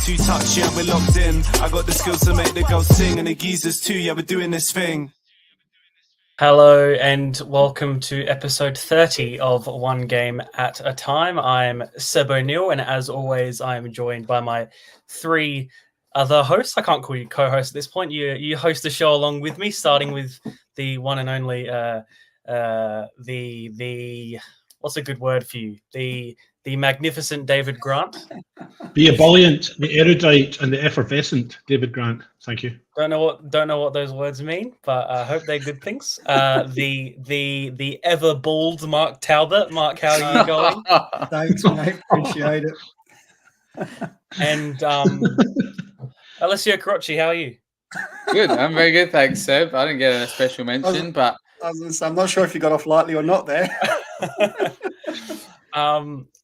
2 touch, yeah, we're locked in. I got the skills to make the girls sing, and the geezers too, yeah, we're doing this thing. Hello and welcome to episode 30 of One Game at a Time. I'm Seb O'Neill, and as always, I am joined by my 3 other hosts. I can't call you co-host at this point. You host the show along with me, starting with the one and only the what's a good word for you? The magnificent David Grant. The ebullient, the erudite, and the effervescent David Grant. Thank you. Don't know what those words mean, but I hope they're good things. The ever bald Mark Talbot. Mark, how are you going? Thanks, mate. Appreciate it. And Alessio Carocci, how are you? Good. I'm very good, thanks, Seb. I didn't get a special mention, but I'm not sure if you got off lightly or not there.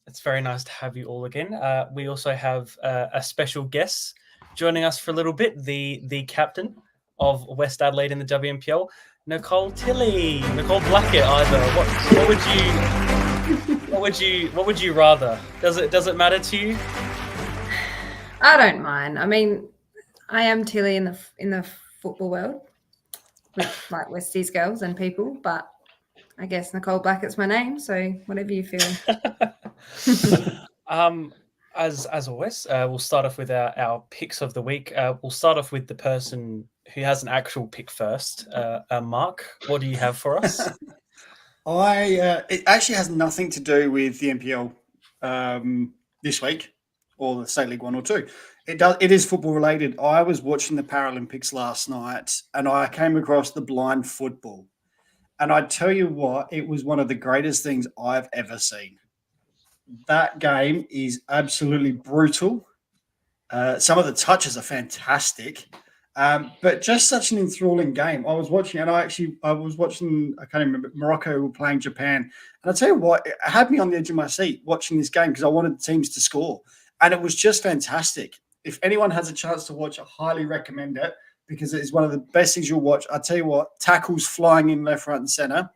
It's very nice to have you all again. We also have a special guest joining us for a little bit, the captain of West Adelaide in the WMPL, Nicole Tilley. Nicole Blackett, either. What would you rather? Does it matter to you? I don't mind. I mean, I am Tilley in the football world, with like Westies girls and people, but I guess Nicole Blackett's my name, so whatever you feel. as always, we'll start off with our picks of the week. We'll start off with the person who has an actual pick first. Mark, what do you have for us? It actually has nothing to do with the NPL this week or the State League 1 or 2. It is football related. I was watching the Paralympics last night and I came across the blind football. And I tell you what, it was one of the greatest things I've ever seen. That game is absolutely brutal. Some of the touches are fantastic, but just such an enthralling game. I was watching, and I was watching. I can't remember. Morocco were playing Japan, and I tell you what, it had me on the edge of my seat watching this game because I wanted the teams to score, and it was just fantastic. If anyone has a chance to watch, I highly recommend it because it is one of the best things you'll watch. I tell you what, tackles flying in left, right, and center.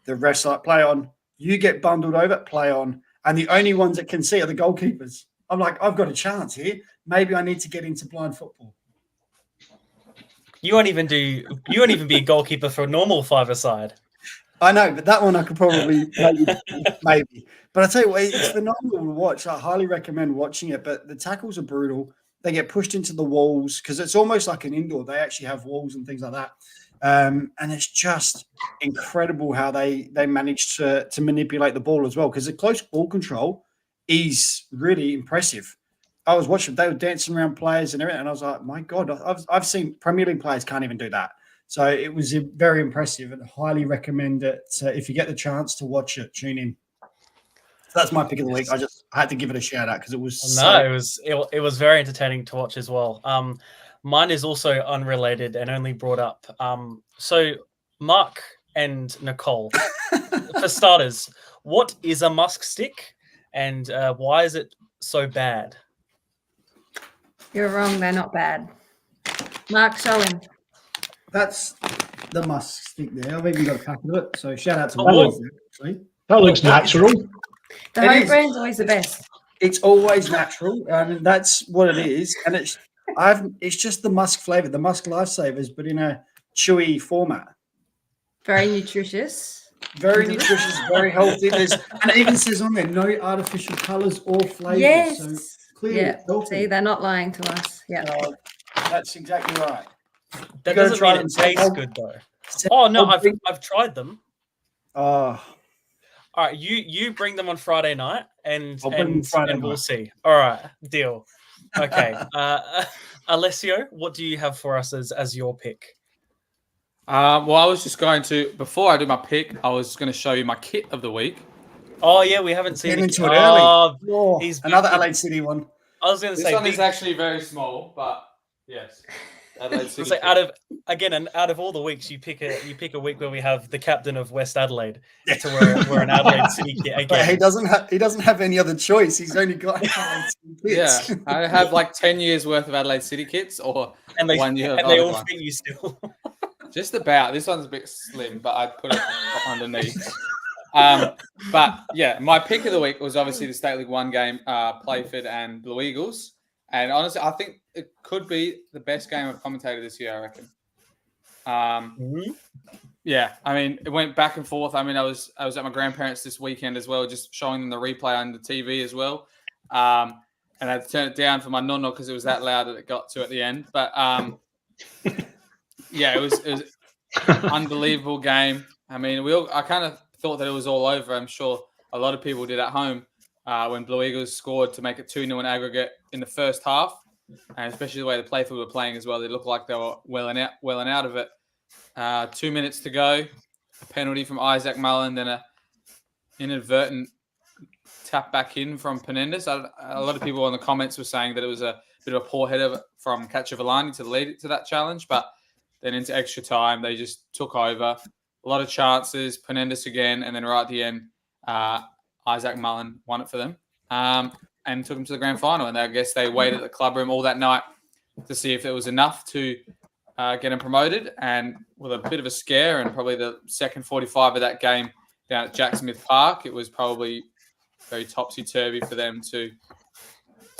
The refs like play on. You get bundled over, play on. And the only ones that can see are the goalkeepers. I'm like, I've got a chance here. Maybe I need to get into blind football. You won't even be a goalkeeper for a normal five-a-side. I know, but that one I could probably maybe. But I tell you what, it's phenomenal to watch. I highly recommend watching it. But the tackles are brutal. They get pushed into the walls because it's almost like an indoor. They actually have walls and things like that. And it's just incredible how they manage to manipulate the ball as well, because the close ball control is really impressive. I was watching, they were dancing around players and everything, and I was like, my God, I've seen Premier League players can't even do that. So it was very impressive, and highly recommend it. If you get the chance to watch it, tune in. So that's my pick of the week. I had to give it a shout out because it was it was very entertaining to watch as well. Mine is also unrelated and only brought up. So Mark and Nicole, for starters, what is a musk stick and why is it so bad? You're wrong. They're not bad. Mark, show him. That's the musk stick there. I've even got a couple of it. So shout out to actually. That looks natural. The home brand's always the best. It's always natural, and that's what it is. And it's just the musk flavor, the musk lifesavers, but in a chewy format. Very nutritious. Very nutritious, very healthy. And it even says on there, no artificial colors or flavors. Yes. So clearly, see, they're not lying to us. Yeah. That's exactly right. That doesn't mean it tastes good though. Oh no, I've tried them. Oh. All right, you bring them on Friday night, and night. we'll see. All right, deal. Okay, Alessio, what do you have for us as your pick? Well, I was just going to, before I do my pick, I was going to show you my kit of the week. Oh yeah, we haven't seen it early. He's another Adelaide City one. I was going to say this one is actually very small, but yes. So out of all the weeks, you pick a week where we have the captain of West Adelaide to wear an Adelaide City kit again. But he doesn't have any other choice. He's only got Adelaide City kits. Yeah, I have like 10 years worth of Adelaide City kits, and they 1 year. And they all fit you still. Just about. This one's a bit slim, but I put it underneath. But yeah, my pick of the week was obviously the State League 1 game, Playford and Blue Eagles. And honestly, I think it could be the best game I've commentated this year, I reckon. Yeah, I mean, it went back and forth. I mean, I was at my grandparents' this weekend as well, just showing them the replay on the TV as well. And I had to turn it down for my nonno because it was that loud that it got to at the end. But yeah, it was unbelievable game. I mean, I kind of thought that it was all over. I'm sure a lot of people did at home when Blue Eagles scored to make it 2-0 in aggregate in the first half, and especially the way the Playfield were playing as well. They looked like they were welling out of it. 2 minutes to go, a penalty from Isaac Mullen, then a inadvertent tap back in from Penendus. A lot of people in the comments were saying that it was a bit of a poor header from Kachavalani to lead it to that challenge, but then into extra time, they just took over. A lot of chances, Penendus again, and then right at the end, Isaac Mullen won it for them and took them to the grand final. And I guess they waited at the club room all that night to see if it was enough to get them promoted. And with a bit of a scare and probably the second 45 of that game down at Jack Smith Park, it was probably very topsy-turvy for them to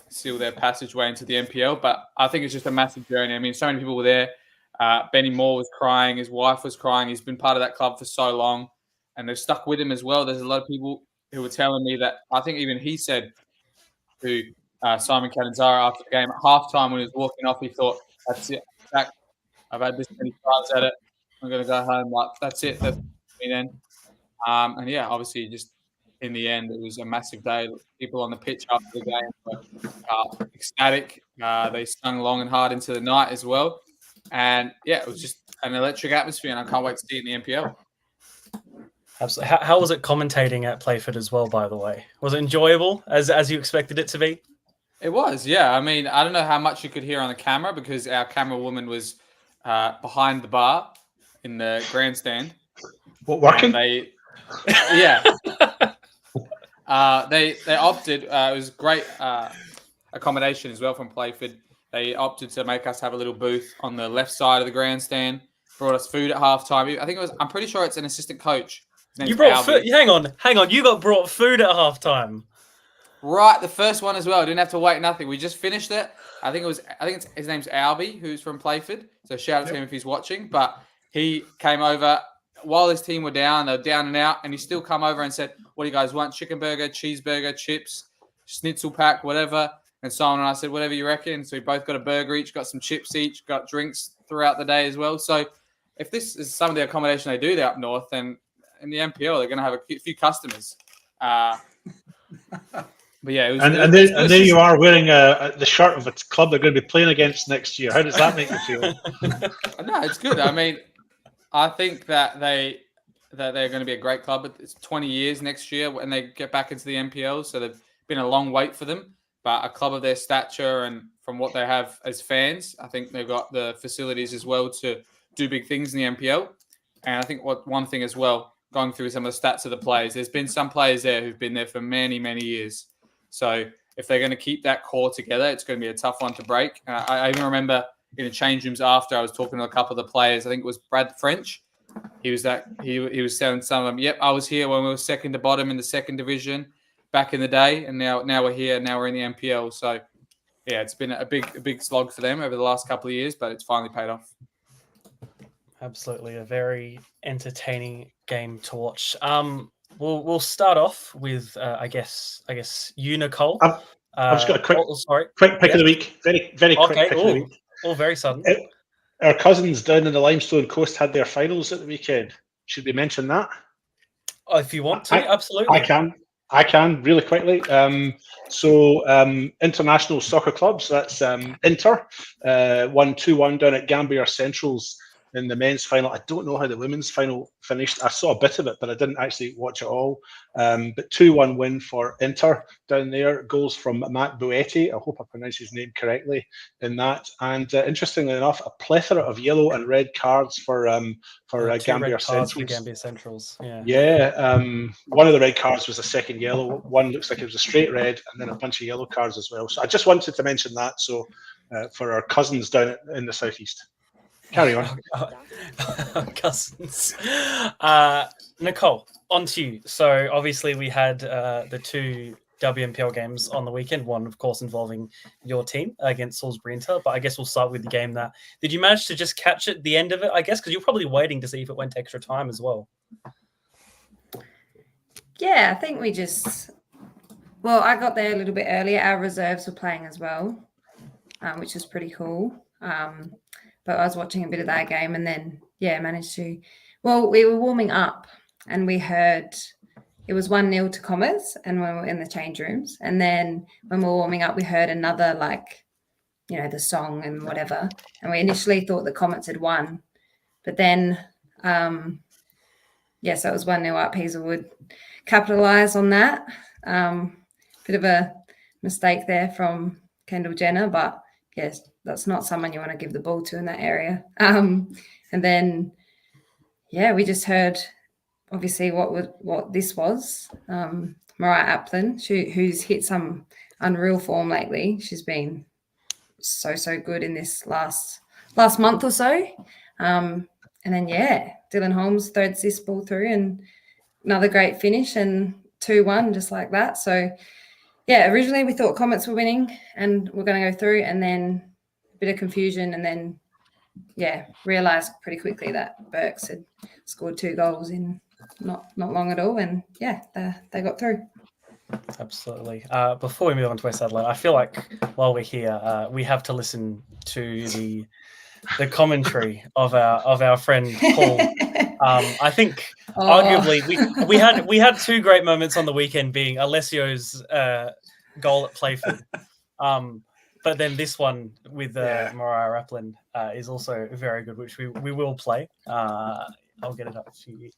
seal their passageway into the NPL. But I think it's just a massive journey. I mean, so many people were there. Benny Moore was crying. His wife was crying. He's been part of that club for so long, and they've stuck with him as well. There's a lot of people who were telling me that I think even he said who Simon Catanzaro after the game at halftime when he was walking off. He thought, "That's it, Zach. I've had this many tries at it. I'm going to go home. Like that's it. That's me then." And yeah, obviously, just in the end, it was a massive day. People on the pitch after the game were ecstatic. They sung long and hard into the night as well. And yeah, it was just an electric atmosphere, and I can't wait to see it in the NPL. Absolutely. How was it commentating at Playford as well, by the way? Was it enjoyable as you expected it to be? It was, yeah. I mean, I don't know how much you could hear on the camera because our camera woman was behind the bar in the grandstand. What, working? They opted. It was great accommodation as well from Playford. They opted to make us have a little booth on the left side of the grandstand. Brought us food at halftime. I think it was. I'm pretty sure it's an assistant coach. You brought food. Hang on. You got brought food at halftime. Right, the first one as well. I didn't have to wait nothing. We just finished it. I think his name's Albie, who's from Playford. So shout out to him if he's watching. But he came over while his team were down. They were down and out, and he still come over and said, "What do you guys want? Chicken burger, cheeseburger, chips, schnitzel pack, whatever." And Simon and I said, "Whatever you reckon." So we both got a burger each, got some chips each, got drinks throughout the day as well. So if this is some of the accommodation they do there up north, then in the NPL they're going to have a few customers. But yeah, it was, and there you are wearing the shirt of a club they're going to be playing against next year. How does that make you feel? No, it's good. I mean, I think that they're going to be a great club. It's 20 years next year when they get back into the NPL, so they've been a long wait for them. But a club of their stature and from what they have as fans, I think they've got the facilities as well to do big things in the NPL. And I think one thing as well, going through some of the stats of the players, there's been some players there who've been there for many, many years. So if they're going to keep that core together, it's going to be a tough one to break. I even remember in the change rooms after I was talking to a couple of the players. I think it was Brad French. He was telling some of them, "Yep, I was here when we were second to bottom in the second division back in the day, and now we're here. Now we're in the NPL." So yeah, it's been a big slog for them over the last couple of years, but it's finally paid off. Absolutely, a very entertaining game to watch. We'll start off with I guess you, Nicole. I've just got a quick pick of the week. Very quick pick of the week. Oh, very sudden. Our cousins down in the Limestone Coast had their finals at the weekend. Should we mention that? Oh, if you want to, absolutely. I can really quickly. International soccer clubs. That's Inter won 2-1 down at Gambier Centrals in the men's final. I don't know how the women's final finished. I saw a bit of it, but I didn't actually watch it all. But 2-1 win for Inter down there. Goals from Matt Buetti. I hope I pronounced his name correctly in that. And interestingly enough, a plethora of yellow and red cards for Gambier Centrals. Gambier Centrals. Yeah. One of the red cards was a second yellow. One looks like it was a straight red, and then a bunch of yellow cards as well. So I just wanted to mention that. So for our cousins down in the southeast. Carry on. Cousins. Nicole, on to you. So obviously we had the two WNPL games on the weekend, one of course involving your team against Salisbury Inter, but I guess we'll start with the game that, did you manage to just catch it the end of it, I guess, because you're probably waiting to see if it went to extra time as well? Yeah, I think I got there a little bit earlier. Our reserves were playing as well, which was pretty cool. But I was watching a bit of that game and then, managed to... Well, we were warming up and we heard it was 1-0 to Commerce and when we were in the change rooms. And then when we were warming up, we heard another, the song and whatever. And we initially thought the Comets had won. But then, so it was 1-0 up. Hazelwood capitalised on that. Bit of a mistake there from Kendall Jenner, but yes, that's not someone you want to give the ball to in that area. And then, we just heard, obviously, what this was. Mariah Applin, who's hit some unreal form lately. She's been so good in this last month or so. And then, Dylan Holmes, third assist ball through and another great finish and 2-1 just like that. So, originally we thought Comets were winning and we're going to go through and then a bit of confusion and then, realised pretty quickly that Burks had scored 2 goals in not long at all and, they got through. Absolutely. Before we move on to West Adelaide, I feel like while we're here, we have to listen to the commentary of our friend Paul. I think arguably we had two great moments on the weekend, being Alessio's goal at Playford, but then this one with Mariah Raplin is also very good, which we will play. I'll get it up to you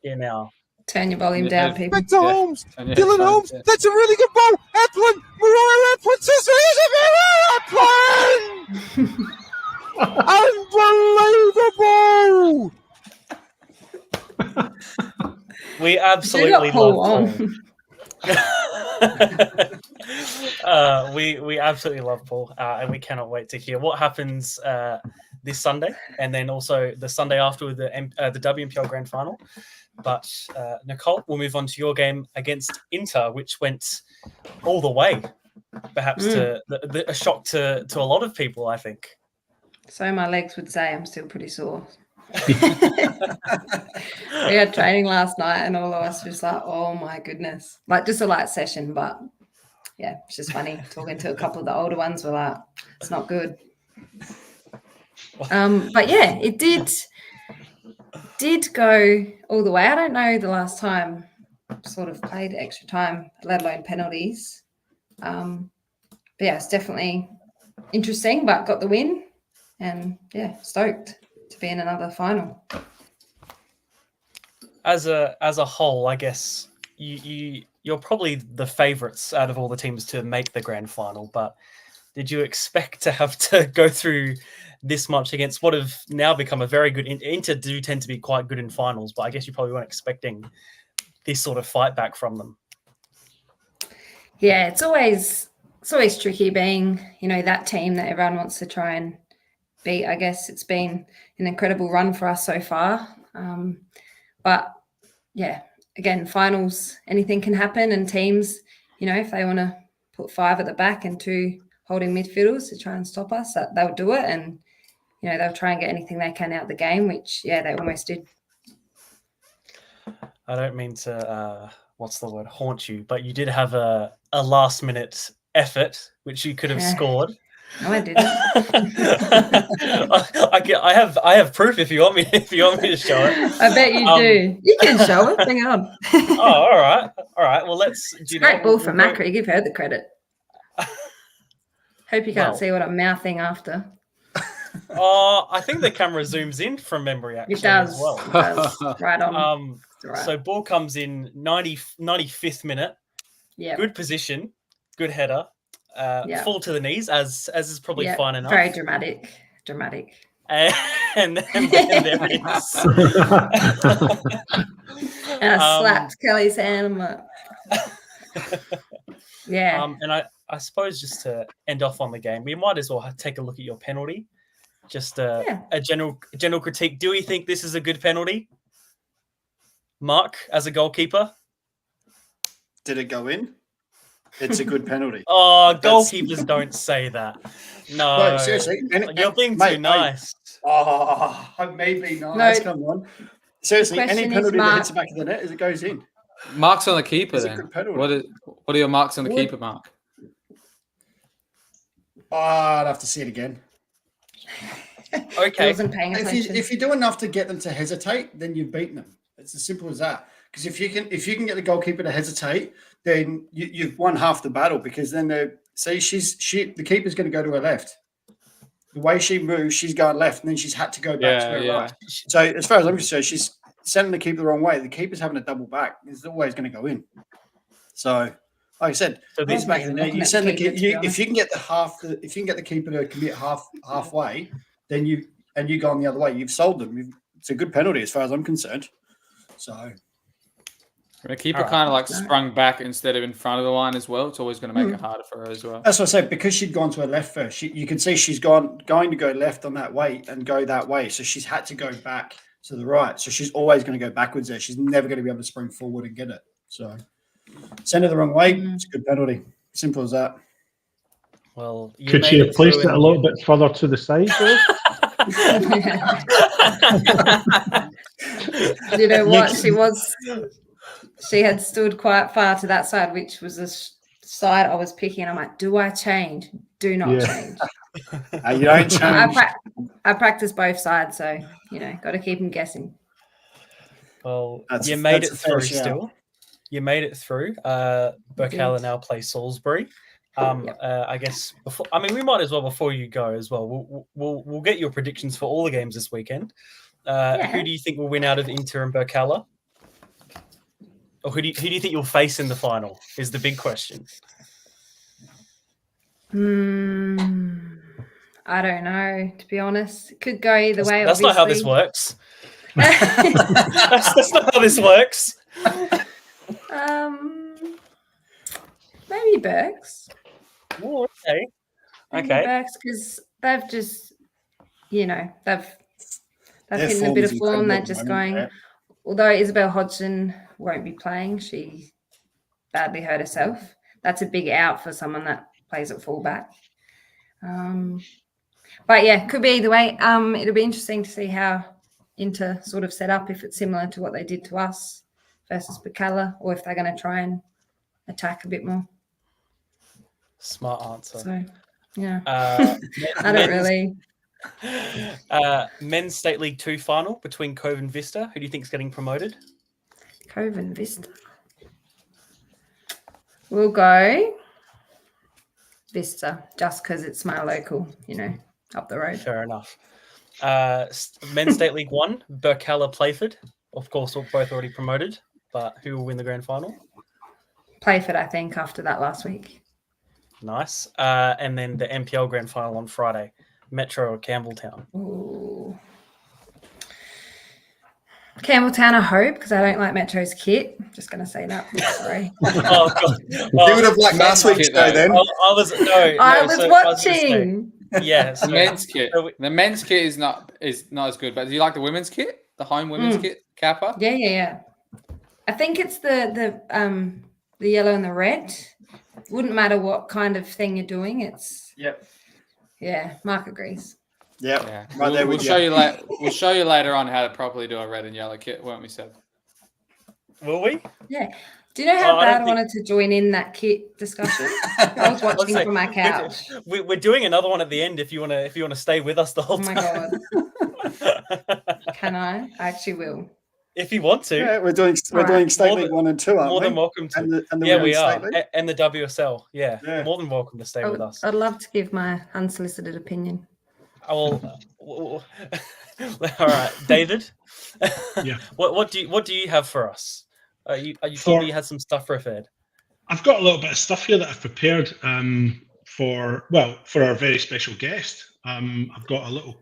here now. Turn your volume down, people. Back to Holmes. Dylan Holmes. That's a really good ball. Aplin. Mariah Aplin. Unbelievable. We absolutely love Paul. We absolutely love Paul, and we cannot wait to hear what happens this Sunday, and then also the Sunday after with the WNPL Grand Final. But Nicole, we'll move on to your game against Inter, which went all the way, perhaps to a shock to a lot of people, I think. So my legs would say I'm still pretty sore. We had training last night and all of us were just like, oh my goodness. Like just a light session, but yeah, it's just funny. Talking to a couple of the older ones, we're like, it's not good. But yeah, it did go all the way. I don't know the last time sort of played extra time, let alone penalties. But yeah, it's definitely interesting, but got the win and yeah, stoked to be in another final. As a whole, I guess you're probably the favourites out of all the teams to make the grand final, but did you expect to have to go through this much against what have now become a very good Inter do tend to be quite good in finals, but I guess you probably weren't expecting this sort of fight back from them. Yeah, it's always tricky being, that team that everyone wants to try and beat. I guess it's been an incredible run for us so far. But yeah, again, finals, anything can happen, and teams, if they want to put 5 at the back and 2 holding midfielders to try and stop us, they'll do it, and they'll try and get anything they can out of the game, which they almost did. I don't mean to haunt you, but you did have a last minute effort which you could have scored. No, I didn't. I have proof if you want me to show it. I bet you do. You can show it. Hang on. Oh, all right. Well, let's. Great ball from Macri. Give her the credit. Hope you can't see what I'm mouthing after. I think the camera zooms in from memory. Actually, it does. As well. It does. Right on. Right. So ball comes in 95th minute. Yeah. Good position. Good header. Full to the knees, as is probably fine enough. Very dramatic. And then there it is. And I slapped Kelly's hand. I'm like, yeah. And I suppose just to end off on the game, we might as well take a look at your penalty. Just a general critique. Do we think this is a good penalty? Mark, as a goalkeeper? Did it go in? It's a good penalty. Goalkeepers don't say that. No, seriously. You're being too nice. Maybe nice. No, come on. Seriously, any penalty that hits the back of the net, it goes in. Marks on the keeper, it's then. A good penalty. What are your marks on the keeper, Mark? I'd have to see it again. Okay. Wasn't paying attention. If you do enough to get them to hesitate, then you've beaten them. It's as simple as that. Because if you can get the goalkeeper to hesitate, then you've won half the battle. Because then the keeper's going to go to her left. The way she moves, she's going left, and then she's had to go back to her right. So as far as I'm concerned, she's sending the keeper the wrong way. The keeper's having a double back. It's always going to go in. So, like I said, this back in there, you send the keeper. If you can get the keeper to commit halfway, then you go on the other way. You've sold them. It's a good penalty as far as I'm concerned. So. The keeper kind of sprung back instead of in front of the line as well. It's always going to make it harder for her as well. That's what I said. Because she'd gone to her left first, you can see she's going to go left on that way and go that way. So she's had to go back to the right. So she's always going to go backwards there. She's never going to be able to spring forward and get it. So send her the wrong way. It's a good penalty. Simple as that. Well, could she have placed it a little bit further to the side, though? You know what? She was she had stood quite far to that side, which was a side I was picking. I'm like, do I change? Do not change. You don't change. I practice both sides, so got to keep them guessing. Well, you made it through still. You made it through. Burkalla now plays Salisbury. I guess before. I mean, we might as well before you go as well. We'll get your predictions for all the games this weekend. Who do you think will win out of Inter and Burkalla? Or who do you think you'll face in the final? Is the big question. I don't know, to be honest. It could go either way. That's not how this works. that's not how this works. Maybe Berks. Oh, okay. Maybe Berks, because they've just, they've hit a bit of form. They're just going. Yeah. Although Isabel Hodgson won't be playing, she badly hurt herself. That's a big out for someone that plays at fullback. But yeah, could be either way. It'll be interesting to see how Inter sort of set up, if it's similar to what they did to us versus Burkalla, or if they're going to try and attack a bit more. Smart answer. So, yeah. I don't really. Men's State League 2 final between Cove and Vista. Who do you think is getting promoted? Cove and Vista. We'll go Vista, just because it's my local, up the road. Fair enough. Men's State League 1, Burkalla Playford. Of course, both already promoted, but who will win the grand final? Playford, I think, after that last week. Nice. And then the NPL grand final on Friday, Metro or Campbelltown. Ooh. Campbelltown, I hope, because I don't like Metro's kit. I'm just going to say that. Sorry. Oh, God. You would have liked last week's show then. I was watching. The men's kit. The men's kit is not as good. But do you like the women's kit? The home women's kit, Kappa? Yeah. I think it's the yellow and the red. Wouldn't matter what kind of thing you're doing. It's Mark agrees. Yeah. We'll show you later. We'll show you later on how to properly do a red and yellow kit, won't we, Seb? Will we? Yeah. Do you know how bad I wanted to join in that kit discussion? I was watching from my couch. We're doing another one at the end if you want to stay with us the whole time. Oh my God. Can I? I actually will. If you want to. Yeah, we're doing State League 1 and 2, aren't we? More than welcome to. We are. And the WSL. Yeah. More than welcome to stay with us. I'd love to give my unsolicited opinion. All right, David. Yeah. What do you have for us? You told me you had some stuff prepared. I've got a little bit of stuff here that I've prepared for our very special guest. I've got a little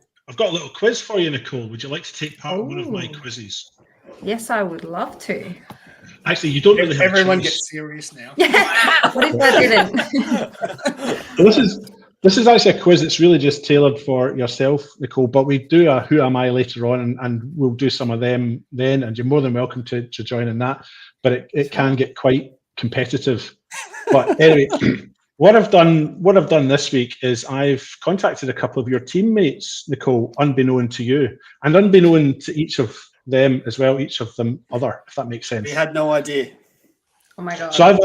quiz for you, Nicole. Would you like to take part in one of my quizzes? Yes, I would love to. Actually, you don't really have everyone gets serious now. What if I didn't? This is actually a quiz that's really just tailored for yourself, Nicole, but we do a Who Am I later on, and we'll do some of them then, and you're more than welcome to join in that, but it can get quite competitive. But anyway, what I've done this week is I've contacted a couple of your teammates, Nicole, unbeknown to you, and unbeknown to each of them as well, each of them other, if that makes sense. We had no idea. Oh my God. So I've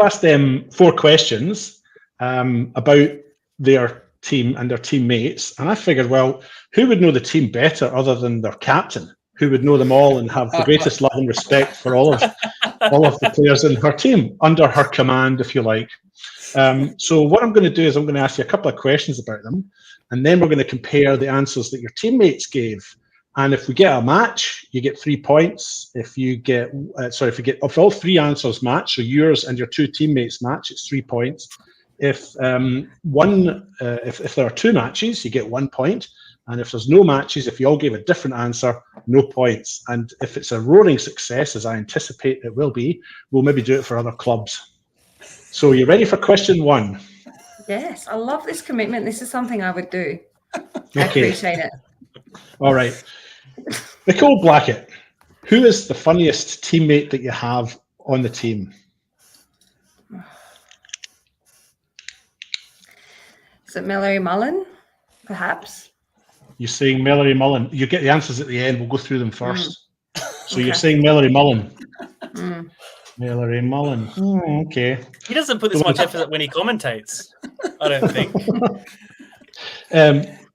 asked them 4 questions about their team and their teammates, and I figured, well, who would know the team better other than their captain, who would know them all and have the greatest love and respect for all of the players in her team, under her command, if you like. So what I'm going to do is I'm going to ask you a couple of questions about them, and then we're going to compare the answers that your teammates gave. And if we get a match, you get 3 points. If all 3 answers match, so yours and your 2 teammates match, it's 3 points. If if there are 2 matches, you get 1 point. And if there's no matches, if you all gave a different answer, no points. And if it's a roaring success, as I anticipate it will be, we'll maybe do it for other clubs. So you ready for question 1? Yes, I love this commitment. This is something I would do. Okay. I appreciate it. All right. Nicole Blackett, who is the funniest teammate that you have on the team? Is it Mallory Mullen, perhaps? You're saying Mallory Mullen. You get the answers at the end. We'll go through them first. So you're saying Mallory Mullen. Mallory Mullen. Okay. He doesn't put this much effort when he commentates, I don't think.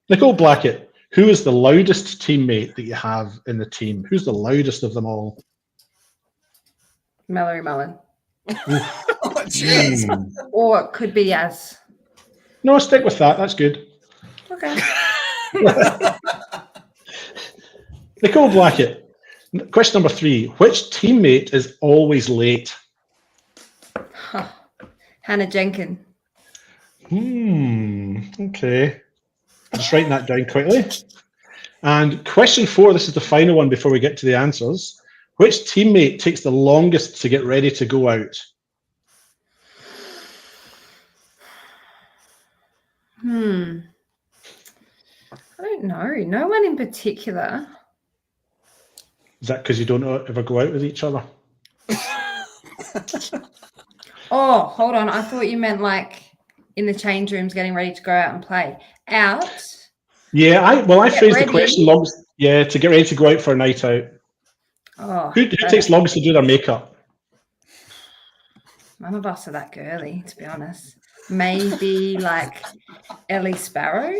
Nicole Blackett, who is the loudest teammate that you have in the team? Who's the loudest of them all? Mallory Mullen. Oh, jeez. Or it could be Yaz. No, stick with that. That's good. Okay. Nicole Blackett. Question number 3. Which teammate is always late? Hannah Jenkins. Okay. Just writing that down quickly. And question 4, this is the final one before we get to the answers. Which teammate takes the longest to get ready to go out? I don't know. No one in particular. Is that because you don't ever go out with each other? Oh, hold on. I thought you meant like in the change rooms getting ready to go out and play. Out? Yeah, I phrased ready. the question longest. Yeah, to get ready to go out for a night out. Oh, Who takes longest to do their makeup? None of us are that girly, to be honest. Maybe like Ellie Sparrow.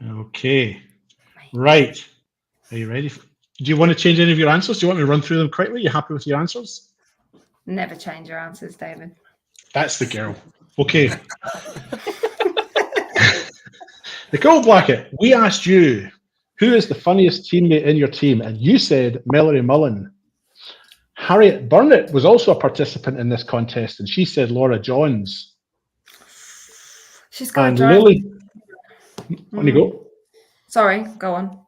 Okay. Right. Are you ready? Do you want to change any of your answers? Do you want me to run through them quickly? You happy with your answers? Never change your answers, David. That's the girl. Okay. Nicole Blackett, we asked you, who is the funniest teammate in your team? And you said Mallory Mullen. Harriet Burnett was also a participant in this contest, and she said Laura Johns. She's got And a Lily. On you go. Sorry, go on.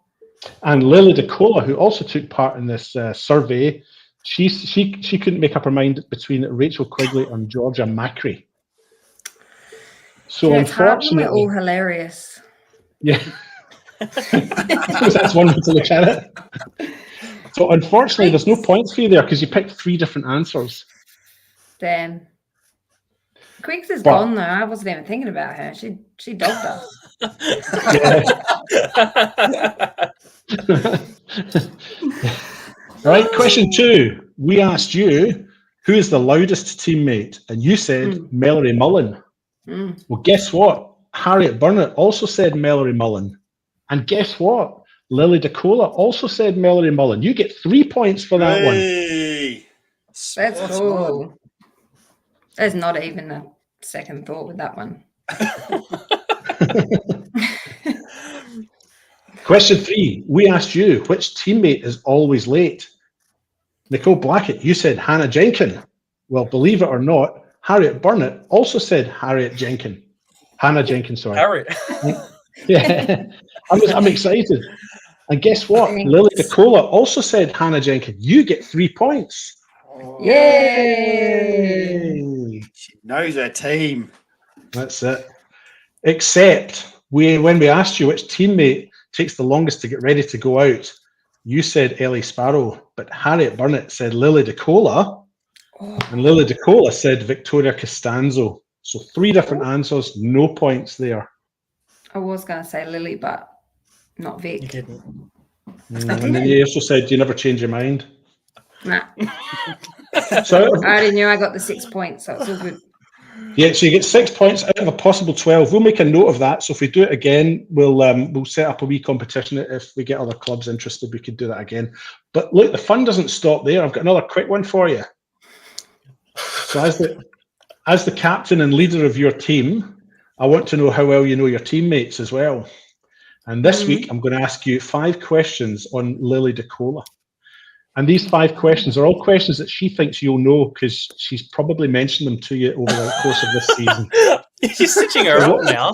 And Lily DeCola, who also took part in this survey, she couldn't make up her mind between Rachel Quigley and Georgia Macri. So Yeah, it's hard when unfortunately, we're all hilarious. yeah, that's one way to look at it. So unfortunately, there's no points for you there because you picked 3 different answers. Damn. Quiggs is gone though. I wasn't even thinking about her. She dogged us. All right, question 2. We asked you, who is the loudest teammate? And you said Mallory Mullen. Well, guess what? Harriet Burnett also said Mallory Mullen. And guess what? Lily DeCola also said Mallory Mullen. You get 3 points for that one. That's cool. There's not even a second thought with that one. Question 3. We asked you, which teammate is always late? Nicole Blackett, you said Hannah Jenkins. Well, believe it or not, Harriet Burnett also said Hannah Jenkins, sorry. Harriet. Yeah, I'm excited. And guess what? Thanks. Lily DeCola also said Hannah Jenkins. You get 3 points. Yay! She knows her team. That's it. Except when we asked you which teammate takes the longest to get ready to go out, you said Ellie Sparrow, but Harriet Burnett said Lily DeCola, and Lily DeCola said Victoria Costanzo. So 3 different answers, no points there. I was going to say Lily, but not Vic. You didn't. And then you also said you never change your mind. Nah. So I already knew I got the 6 points, so it's all good. yeah, so you get 6 points out of a possible 12. We'll make a note of that. So if we do it again, we'll set up a wee competition. If we get other clubs interested, we could do that again. But look, the fun doesn't stop there. I've got another quick one for you. So as the captain and leader of your team, I want to know how well you know your teammates as well. And this week, I'm going to ask you 5 questions on Lily DeCola. And these 5 questions are all questions that she thinks you'll know because she's probably mentioned them to you over the course of this season. She's stitching her up now.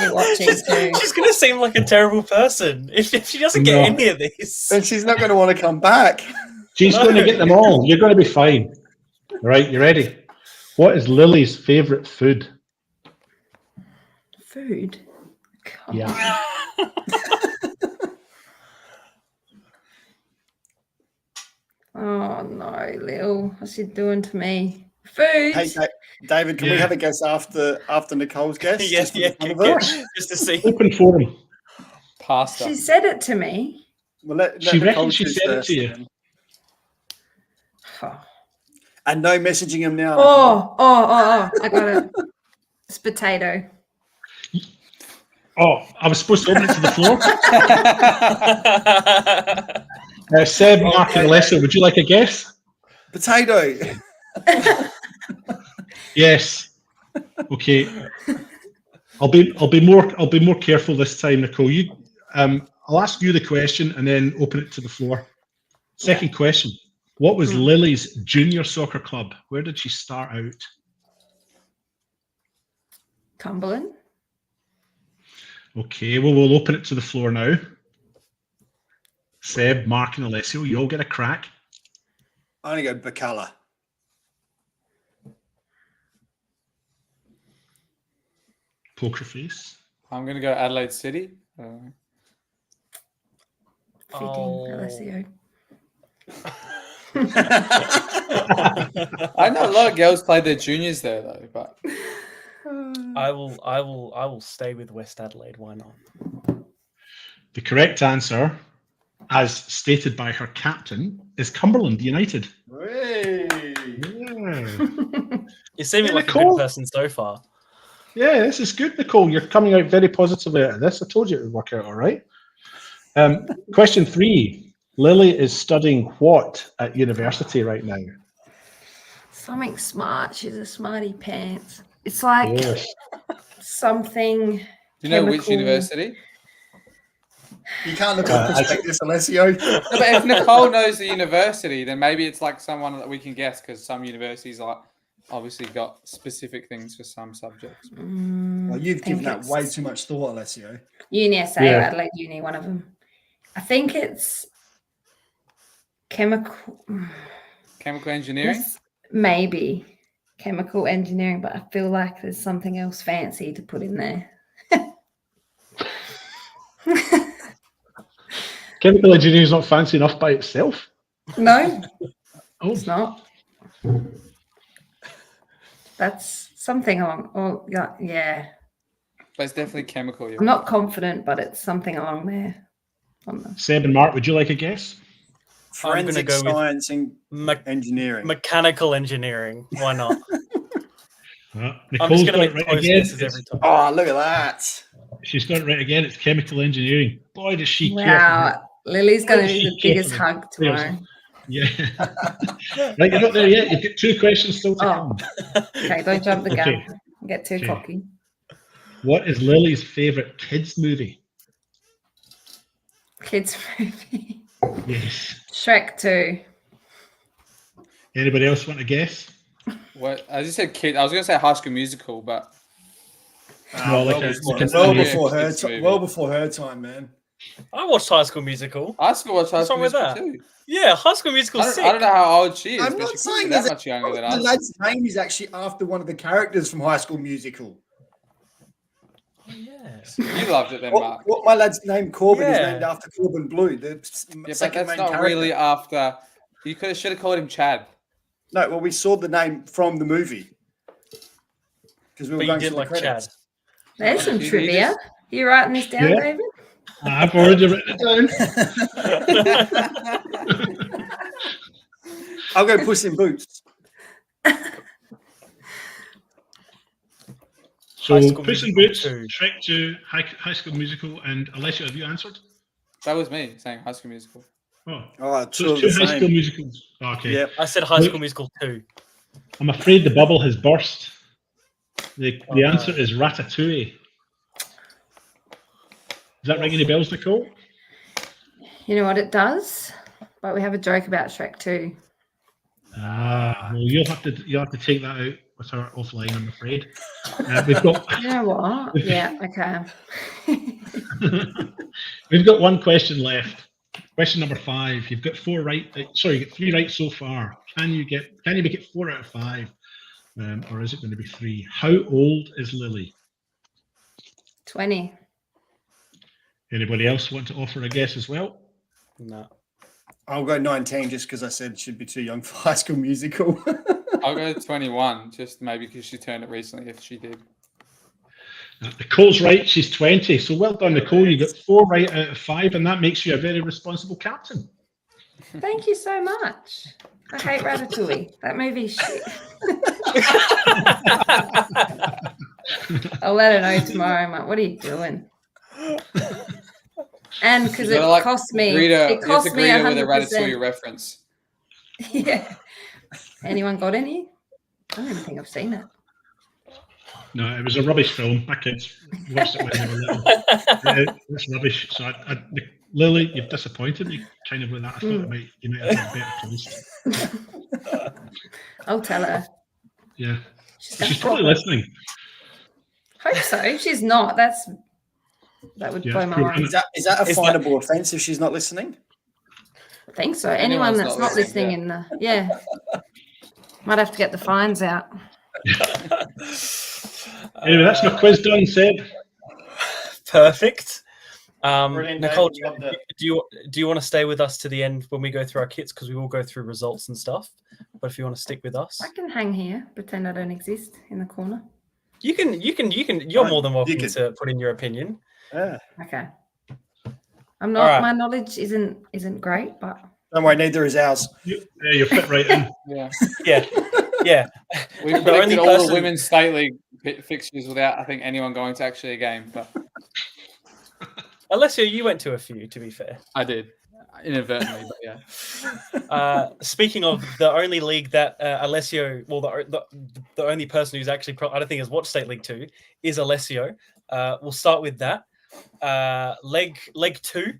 You're watching too. She's going to seem like a terrible person if she doesn't get any of these. And she's not going to want to come back. She's going to get them all. You're going to be fine. All right, you ready? What is Lily's favourite food? Food? God. Yeah. Oh no, Lil. What's she doing to me? Food. Hey, David, can we have a guess after Nicole's guess? Yes, Just for the fun of it? just to see. Open forum. Pasta. She said it to me. Well, let She Nicole reckons she choose said it first to you. then. And no messaging him now. Oh, I got it. It's potato. Oh, I was supposed to open it to the floor. Seb, Mark, and Alessio, would you like a guess? Potato. Yes. Okay. I'll be more careful this time, Nicole. I'll ask you the question and then open it to the floor. Second question. What was Lily's junior soccer club? Where did she start out? Cumberland. Okay, well, we'll open it to the floor now. Seb, Mark, and Alessio, you all get a crack. I'm going to go Bacala. Poker face. I'm going to go Adelaide City. Alessio. I know a lot of girls played their juniors there though, but I will stay with West Adelaide. Why not? The correct answer, as stated by her captain, is Cumberland United. Hey. Yeah. You seem like a Nicole. good person so far. Yeah, this is good, Nicole. You're coming out very positively out of this. I told you it would work out all right. Question 3. Lily is studying what at university right now? Something smart. She's a smarty pants. It's like something. do you know which chemical. university? You can't look at the prospectus, Alessio. No, but if Nicole knows the university, then maybe it's like someone that we can guess because some universities are obviously got specific things for some subjects. Well, you've given that way too much thought, Alessio. UniSA or Adelaide Uni, one of them. I think it's chemical engineering? Yes, maybe chemical engineering, but I feel like there's something else fancy to put in there. Chemical engineering is not fancy enough by itself. No, Oh, it's not. That's something along. Oh, yeah. But it's definitely chemical. I'm not confident, but it's something along there. Seb and Mark, would you like a guess? Forensic go with science and engineering. Mechanical engineering. Why not? I'm Nicole's just going to got make it right close again. guesses every time. Oh, look at that. She's got it right again. It's chemical engineering. Boy, does she care. Wow, Lily's going to be the biggest hug tomorrow. Yeah. Right, you're not there yet. You've got 2 questions still to come. Okay, don't jump the gun. Okay. Get too cocky. What is Lily's favourite kids movie? Kids movie. Yes. Shrek 2. Anybody else want to guess? What? I just said kid. I was going to say High School Musical, but Well before her time, man. I watched High School Musical. I still watch High What's School wrong with Musical that? too. Yeah, High School Musical. I don't know how old she is. I'm but not she saying could be that much younger than the us. lad's name is actually after one of the characters from High School Musical. Yeah. You loved it then, Mark. What my lad's name, Corbin, is Yeah. named after Corbin Blue, the Yeah, but second that's main not character. really after. You should have called him Chad. No, well, we saw the name from the movie. Because we were But you going did through like the credits. Chad. There's some You trivia. just- You writing this down, Yeah. David? I've already written it down. I'll go Puss in Boots. So, High School Puss in Musical Boots, 2. Shrek 2, High School Musical, and Alessio, have you answered? That was me saying High School Musical. Oh, Oh, so two of it's the 2 High School same. Musicals. Oh, okay. Yep. I said High School Musical 2. I'm afraid the bubble has burst. The no. answer is Ratatouille. Does that ring any bells, Nicole? You know what it does? But we have a joke about Shrek 2. Well, you'll have to take that out with her offline, I'm afraid. We've got You know what? Yeah, okay. we've got 1 question left. Question number 5. You've got 4 right. Sorry, you got 3 right so far. Can you make it 4 out of 5, or is it going to be 3? How old is Lily? 20. Anybody else want to offer a guess as well? No. I'll go 19 just because I said she'd be too young for High School Musical. I'll go 21, just maybe because she turned it recently. If she did, Nicole's right. She's 20. So well done, Nicole. You got 4 right out of 5, and that makes you a very responsible captain. Thank you so much. I hate Ratatouille. That movie's shit. I'll let her know tomorrow. I'm like, what are you doing? And because it cost me, it cost me 100%. With a Ratatouille reference. Yeah. Anyone got any? I don't even think I've seen it. No, it was a rubbish film. My kids watched it when they were little. It's rubbish. So, Lily, you've disappointed me kind of with that. I thought you might have been better pleased. I'll tell her. Yeah. She's probably listening. Hope so. She's not. That would blow my mind. Is that a finable offence if she's not listening? I think so. Anyone that's not listening in the might have to get the fines out. Anyway, that's my quiz done, Seb. Perfect. Brilliant, Nicole, Dave. do you want to stay with us to the end when we go through our kits, because we will go through results and stuff? But if you want to stick with us, I can hang here, pretend I don't exist in the corner. you can. You're more than welcome to put in your opinion. Yeah. Okay. I'm not. Right. My knowledge isn't great, but don't worry, neither is ours. You're fit right in. Yeah. We predicted all the women's state league fixtures without, I think, anyone going to actually a game. But Alessio, you went to a few, to be fair. I did, inadvertently, but yeah. Speaking of the only league that Alessio, well, the only person who's actually, I don't think has watched State League 2 is Alessio. We'll start with that. Leg 2,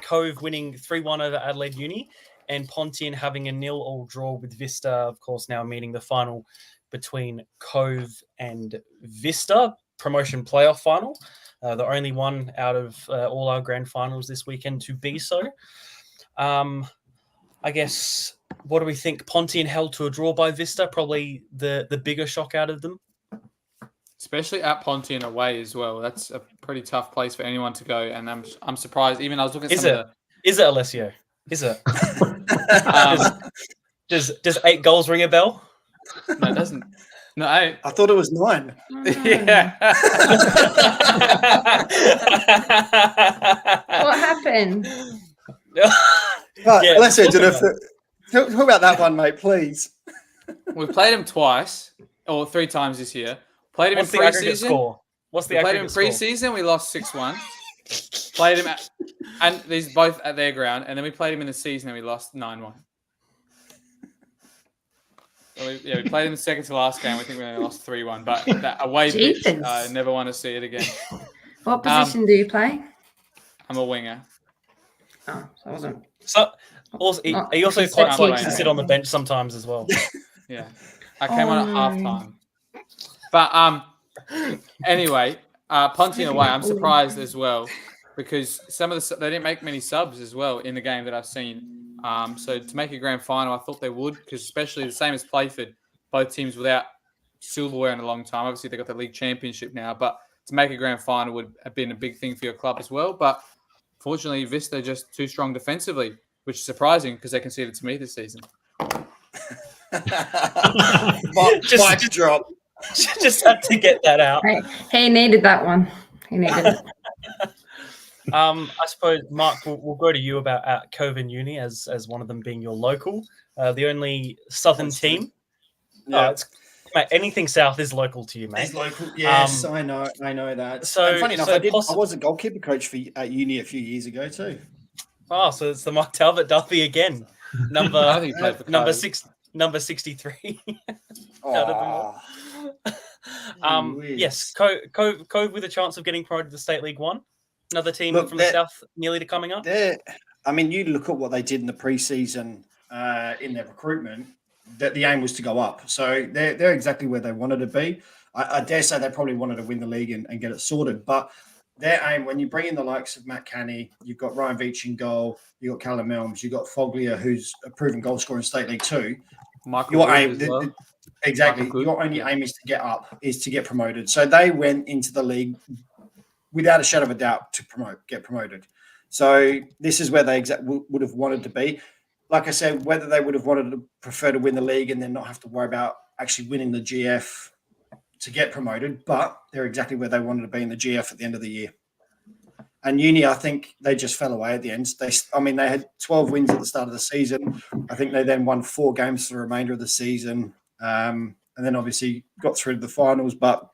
Cove winning 3-1 over Adelaide Uni, and Pontian having a 0-0 draw with Vista, of course, now meeting the final between Cove and Vista, promotion playoff final. The only one out of all our grand finals this weekend to be so. I guess, what do we think? Pontian held to a draw by Vista, probably the bigger shock out of them. Especially at Pontian away as well. That's a pretty tough place for anyone to go, and I'm surprised. Even I was looking at Is it, Alessio? Is it? Does 8 goals ring a bell? No, it doesn't. No, I thought it was 9. Yeah. What happened? Alessio, talk about that one, mate, please. We've played him twice, or 3 times this year. Played him in pre-season. What's the aggregate score? Played him in pre-season. We lost 6-1. Played him and these both at their ground, and then we played him in the season and we lost 9-1. So we played him the second to last game. We think we only lost 3-1, but that away pitch, I never want to see it again. What position do you play? I'm a winger. Oh, so I wasn't. So he also quite likes to sit on the bench sometimes as well. Yeah, I came on at halftime. But anyway, Pontian away, I'm surprised as well because they didn't make many subs as well in the game that I've seen. So to make a grand final, I thought they would, because especially the same as Playford, both teams without silverware in a long time. Obviously, they got the league championship now, but to make a grand final would have been a big thing for your club as well. But fortunately, Vista just too strong defensively, which is surprising because they conceded to me this season. Mic drop. Just had to get that out. He needed that one. He needed it. I suppose, Mark, we'll go to you about Cove and Uni as one of them being your local, the only southern team. Yeah. Mate, anything south is local to you, mate. It's local. Yes, I know that. So, and funny enough, I was a goalkeeper coach at Uni a few years ago too. Oh, so it's the Mike Talbot Duffy again, number 63. Out of them all. Yes, Cove with a chance of getting promoted to State League 1. Another team from the south nearly to coming up. I mean, you look at what they did in the preseason in their recruitment. That the aim was to go up, so they're exactly where they wanted to be. I dare say they probably wanted to win the league and get it sorted. But their aim, when you bring in the likes of Matt Canny, you've got Ryan Veach in goal, you've got Callum Elms, you've got Foglia, who's a proven goal scorer in State League 2. Your aim, exactly. Your only aim is to get up, is to get promoted. So they went into the league without a shadow of a doubt to get promoted. So this is where they would have wanted to be. Like I said, whether they would have wanted to prefer to win the league and then not have to worry about actually winning the GF to get promoted, but they're exactly where they wanted to be in the GF at the end of the year. And Uni, I think they just fell away at the end. They had 12 wins at the start of the season. I think they then won 4 games for the remainder of the season, and then obviously got through to the finals. But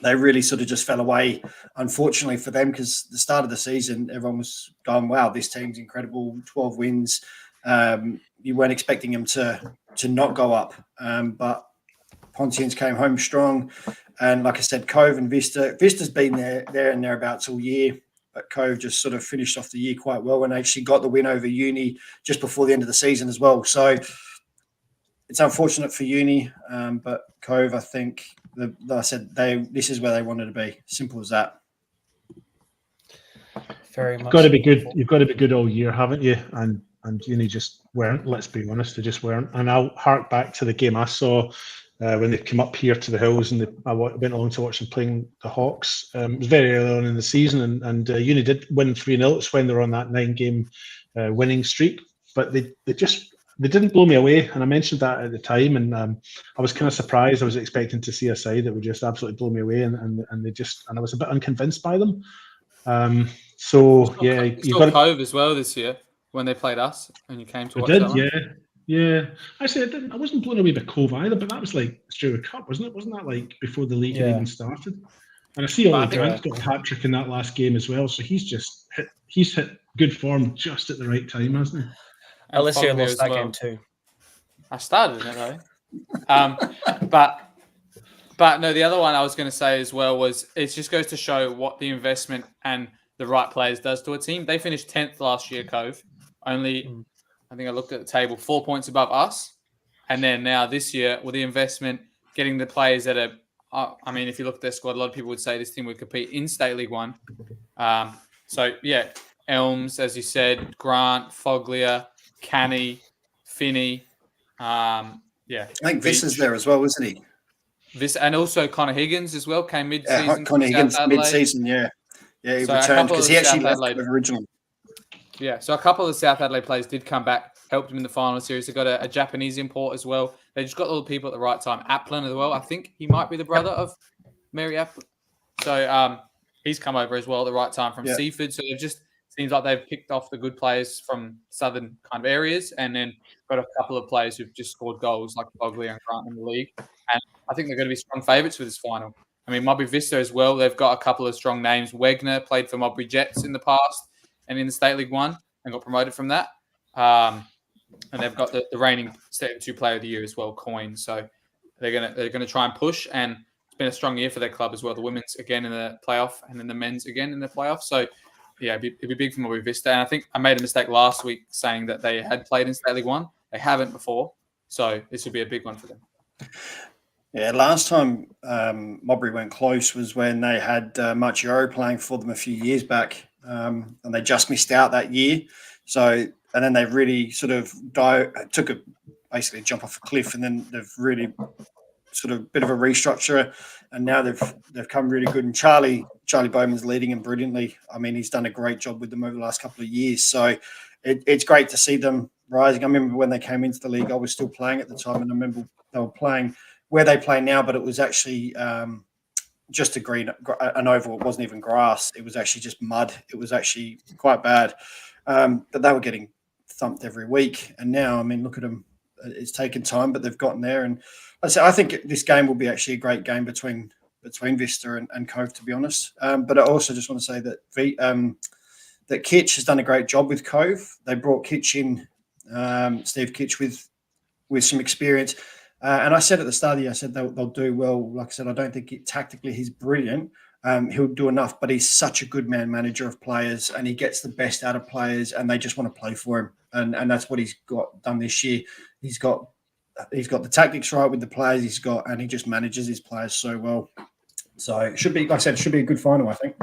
they really sort of just fell away, unfortunately for them, because the start of the season, everyone was going, "Wow, this team's incredible! 12 wins." You weren't expecting them to not go up, but Pontians came home strong. And like I said, Cove and Vista's been there and thereabouts all year. But Cove just sort of finished off the year quite well and actually got the win over Uni just before the end of the season as well. So it's unfortunate for Uni, but Cove, I think, like I said, this is where they wanted to be. Simple as that. Very much. You've got to be good. You've got to be good all year, haven't you? And Uni just weren't. Let's be honest, they just weren't. And I'll hark back to the game I saw when they came up here to the hills, and I went along to watch them playing the Hawks. It was very early on in the season, and Uni did win 3-0. It's when they were on that 9-game winning streak, but they didn't blow me away, and I mentioned that at the time, and I was kind of surprised. I was expecting to see a side that would just absolutely blow me away, and I was a bit unconvinced by them. So yeah, you got Cove as well this year when they played us, and you came to watch that one. Yeah. Actually, I wasn't blown away by Cove either, but that was like Australia Cup, wasn't it? Wasn't that like before the league had even started? And I see Ollie Grant's got a hat trick in that last game as well, so he's hit good form just at the right time, hasn't he? Alessio lost that game too. I started it though. But no, the other one I was going to say as well was it just goes to show what the investment and the right players does to a team. They finished 10th last year, Cove. Only, I think I looked at the table, 4 points above us. And then now this year, with the investment, getting the players that are, if you look at their squad, a lot of people would say this team would compete in State League 1. So, yeah, Elms, as you said, Grant, Foglia, Canny, Finney. I think Vista's there as well, isn't he? And also Connor Higgins as well, came mid-season. Yeah, Connor Higgins mid-season, yeah. Yeah, he returned because he actually left originally. Yeah, so a couple of the South Adelaide players did come back, helped him in the final series. They got a Japanese import as well. They just got all the people at the right time. Applin as well. I think he might be the brother of Mary Applin. So he's come over as well at the right time from Seaford. So it just seems like they've kicked off the good players from southern kind of areas and then got a couple of players who've just scored goals like Bogley and Grant in the league. And I think they're going to be strong favourites for this final. Mobby Vista as well. They've got a couple of strong names. Wegner played for Mobby Jets in the past and in the State League 1 and got promoted from that. And they've got the reigning State League 2 Player of the Year as well, Coyne. So they're gonna try and push, and it's been a strong year for their club as well. The women's again in the playoff, and then the men's again in the playoff. So yeah, it'd be big for Mobby Vista. And I think I made a mistake last week saying that they had played in State League 1. They haven't before, so this would be a big one for them. Yeah, last time Mobbery went close was when they had Marchioro playing for them a few years back, and they just missed out that year. So, and then they really sort of took basically a jump off a cliff, and then they've really sort of bit of a restructure, and now they've come really good. And Charlie Bowman's leading them brilliantly. He's done a great job with them over the last couple of years. So it's great to see them rising. I remember when they came into the league, I was still playing at the time, and I remember they were playing where they play now, but it was actually just an oval. It wasn't even grass. It was actually just mud. It was actually quite bad. But they were getting thumped every week. And now, look at them. It's taken time, but they've gotten there. And I think this game will be actually a great game between Vista and Cove, to be honest. But I also just want to say that that Kitch has done a great job with Cove. They brought Kitch in, Steve Kitch, with some experience. And I said at the start of the year, I said they'll do well. Like I said, I don't think tactically he's brilliant. He'll do enough, but he's such a good manager of players, and he gets the best out of players, and they just want to play for him. And that's what he's got done this year. He's got the tactics right with the players and he just manages his players so well. So it should be, like I said, it should be a good final, I think.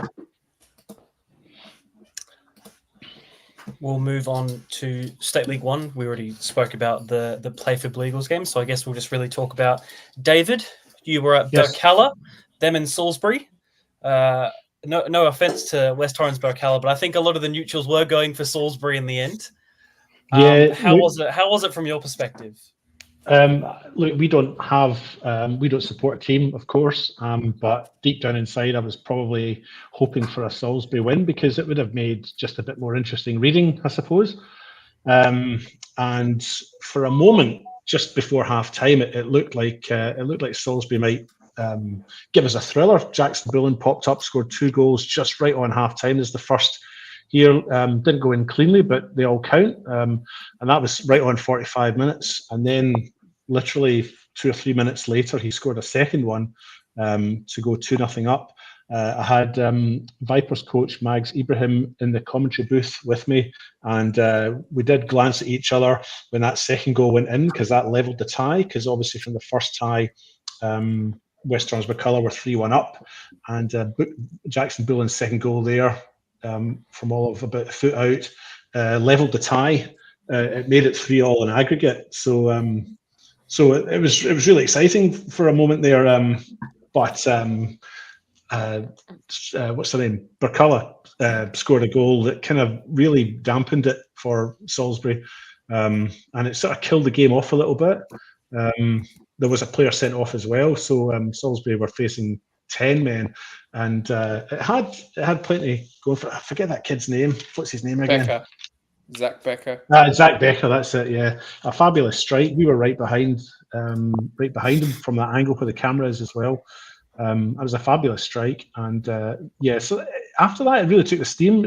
We'll move on to State League 1. We already spoke about the Playford Eagles game, so I guess we'll just really talk about David. You were at Burkalla, them in Salisbury. No offense to West Torrens Burkalla, but I think a lot of the neutrals were going for Salisbury in the end. How was it from your perspective? Look, we don't support a team, of course, but deep down inside, I was probably hoping for a Salisbury win because it would have made just a bit more interesting reading, I suppose. And for a moment, just before half time, it looked like Salisbury might give us a thriller. Jackson Bullen popped up, scored 2 goals just right on half time. As the first here didn't go in cleanly, but they all count. And that was right on 45 minutes. And then literally 2 or 3 minutes later, he scored a second one to go 2-0 up. I had Vipers coach Mags Ibrahim in the commentary booth with me, and we did glance at each other when that second goal went in, because that levelled the tie, because obviously from the first tie, West Transmaculloch were 3-1 up, and Jackson Bullen's second goal there, from all of about a foot out, levelled the tie. It made it 3-3 in aggregate. So it was really exciting for a moment there. But what's the name? Burculla scored a goal that kind of really dampened it for Salisbury, and it sort of killed the game off a little bit. There was a player sent off as well, so Salisbury were facing 10 men, and it had plenty going for it. I forget that kid's name. What's his name again? Becker. Zach Becker. Zach Becker, that's it. Yeah, a fabulous strike. We were right behind him from that angle where the camera is as well. It was a fabulous strike, and so after that, it really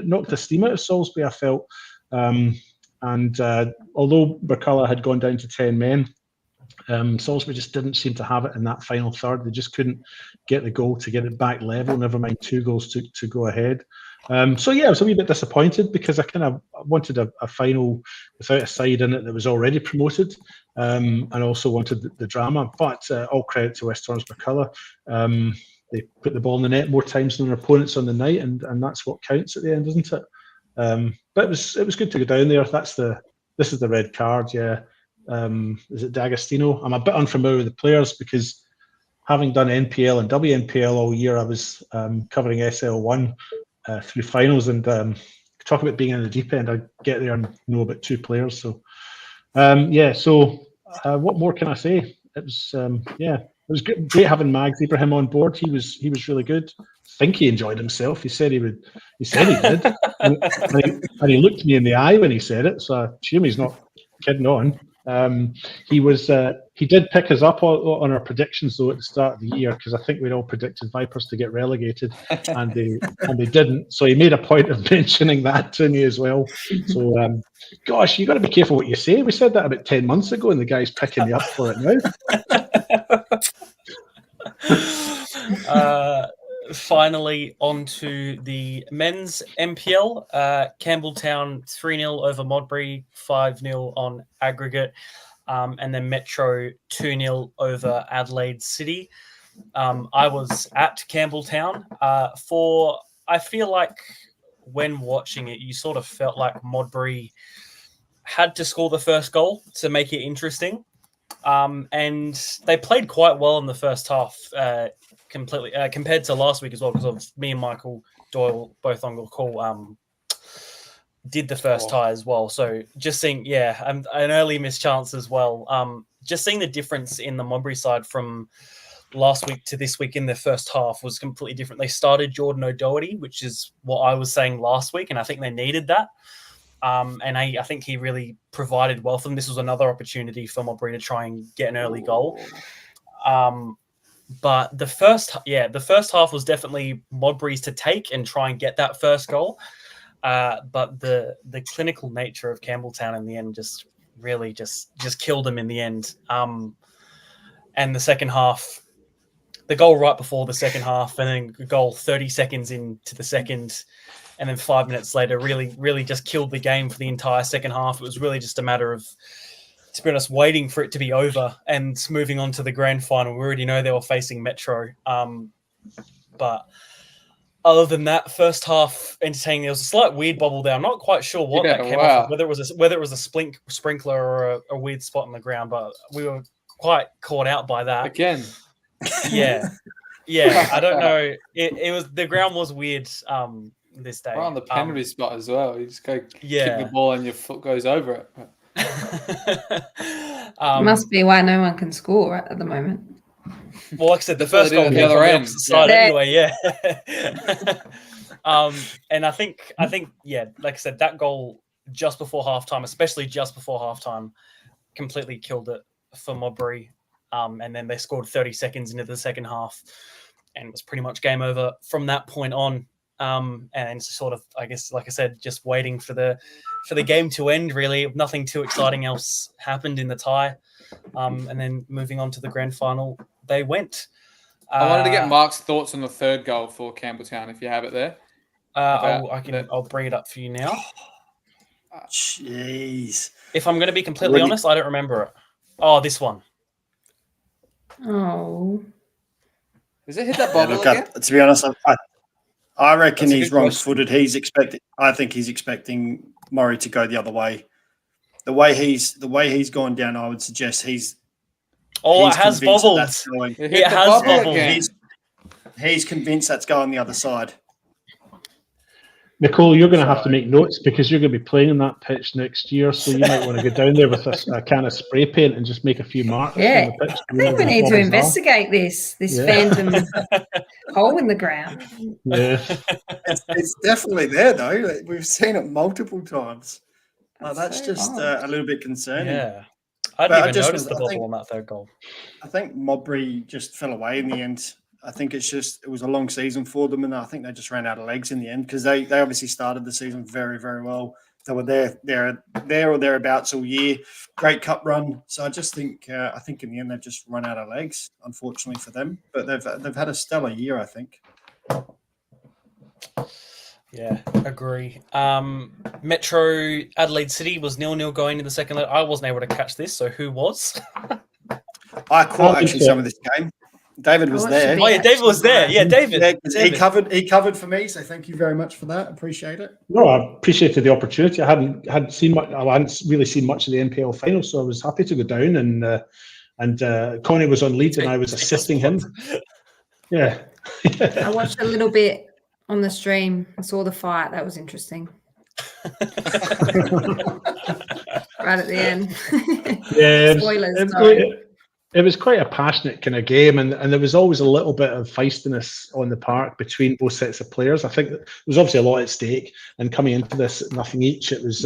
knocked the steam out of Salisbury, I felt. And although Burculla had gone down to 10 men, Salisbury just didn't seem to have it in that final third. They just couldn't get the goal to get it back level, never mind 2 goals to go ahead. I was a wee bit disappointed because I kind of wanted a final without a side in it that was already promoted, and also wanted the drama. But all credit to West Transmaculloch. They put the ball in the net more times than their opponents on the night, and that's what counts at the end, isn't it? But it was good to go down there. This is the red card, yeah. Is it D'Agostino? I'm a bit unfamiliar with the players because having done NPL and WNPL all year, I was covering SL1 through finals, and talk about being in the deep end. I get there and know about 2 players. So what more can I say? It was great having Mags Ibrahim on board. He was really good. I think he enjoyed himself. He said he did, and he looked me in the eye when he said it. So I assume he's not kidding on. He did pick us up on our predictions though at the start of the year, because I think we'd all predicted Vipers to get relegated, and they didn't. So he made a point of mentioning that to me as well. So gosh, you got to be careful what you say. We said that about 10 months ago, and the guy's picking me up for it now. Finally, on to the men's MPL. Campbelltown 3-0 over Modbury, 5-0 on aggregate, and then Metro 2-0 over Adelaide City. I was at Campbelltown. I feel like when watching it, you sort of felt like Modbury had to score the first goal to make it interesting. And they played quite well in the first half, completely compared to last week as well, because me and Michael Doyle, both on the call, did the first tie as well. So just seeing, an early missed chance as well. Just seeing the difference in the Modbury side from last week to this week in the first half was completely different. They started Jordan O'Doherty, which is what I was saying last week, and I think they needed that. And I think he really provided well for them. This was another opportunity for Modbury to try and get an early goal. But the first half was definitely Modbury's to take and try and get that first goal. But the clinical nature of Campbelltown in the end just really just killed them in the end. And the second half, the goal right before the second half, and then the goal 30 seconds into the second, and then 5 minutes later, really, really just killed the game for the entire second half. It was really just a matter of, to be honest, waiting for it to be over and moving on to the grand final. We already know they were facing Metro. But other than that, first half entertaining. There was a slight weird bubble there. I'm not quite sure what that came off of, whether it was a sprinkler or a weird spot on the ground, but we were quite caught out by that. Again. Yeah. I don't know. It was, the ground was weird this day. Right on the penalty spot as well. You just go kick the ball and your foot goes over it. Must be why no one can score at the moment. Well, like I said, the That's what first they do goal at the came other from the end. opposite side Yeah. anyway. Yeah. And I think, yeah, like I said, that goal just before halftime, especially just before halftime, completely killed it for Modbury. And then they scored 30 seconds into the second half, and it was pretty much game over from that point on. And sort of, I guess, like I said, just waiting for the game to end. Really, nothing too exciting else happened in the tie. And then moving on to the grand final, they went. I wanted to get Mark's thoughts on the third goal for Campbelltown, if you have it there. I'll bring it up for you now. Jeez. If I'm going to be completely honest, I don't remember it. Oh, this one. Oh. Does it hit that bubble Look, again? to be honest, I reckon That's a he's good wrong-footed. I think he's expecting Murray to go the other way. The way he's gone down, I would suggest he's. Oh, he's it has convinced bobbled. that's going. It hit It the has bubble bubbled. again. He's convinced that's going the other side. Nicole, you're going to have to make notes because you're going to be playing on that pitch next year, so you might want to go down there with a can of spray paint and just make a few marks Yeah. on the pitch. I think we need to investigate this phantom hole in the ground. Yeah. It's definitely there, though. We've seen it multiple times. That's so just odd. a little bit concerning. Yeah. I But I didn't even just notice was- the I bubble think- on that third goal. I think Modbury just fell away in the end. I think it was a long season for them, and I think they just ran out of legs in the end because they obviously started the season very, very well. They were there or thereabouts all year. Great cup run. So I just think I think in the end they've just run out of legs, unfortunately for them. But they've had a stellar year, I think. Yeah, agree. Metro Adelaide City was 0-0 going into the second leg. I wasn't able to catch this, so who was? I caught actually some of this game. David was there. Oh yeah, David was there. Yeah, David. Yeah, 'cause he David. covered for me, so thank you very much for that. Appreciate it. No, I appreciated the opportunity. I hadn't seen much. I hadn't really seen much of the NPL final, so I was happy to go down. And Connie was on lead, and I was assisting him. Yeah. I watched a little bit on the stream. I saw the fight. That was interesting. Right at the end. Yeah, Spoilers. Sorry. it was quite a passionate kind of game, and there was always a little bit of feistiness on the park between both sets of players. I think there was obviously a lot at stake, and coming into this, nothing each. It was,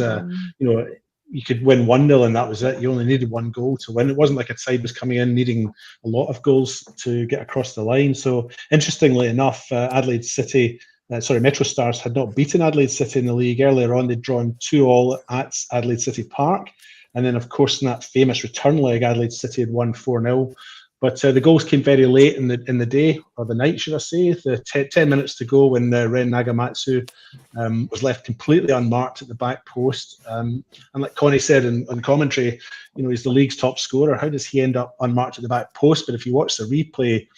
you could win 1-0 and that was it. You only needed one goal to win. It wasn't like a side was coming in needing a lot of goals to get across the line. So interestingly enough, Metro Stars had not beaten Adelaide City in the league. Earlier on, they'd drawn 2-2 at Adelaide City Park. And then, of course, in that famous return leg, Adelaide City had won 4-0. But the goals came very late in the day, or the night, should I say. The 10 minutes to go when Ren Nagamatsu was left completely unmarked at the back post. And like Connie said on commentary, he's the league's top scorer. How does he end up unmarked at the back post? But if you watch the replay,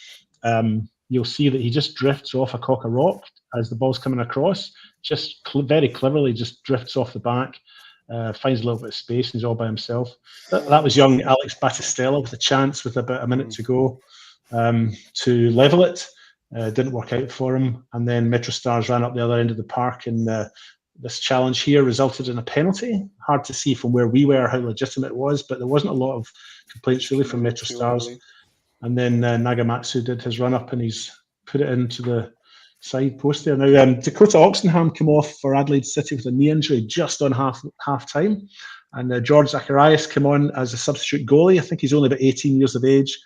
you'll see that he just drifts off a cock of rock as the ball's coming across. Just very cleverly just drifts off the back. Finds a little bit of space and he's all by himself. That was young Alex Battistella with a chance with about a minute to go to level it. Didn't work out for him. And then Metro Stars ran up the other end of the park, and this challenge here resulted in a penalty. Hard to see from where we were how legitimate it was, but there wasn't a lot of complaints really from Metro Stars. And then Nagamatsu did his run up and he's put it into the side post there. Now, Dakota Oxenham came off for Adelaide City with a knee injury just on half time. And George Zacharias came on as a substitute goalie. I think he's only about 18 years of age.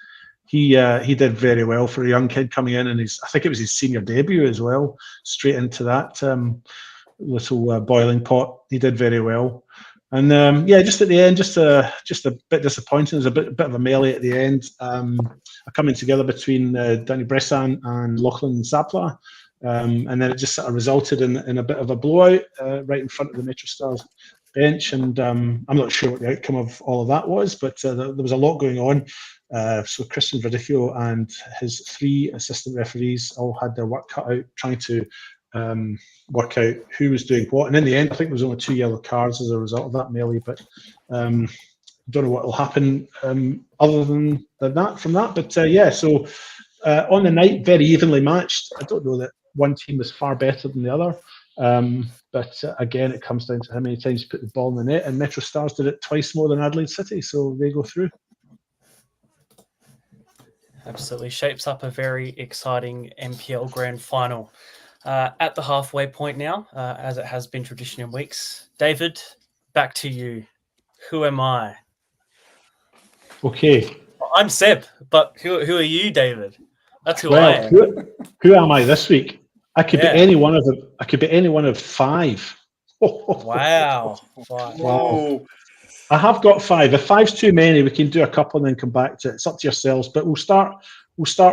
He did very well for a young kid coming in, and I think it was his senior debut as well, straight into that little boiling pot. He did very well. And just at the end, just a bit disappointing. There's a bit of a melee at the end. A coming together between Danny Bressan and Lachlan Zapla. And then it just sort of resulted in a bit of a blowout right in front of the Metro Stars bench. And I'm not sure what the outcome of all of that was, but there was a lot going on. So Christian Verdicchio and his 3 assistant referees all had their work cut out trying to work out who was doing what. And in the end, I think there was only 2 yellow cards as a result of that melee. But don't know what will happen other than that from that. But so on the night, very evenly matched. I don't know that one team was far better than the other. But again, it comes down to how many times you put the ball in the net, and Metro Stars did it twice more than Adelaide City, so they go through. Absolutely shapes up a very exciting NPL Grand Final. At the halfway point now, as it has been tradition in weeks. David, back to you. Who am I? Okay. I'm Seb, but who are you, David? That's who I Well, am. who am I this week? I could be Yeah. any one of them. I could be any one of 5. Wow. Wow. I have got 5. If 5's too many, we can do a couple and then come back to it. It's up to yourselves. But we'll start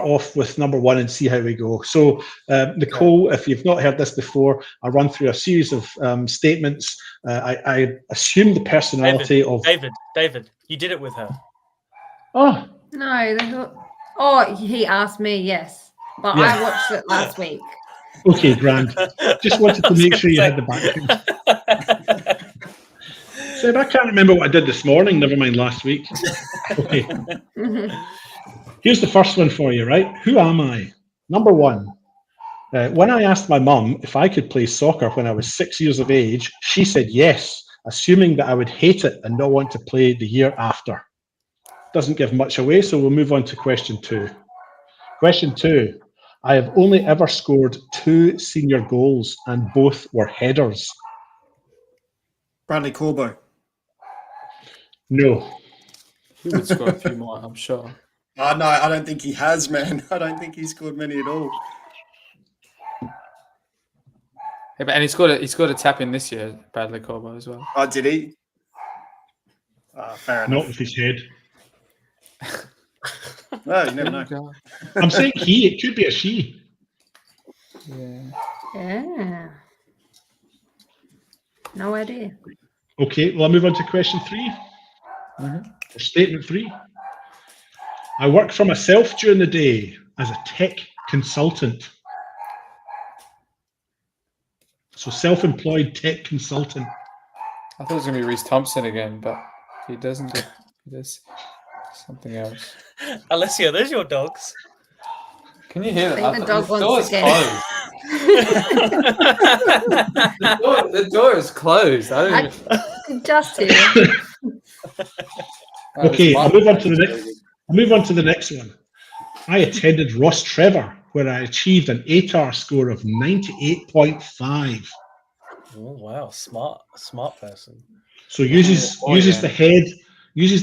off with number 1 and see how we go. So, Nicole, if you've not heard this before, I run through a series of statements. I assume the personality of David, you did it with her. Oh No, he asked me, yes, but Yeah. I watched it last week. okay, grand. Just wanted to make sure you had the background. Seb, I can't remember what I did this morning. Never mind last week. Okay. Here's the first one for you, right? Who am I? Number 1. When I asked my mum if I could play soccer when I was 6 years of age, she said yes, assuming that I would hate it and not want to play the year after. Doesn't give much away, so we'll move on to question 2. Question 2. I have only ever scored 2 senior goals, and both were headers. Bradley Corbo. No. He would score a few more, I'm sure. No, I don't think he has, man. I don't think he scored many at all. Yeah, but and he scored a tap in this year, Bradley Corbo as well. Oh, did he? Fair Not enough. with his head. No, you never know. I'm saying he, it could be a she. Yeah. Yeah. No idea. Okay, well, I'll move on to question 3. Or statement 3. I work for myself during the day as a tech consultant. So self-employed tech consultant. I thought it was going to be Reece Thompson again, but he doesn't. He does something else. Alessio, there's your dogs. Can you hear I that? think the dog door wants is to get closed. The door is closed. I don't even... Just here. Okay, I'll move on to the next one. I attended Ross Trevor, where I achieved an ATAR score of 98.5. Oh wow, smart person. So uses the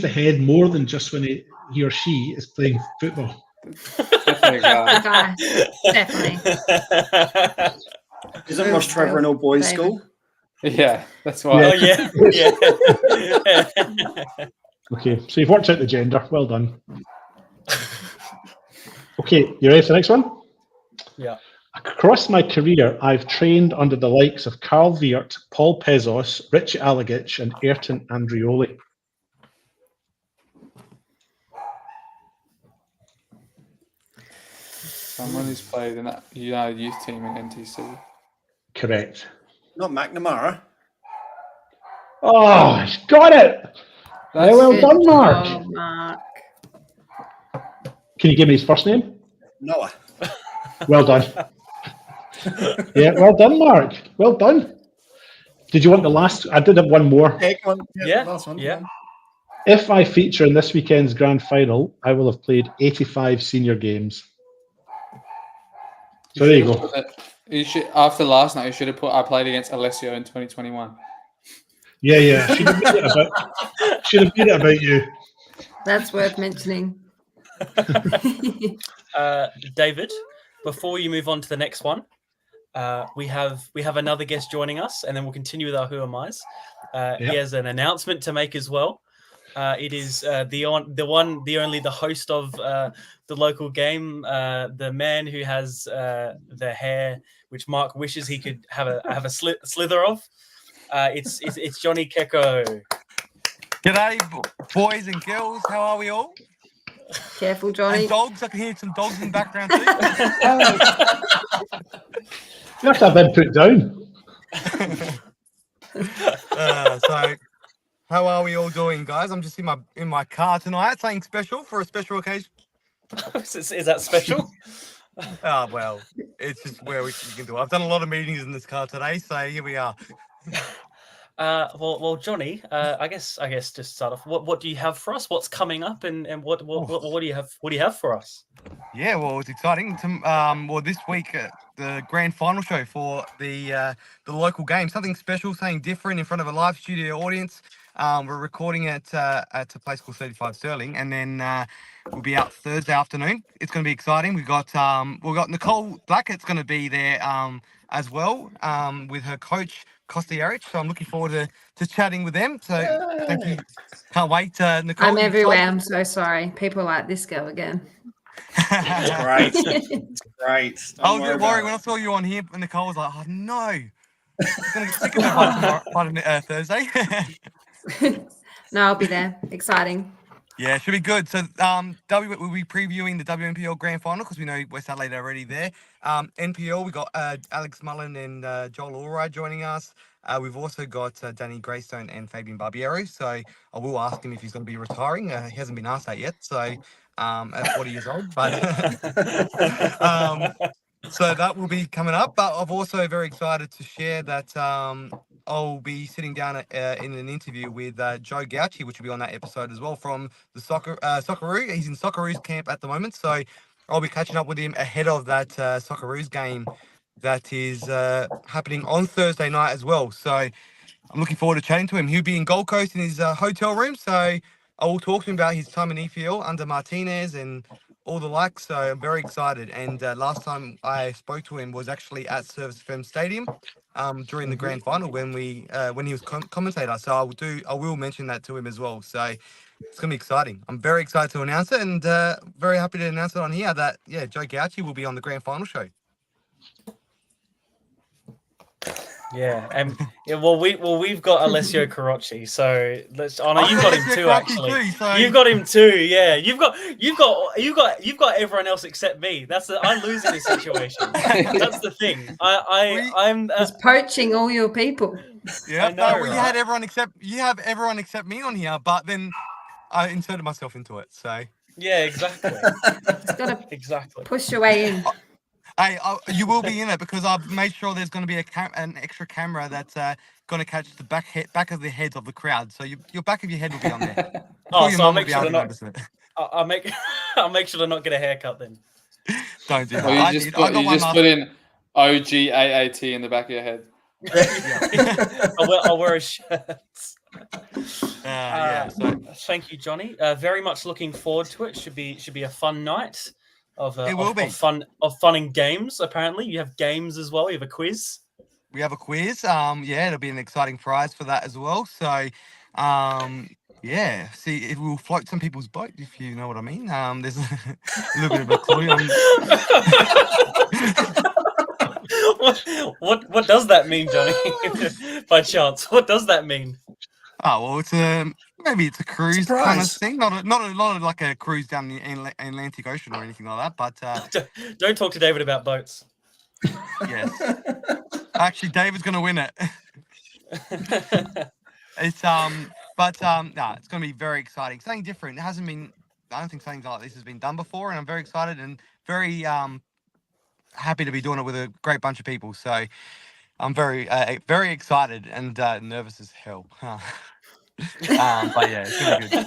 head more than just when he or she is playing football. Definitely a guy. Definitely. Isn't Ross Trevor an all boys school? Yeah, that's why. Oh yeah. Okay, so you've worked out the gender. Well done. Okay, you ready for the next one? Yeah. Across my career, I've trained under the likes of Carl Veert, Paul Pezos, Richie Alagich, and Ayrton Andrioli. Someone who's played in that United youth team in NTC. Correct. Not McNamara. Oh, he's got it. That's well Good done, Mark. job, Mark. Can you give me his first name? Noah. Well done. Yeah, well done, Mark. Well done. Did you want the last? I did have one more. Yeah, Last one. yeah. If I feature in this weekend's grand final, I will have played 85 senior games. So there you go. You should, after last night, you should have put I played against Alessio in 2021. Yeah. Should have made it about you. That's worth mentioning. David, before you move on to the next one, we have another guest joining us, and then we'll continue with our Who Am I's. He has an announcement to make as well. It is the only host of the local game, the man who has the hair which Mark wishes he could have a slither of. It's Johnny Keko. G'day, boys and girls. How are we all? Careful, Johnny. And dogs. I can hear some dogs in the background too. You have to have them put down. So, how are we all doing, guys? I'm just in my car tonight, something special for a special occasion. Is that special? Oh, well, it's just where we can do it. I've done a lot of meetings in this car today, so here we are. Well, Johnny. I guess just start off. What do you have for us? What's coming up, and what do you have? What do you have for us? Yeah, well, it's exciting. Well, this week the grand final show for the local game, something special, something different in front of a live studio audience. We're recording it at a place called 35 Sterling, and then we'll be out Thursday afternoon. It's going to be exciting. We've got Nicole Blackett's going to be there as well with her coach Kostiaric. So I'm looking forward to chatting with them. So thank you. Can't wait, Nicole. I'm everywhere. I'm so sorry. People like this girl again. It's great. It's great. I was worried when I saw you on here, and Nicole was like, "Oh no, I'm gonna get sick of that by Thursday." No, I'll be there. Exciting. Yeah, it should be good. So we'll be previewing the WNPL Grand Final because we know West Adelaide are already there. NPL, we got Alex Mullen and Joel Allred joining us. We've also got Danny Greystone and Fabian Barbiero. So I will ask him if he's going to be retiring. He hasn't been asked that yet. So at 40 years old, but so that will be coming up. But I'm also very excited to share that I'll be sitting down in an interview with Joe Gauchi, which will be on that episode as well from the Socceroo. He's in Socceroo's camp at the moment, so I'll be catching up with him ahead of that Socceroos game that is happening on Thursday night as well. So I'm looking forward to chatting to him. He'll be in Gold Coast in his hotel room, so I will talk to him about his time in EPL under Martinez and all the likes. So I'm very excited. And last time I spoke to him was actually at Service FM Stadium during the grand final when he was commentator. So I will mention that to him as well. So it's gonna be exciting. I'm very excited to announce it, and very happy to announce it on here that Joe Gauchi will be on the grand final show. Yeah, and we've got Alessio Carocci, so let's. Oh no, you've got him too. Actually, you've got him too. Yeah, you've got everyone else except me. I'm losing this situation. That's the thing. I'm poaching all your people. Yeah, no, you have everyone except me on here, but then I inserted myself into it. So yeah, exactly. It's got to push your way in. Hey, you will be in it because I've made sure there's going to be an extra camera that's going to catch the back of the heads of the crowd. So your back of your head will be on there. Oh, so I'll make sure to not. I'll make sure to not get a haircut then. Don't do that. Well, you just put in OGAAT in the back of your head. I'll wear a shirt. Yeah. So. Thank you, Johnny. Very much looking forward to it. Should be a fun night. Of fun and games. Apparently, you have games as well. You have a quiz. We have a quiz. It'll be an exciting prize for that as well. So, see, it will float some people's boat if you know what I mean. There's a little bit of a clue on. What does that mean, Johnny? By chance, what does that mean? Oh well, it's maybe it's a cruise kind of thing, not like a cruise down the Atlantic Ocean or anything like that. But don't talk to David about boats. Yes, actually, David's going to win it. It's it's going to be very exciting, something different. It hasn't been. I don't think something like this has been done before, and I'm very excited and very happy to be doing it with a great bunch of people. So I'm very excited and nervous as hell. But yeah, it's gonna be good.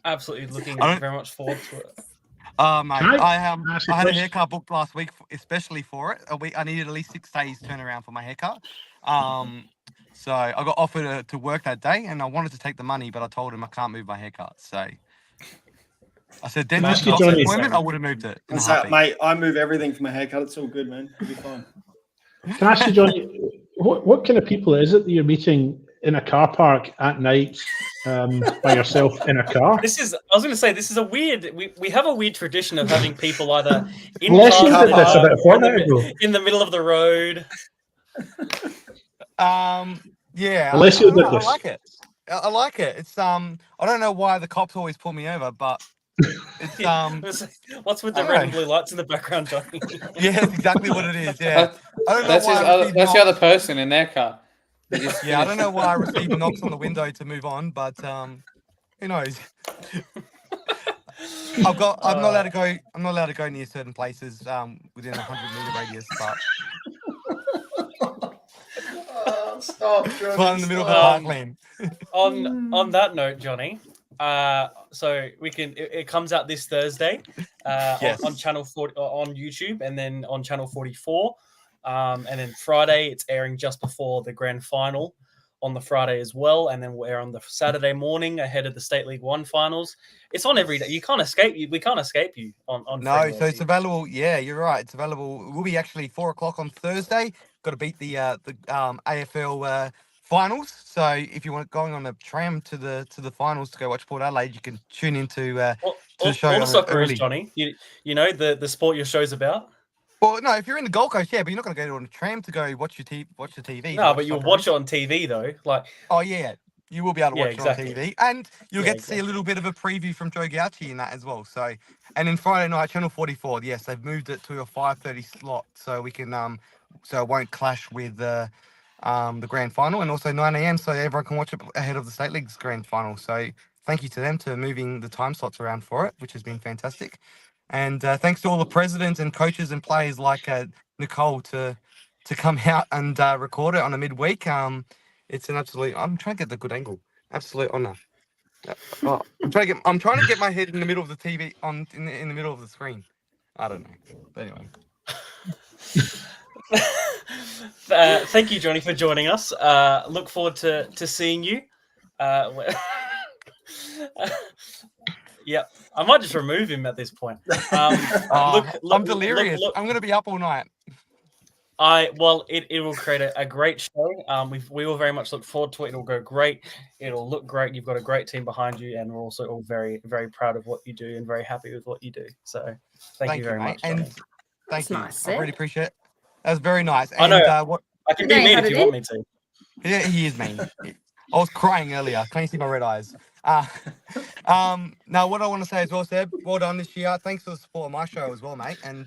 Absolutely looking very much forward to it. Mate, I had a haircut booked last week, especially for it. I needed at least 6 days turnaround for my haircut. So I got offered to work that day, and I wanted to take the money, but I told him I can't move my haircut. So I said, dentist appointment, I would have moved it. Mate, I move everything for my haircut. It's all good, man. It'll be fine. Can I ask you, Johnny, what kind of people is it that you're meeting in a car park at night by yourself in a car? I was going to say, this is a weird. We have a weird tradition of having people either in car park, in the middle of the road. Yeah, Alessio did this. I like it. I like it. It's I don't know why the cops always pull me over, but it's what's with the red and blue lights in the background, Johnny? Yeah, that's exactly what it is. Yeah, I don't know that's the other person in their car. Yeah, I don't know why I received knocks on the window to move on, but who knows? I'm not allowed to go. I'm not allowed to go near certain places within a 100-meter radius. But Stop, Johnny. fun in the middle of the stop. parkland. On that note, Johnny, so it comes out this Thursday Yes. on channel 40 on YouTube, and then on channel 44, and then Friday it's airing just before the grand final on the Friday as well, and then we'll air on the Saturday morning ahead of the State League One finals. It's on every day. You can't escape you. We can't escape you on No, Freeway so it's TV. available. Yeah, you're right. It's available. It will be actually 4:00 on Thursday. Got to beat the AFL finals. So if you want going on a tram to the finals to go watch Port Adelaide, you can tune into to the show all the soccer early. is, Johnny. You know the sport your show's about. Well, no, if you're in the Gold Coast, yeah, but you're not going to go on a tram to go watch the TV. No, but you'll watch it on TV though. Like, oh yeah, you will be able to Yeah, watch exactly. it on TV, and you'll Yeah, get to see a little bit of a preview from Joe Gauci in that as well. So, and then Friday night, Channel 44, yes, they've moved it to a 5:30 slot, so we can so it won't clash with the grand final, and also 9 a.m. so everyone can watch it ahead of the State League's grand final. So, thank you to them for moving the time slots around for it, which has been fantastic. And thanks to all the presidents and coaches and players like Nicole to come out and record it on a midweek. It's an absolute. I'm trying to get the good angle. Absolute honor. I'm trying to get my head in the middle of the TV in the middle of the screen. I don't know. But anyway. Thank you, Johnny, for joining us. Look forward to seeing you. Yeah, I might just remove him at this point. I'm delirious. I'm going to be up all night. It will create a great show. We will very much look forward to it. It'll go great. It'll look great. You've got a great team behind you, and we're also all very, very proud of what you do and very happy with what you do. So thank you very mate. much, Johnny. And thank you. Nice, I really appreciate it. That was very nice. I know. And, I can be mean if you want me to. Yeah, he is mean. I was crying earlier. Can you see my red eyes? Now, what I want to say as well, Seb, well done this year. Thanks for the support of my show as well, mate. And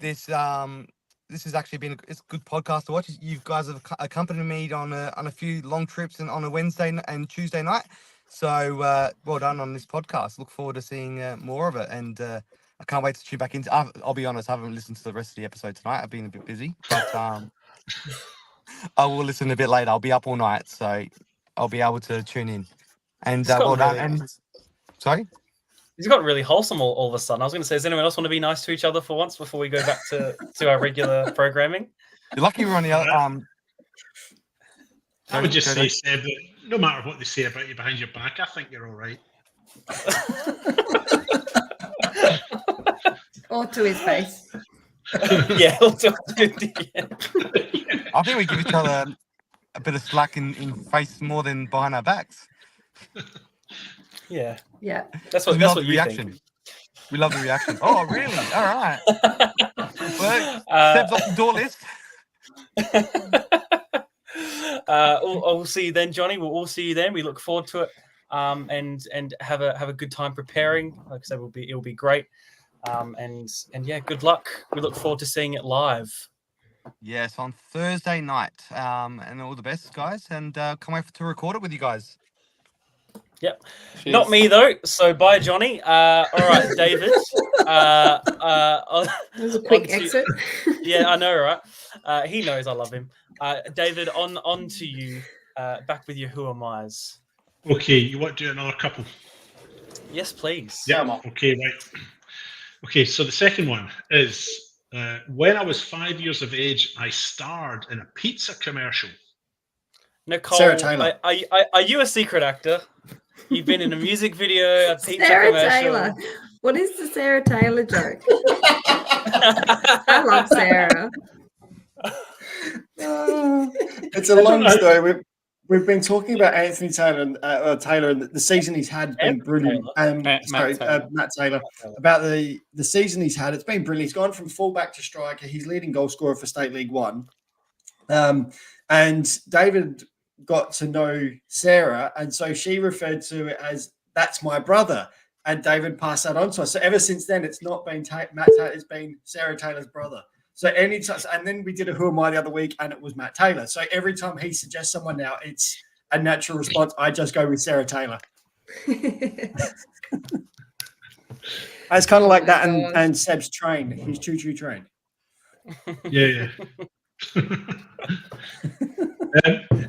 this has actually been a good podcast to watch. You guys have accompanied me on a few long trips and on a Wednesday and Tuesday night. So well done on this podcast. Look forward to seeing more of it. And I can't wait to tune back into. I'll be honest, I haven't listened to the rest of the episode tonight. I've been a bit busy, but I will listen a bit later. I'll be up all night, so I'll be able to tune in. And well done. And sorry. He's got really wholesome all of a sudden. I was going to say, does anyone else want to be nice to each other for once before we go back to our regular programming? You're lucky we're on the other. I would just say, Seb, that no matter what they say about you behind your back, I think you're all right. Or to his face. Yeah, yeah. I think we give each other a bit of slack in face more than behind our backs. Yeah. Yeah. That's what you reaction. think. We love the reaction. Oh, really? All right. Well, Seb's off the door list. We'll see you then, Johnny. We'll all see you then. We look forward to it, and have a good time preparing. Like I said, it'll be great. And yeah, good luck. We look forward to seeing it live. Yes, on Thursday night. And all the best, guys. And can't wait to record it with you guys. Yep. Cheers. Not me though. So bye, Johnny. All right, David. There's a quick exit. Yeah, I know, right? He knows I love him. David, on to you. Back with your Who Am I's. Okay, you want to do another couple? Yes, please. Yeah. Okay, right. Okay, so the second one is when I was 5 years of age, I starred in a pizza commercial. Nicole, Sarah Taylor. Are you a secret actor? You've been in a music video, a pizza Sarah commercial. Taylor. What is the Sarah Taylor joke? I love Sarah. It's a long story. We've been talking about Anthony Taylor and the season he's had been brilliant. Matt Taylor. About the season he's had, it's been brilliant. He's gone from fullback to striker. He's leading goal scorer for State League One. And David got to know Sarah, and so she referred to it as "that's my brother," and David passed that on to us. So ever since then, it's not been Matt Taylor; it's been Sarah Taylor's brother. So anytime, and then we did a Who Am I the other week, and it was Matt Taylor. So every time he suggests someone now, it's a natural response. I just go with Sarah Taylor. It's kind of like that, gosh. and Seb's train. He's choo-choo train. Yeah.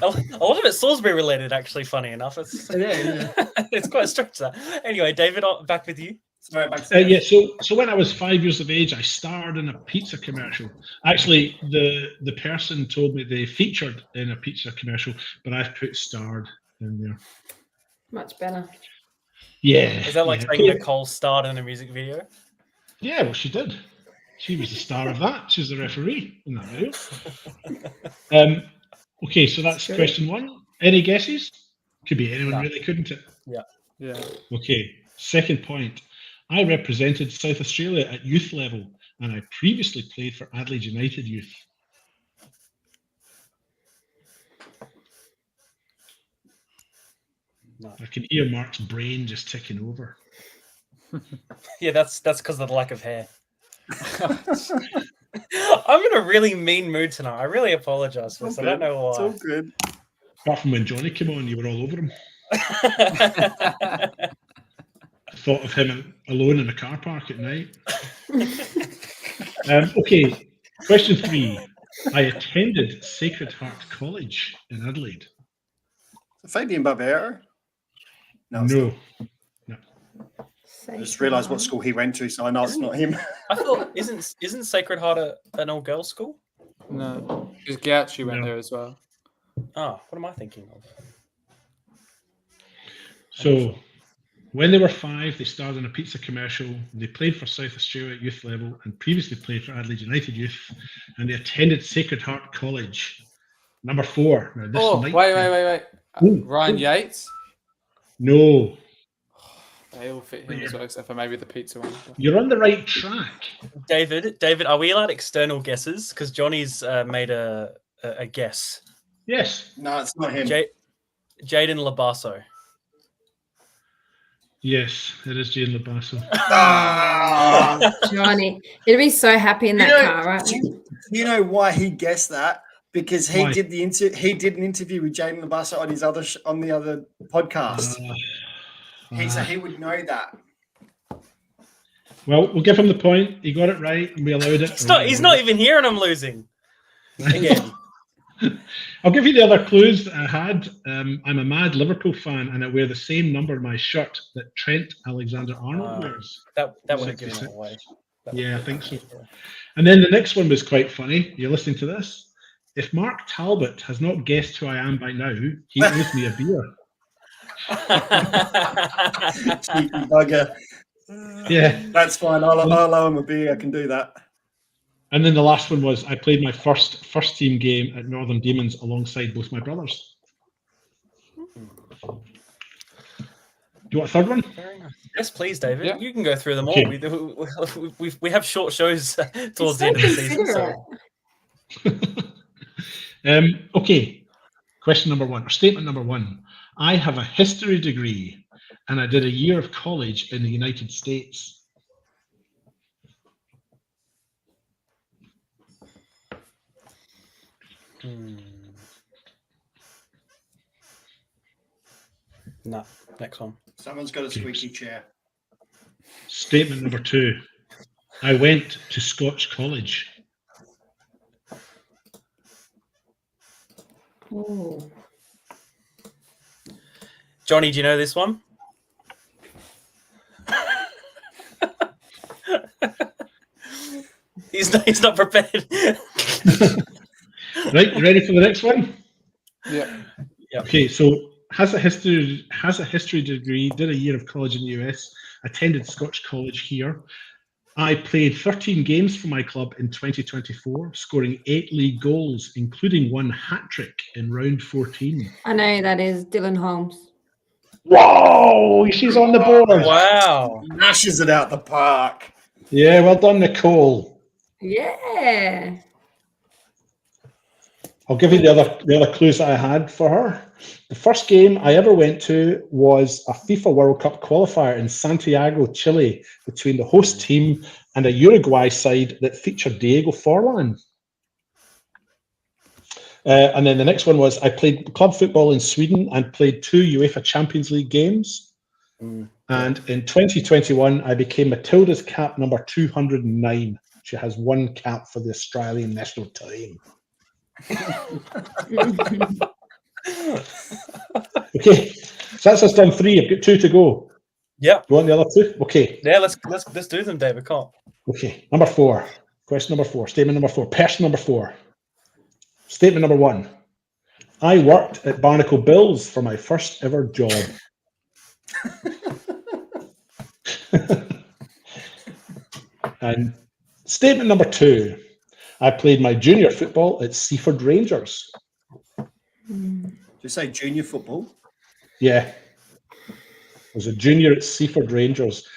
A lot of it's Salisbury related, actually. Funny enough, it's Yeah. it's quite strange that. Anyway, David, back with you. Sorry, back to Yeah, so when I was 5 years of age, I starred in a pizza commercial. Actually, the person told me they featured in a pizza commercial, but I've put starred in there. Much better. Yeah. Is that like yeah. saying Nicole starred in a music video? Yeah, well, she did. She was the star of that. She's the referee in that video. Okay, so that's Good. question one. Any guesses? Could be anyone, really, couldn't it? Yeah. Okay, second point. I represented South Australia at youth level, and I previously played for Adelaide United Youth. No. I can hear Mark's brain just ticking over. Yeah, that's because of the lack of hair. I'm in a really mean mood tonight. I really apologize for this. I don't know It's all why. good. Apart from when Johnny came on, you were all over him. Thought of him alone in a car park at night. Okay, question 3. I attended Sacred Heart College in Adelaide. Fabian Barbero? No. No. I just realised what school he went to, so I know it's not him. I thought isn't Sacred Heart an all girls school? No, because Gauchi went there as well. Oh, what am I thinking of? So, when they were 5, they starred in a pizza commercial. They played for South Australia at youth level and previously played for Adelaide United Youth. And they attended Sacred Heart College. Number 4. Now, this Wait. Ooh, Ryan ooh. Yates? No, They all fit him as well, except for maybe the pizza one. you're on the right track. David, are we allowed external guesses? Because Johnny's made a guess. Yes. No, it's not him. Jaden Labasso. Yes, it is Jane Labasso. Johnny, he'd be so happy in that car, right? Do you know why he guessed that? Because he Why? did he did an interview with Jaden Labasso on his on the other podcast. So he would know that. Well, we'll give him the point. He got it right, and we allowed it. He's not even here, and I'm losing again. I'll give you the other clues that I had. I'm a mad Liverpool fan, and I wear the same number in my shirt that Trent Alexander-Arnold wears. That would have given it away. Yeah, I think so. And then the next one was quite funny. You're listening to this. If Mark Talbot has not guessed who I am by now, he owes me a beer. Cheeky bugger. Yeah. That's fine. I'll owe him a beer. I can do that. And then the last one was I played my first team game at Northern Demons alongside both my brothers. Do you want a third one? Yes, please, David. Yeah. You can go through them all. Okay. We have short shows towards the end of the season. So. Okay. Question number 1, or statement number 1. I have a history degree and I did a year of college in the United States. No, next one. Someone's got a squeaky chair. Statement number 2. I went to Scotch College. Oh. Johnny, do you know this one? He's not prepared. Right, you ready for the next one? Yeah. Okay, so has a history degree, did a year of college in the US, attended Scotch College here. I played 13 games for my club in 2024, scoring 8 league goals, including 1 hat-trick in round 14. I know that is Dylan Holmes. Whoa, she's on the board. Wow. Mashes it out the park. Yeah, well done, Nicole. Yeah. I'll give you the other clues that I had for her. The first game I ever went to was a FIFA World Cup qualifier in Santiago, Chile, between the host team and a Uruguay side that featured Diego Forlan. And then the next one was I played club football in Sweden and played 2 UEFA Champions League games. And And in 2021, I became Matilda's cap number 209. She has one cap for the Australian national team. Okay, so that's us done 3. I've got 2 to go. Yep. You want the other 2? Okay. Yeah, let's do them, David. Come on. Okay. Number 4. Question number 4. Statement number 4. Person number 4. Statement number 1. I worked at Barnacle Bills for my first ever job. And statement number 2. I played my junior football at Seaford Rangers. Did you say junior football? Yeah. I was a junior at Seaford Rangers.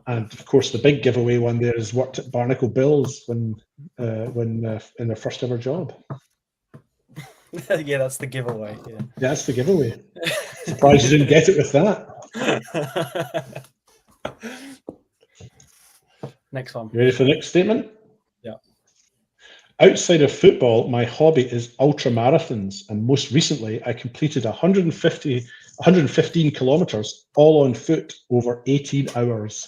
And of course, the big giveaway one there is worked at Barnacle Bills when in their first ever job. Yeah, that's the giveaway. Yeah. That's the giveaway. Surprised you didn't get it with that. Next one. You ready for the next statement? Yeah. Outside of football, my hobby is ultra marathons, and most recently, I completed 115 kilometers all on foot over 18 hours.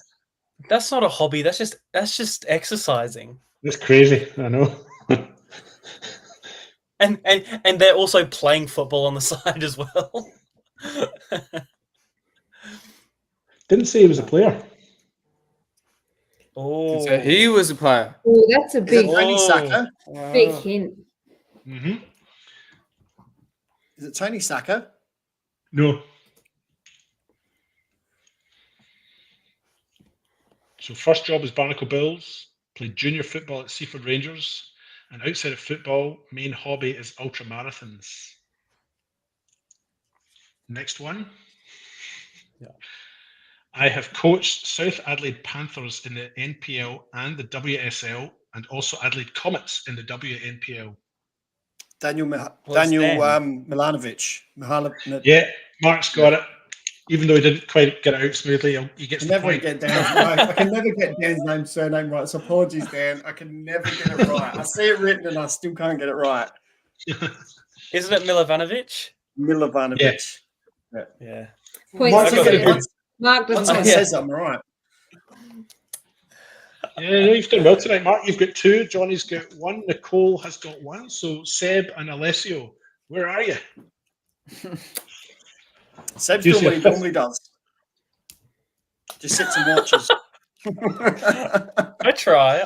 That's not a hobby. That's just exercising. It's crazy, I know. And they're also playing football on the side as well. Didn't say he was a player. Oh, So he was a player. Oh, that's a big, Tony Saka? big hint. Mm-hmm. Is it Tony Saka? No. So first job is Barnacle Bills, played junior football at Seaford Rangers, and outside of football, main hobby is ultra marathons. Next one. Yeah. I have coached South Adelaide Panthers in the NPL and the WSL, and also Adelaide Comets in the WNPL. Daniel Dan? Milanovic. Yeah, Mark's got it. Even though he didn't quite get it out smoothly, he gets the Never point. get Dan's right. I can never get Dan's surname right. So apologies, Dan. I can never get it right. I see it written and I still can't get it right. isn't it Milovanovic? Milovanovic. Yeah. Points Mark to got it. David. Mark Once doesn't someone know. says that, I'm right. Yeah, no, you've done well tonight, Mark. You've got 2. Johnny's got 1. Nicole has got 1. So Seb and Alessio, where are you? Seb's Do you doing see what a he fifth? normally does. Just sits and watches. I try.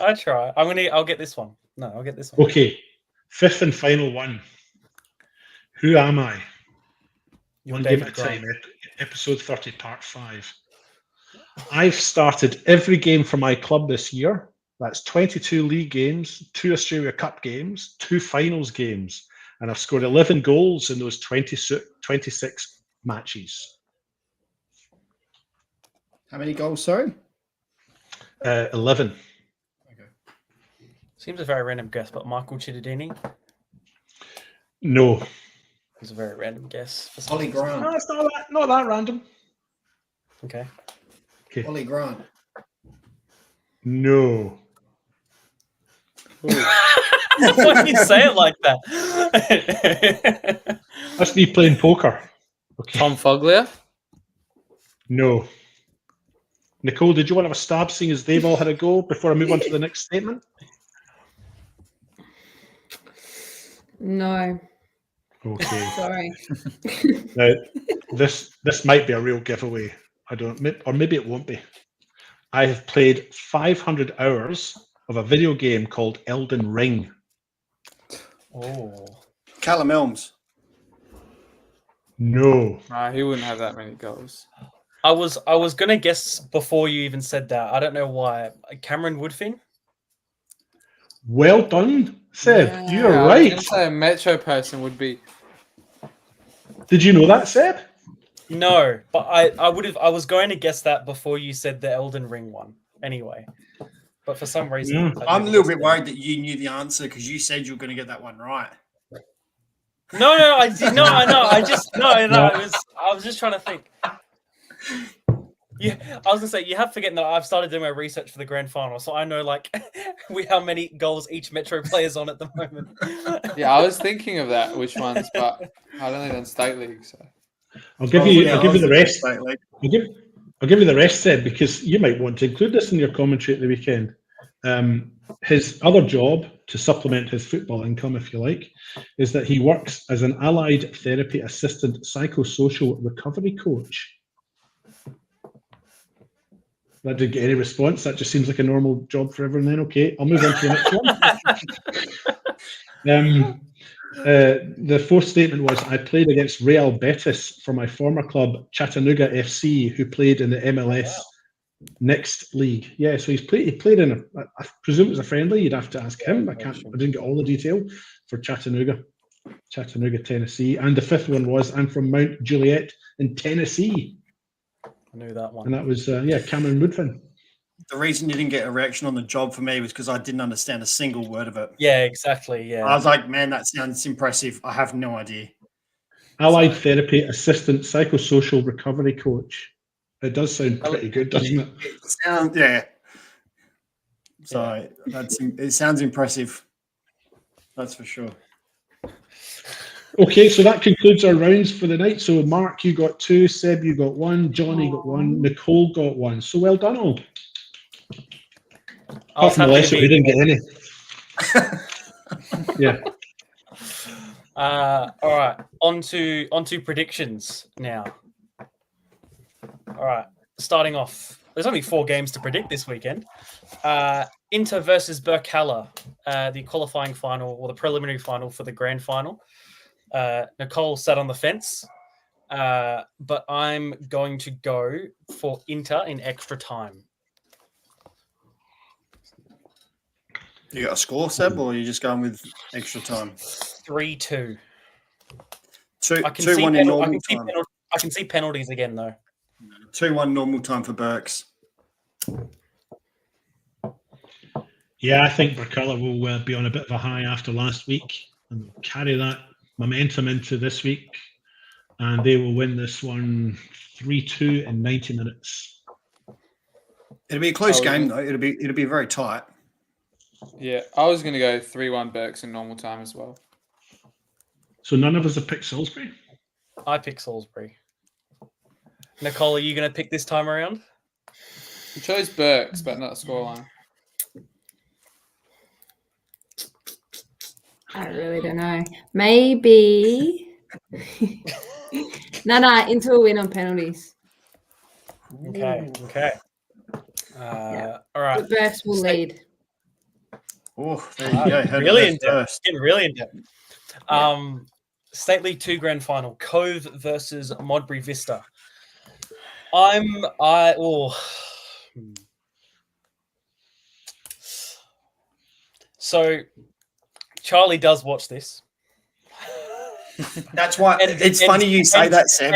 I'll get this one. No, I'll get this one. Okay, 5th and final one. Who am I? You're One game David at a time. Grant. Episode 30, part 5. I've started every game for my club this year. That's 22 league games, 2 Australia Cup games, 2 finals games, and I've scored 11 goals in those 26 matches. How many goals, sorry? 11. Seems a very random guess, but Michael Cittadini No. is a very random guess. For some Ollie reason. Grant. No, it's not that random. Okay. Okay. Ollie Grant. No. Why do you say it like that? That's me playing poker. Okay. Tom Foglia. No. Nicole, did you want to have a stab, seeing as they've all had a go, before I move on to the next statement? No, Okay. sorry. Now, this might be a real giveaway. I don't, or maybe it won't be. I have played 500 hours of a video game called Elden Ring. Oh. Callum Elms. No. Nah, he wouldn't have that many goals. I was gonna guess before you even said that. I don't know why. Cameron Woodfin? Well done, Seb. Yeah. You're I was right. gonna say a Metro person would be. Did you know that, Seb? No, but I was going to guess that before you said the Elden Ring one. Anyway. But for some reason Yeah. I I'm a didn't little guess bit that. worried that you knew the answer because you said you were going to get that one right. No, I did no, I know. I just no, I was just trying to think. Yeah, I was gonna say you have forgotten that I've started doing my research for the grand final, so I know like how many goals each Metro player's on at the moment. Yeah, I was thinking of that, which ones, but I'd only done state league. So I'll give you the rest. Like, I'll I'll give you the rest, Seb, because you might want to include this in your commentary at the weekend. His other job, to supplement his football income, if you like, is that he works as an allied therapy assistant psychosocial recovery coach. That didn't get any response. That just seems like a normal job for everyone then. Okay, I'll move on to the next one. The fourth statement was, I played against Real Betis for my former club, Chattanooga FC, who played in the MLS Next League. Yeah, so he played in I presume it was a friendly. You'd have to ask him. I didn't get all the detail for Chattanooga, Tennessee. And the fifth one was, I'm from Mount Juliet in Tennessee. I knew that one. And that was, Cameron Woodfin. The reason you didn't get a reaction on the job for me was because I didn't understand a single word of it. Yeah, exactly. Yeah. I was like, man, that sounds impressive. I have no idea. Allied therapy assistant psychosocial recovery coach. It does sound pretty good, doesn't it? It sounds, yeah. So it sounds impressive. That's for sure. Okay, so that concludes our rounds for the night. So Mark, you got 2, Seb, you got 1, Johnny got 1, Nicole got 1. So well done all. Apart from Alessio, who didn't get any. Yeah. All right. On to predictions now. All right. Starting off, there's only 4 games to predict this weekend. Inter versus Berkala, the qualifying final or the preliminary final for the grand final. Nicole sat on the fence, but I'm going to go for Inter in extra time. You got a score, Seb, or are you just going with extra time? 3-2. 2-1 in normal time. I can see penalties again, though. 2-1 normal time for Berks. Yeah, I think Berkala will be on a bit of a high after last week and carry that momentum into this week, and they will win this one 3-2 in 90 minutes. It'll be a close game, though. It'll be very tight. Yeah, I was going to go 3-1 Berks in normal time as well. So none of us have picked Salisbury? I picked Salisbury. Nicole, are you going to pick this time around? I chose Berks, but not a scoreline. I really don't know. Maybe. No, Inter will win on penalties. Okay. Yeah. All right. The Berks will lead. Oh, there you go. Really in depth. Getting really in depth. State League 2 grand final, Cove versus Modbury Vista. So Charlie does watch this. That's why it's funny you say that, Sam.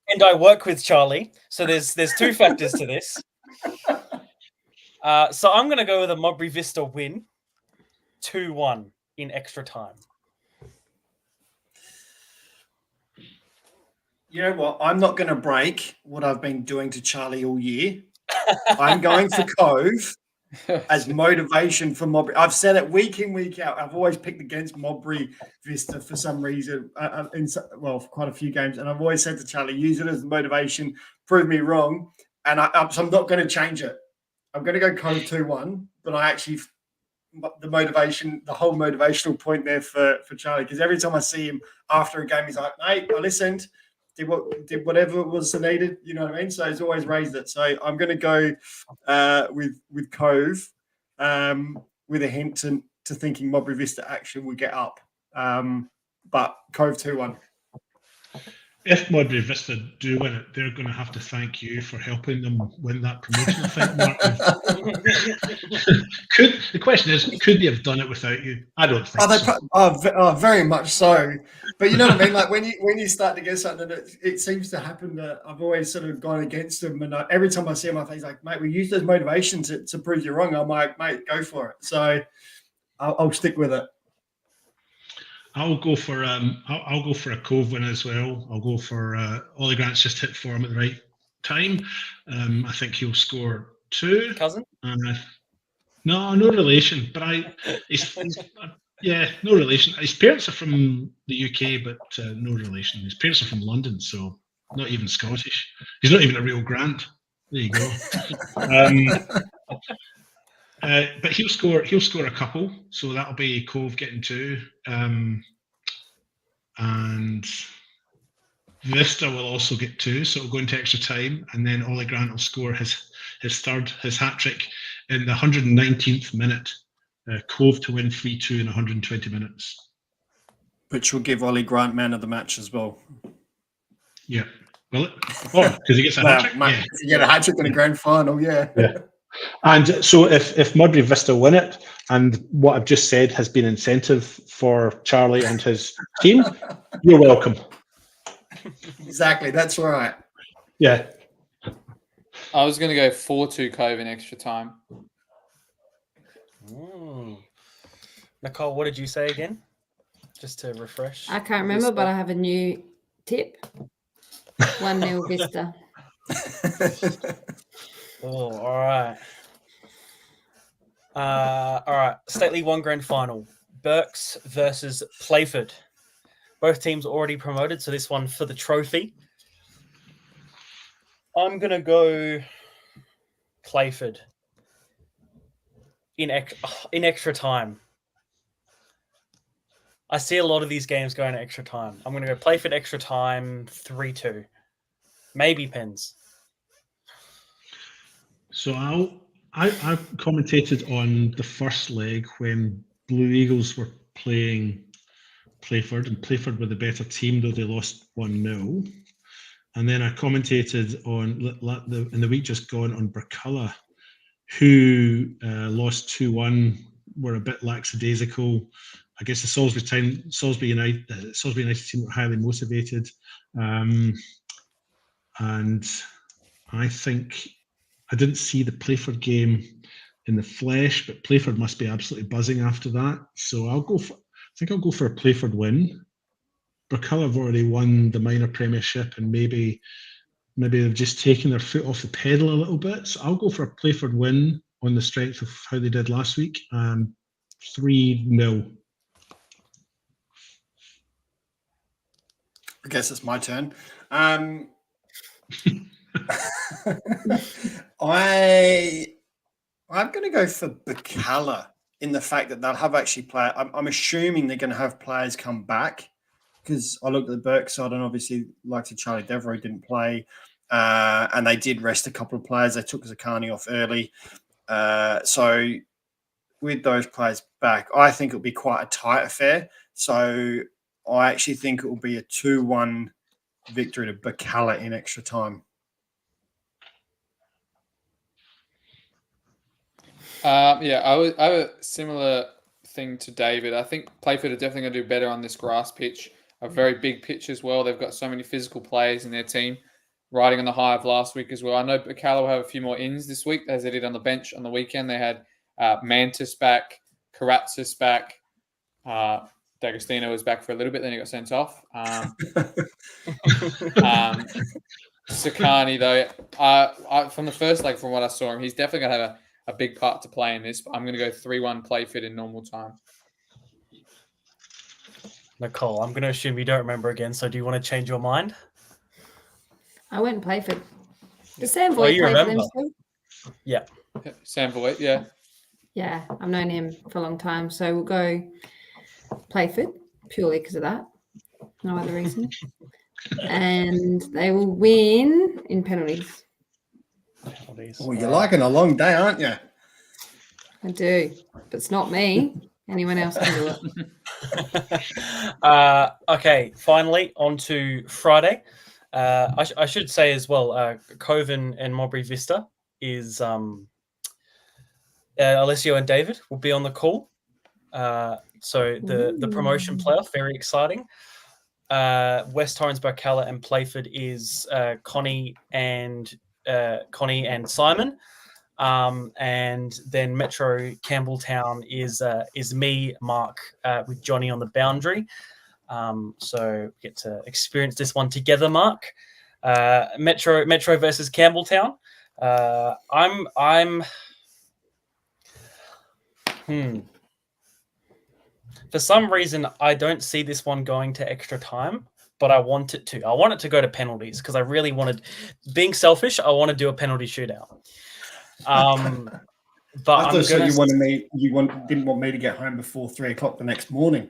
And I work with Charlie, so there's 2 factors to this. So I'm going to go with a Modbury Vista win, 2-1 in extra time. You know what? I'm not going to break what I've been doing to Charlie all year. I'm going for Cove as motivation for Modbury. I've said it week in, week out. I've always picked against Modbury Vista for some reason, for quite a few games. And I've always said to Charlie, use it as motivation, prove me wrong. And so I'm not going to change it. I'm going to go Cove 2-1, but the whole motivational point there for Charlie, because every time I see him after a game, he's like, mate, I listened. Did whatever was needed, you know what I mean? So he's always raised it. So I'm going to go with Cove with a hint to thinking Modbury Vista action will get up. But Cove 2-1. If Modbury Vista do win it, they're going to have to thank you for helping them win that promotion. I think, Mark. The question is, could they have done it without you? I don't think so. Very much so. But you know what I mean? Like when you start to get something, it seems to happen that I've always sort of gone against them. And every time I see him, I think, like, mate, we use those motivation to prove you wrong. I'm like, mate, go for it. So I'll stick with it. I'll go for a Cove win as well. I'll go for Ollie Grant's just hit form at the right time. I think he'll score 2. Cousin? No relation. But no relation. His parents are from the UK, but no relation. His parents are from London, so not even Scottish. He's not even a real Grant. There you go. But he'll score a couple, so that'll be Cove getting 2, and Vista will also get 2, so it'll go into extra time, and then Ollie Grant will score his hat trick in the 119th minute. Cove to win 3-2 in 120 minutes. Which will give Ollie Grant man of the match as well. Yeah. Will it? Oh, because he gets a hat trick? Yeah. You get a hat trick in a grand final, yeah. And so if Mudbury Vista win it, and what I've just said has been incentive for Charlie and his team, you're welcome. Exactly, that's right. Yeah. I was going to go 4-2 Cove in extra time. Nicole, what did you say again? Just to refresh. I can't remember, but I have a new tip. 1-0 Vista. Oh, all right. All right. State League 1 Grand Final. Berks versus Playford. Both teams already promoted, so this one for the trophy. I'm going to go Playford in extra time. I see a lot of these games going to extra time. I'm going to go Playford extra time 3-2. Maybe pens. So I commentated on the first leg when Blue Eagles were playing Playford, and Playford were the better team, though they lost 1-0. And then I commentated on in the week just gone on Burculla, who lost 2-1, were a bit lackadaisical. I guess the Salisbury United team were highly motivated, and I think I didn't see the Playford game in the flesh, but Playford must be absolutely buzzing after that. So I'll go for a Playford win. Burculla have already won the minor premiership, and maybe they've just taken their foot off the pedal a little bit. So I'll go for a Playford win on the strength of how they did last week. 3-0. I guess it's my turn. I'm going to go for Burculla in the fact that they'll have actually played. I'm assuming they're going to have players come back, because I looked at the Burke side, and obviously, like to Charlie Devereaux didn't play, and they did rest a couple of players. They took Zakani off early. So with those players back, I think it'll be quite a tight affair. So I actually think it will be a 2-1 victory to Burculla in extra time. I have a similar thing to David. I think Playford are definitely going to do better on this grass pitch, a very big pitch as well. They've got so many physical players in their team, riding on the high of last week as well. I know Burculla will have a few more ins this week, as they did on the bench on the weekend. They had Mantis back, Karatzis back, D'Agostino was back for a little bit, then he got sent off. Sakani, though, from the first leg, from what I saw him, he's definitely going to have a big part to play in this. But I'm going to go 3-1 Playford in normal time. Nicole, I'm going to assume you don't remember again, so do you want to change your mind? I went Playford. Does Sam Voigt play for them still? Yeah. Sam Voigt, yeah. Yeah, I've known him for a long time, so we'll go Playford purely because of that. No other reason. And they will win in penalties. Oh, you're liking a long day, aren't you? I do, but it's not me. Anyone else can do it. Okay, finally, on to Friday. I should say as well, Coven and Mowbray Vista is Alessio and David will be on the call. So the promotion playoff, very exciting. West Torrens, Burculla and Playford is Connie and Simon. And then Metro Campbelltown is me, Mark, with Johnny on the boundary. So we get to experience this one together, Mark. Metro versus Campbelltown. For some reason, I don't see this one going to extra time, but I want it to. I want it to go to penalties because I really wanted, being selfish, I want to do a penalty shootout. But I thought you wanted me. Didn't want me to get home before 3 o'clock the next morning.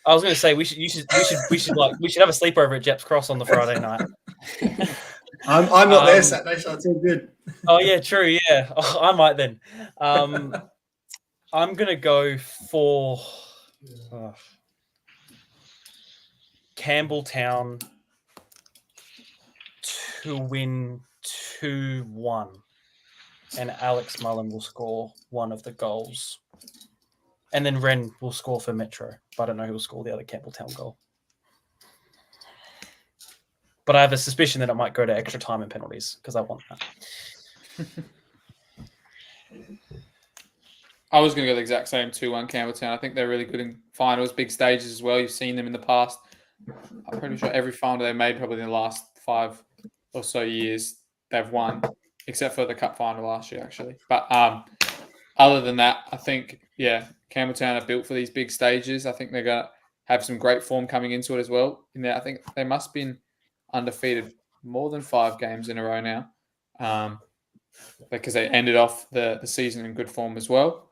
I was going to say we should have a sleepover at Jep's Cross on the Friday night. I'm not there Saturday, so it's all good. Oh yeah, true. Yeah, I might then. I'm going to go for Campbelltown to win 2-1, and Alex Mullen will score one of the goals. And then Ren will score for Metro. But I don't know who will score the other Campbelltown goal. But I have a suspicion that it might go to extra time and penalties because I want that. I was going to go the exact same 2-1 Campbelltown. I think they're really good in finals, big stages as well. You've seen them in the past. I'm pretty sure every final they made probably in the last 5 or so years they've won, except for the cup final last year, actually. But other than that, I think, Campbelltown are built for these big stages. I think they're going to have some great form coming into it as well. I think they must have been undefeated more than 5 games in a row now, because they ended off the season in good form as well.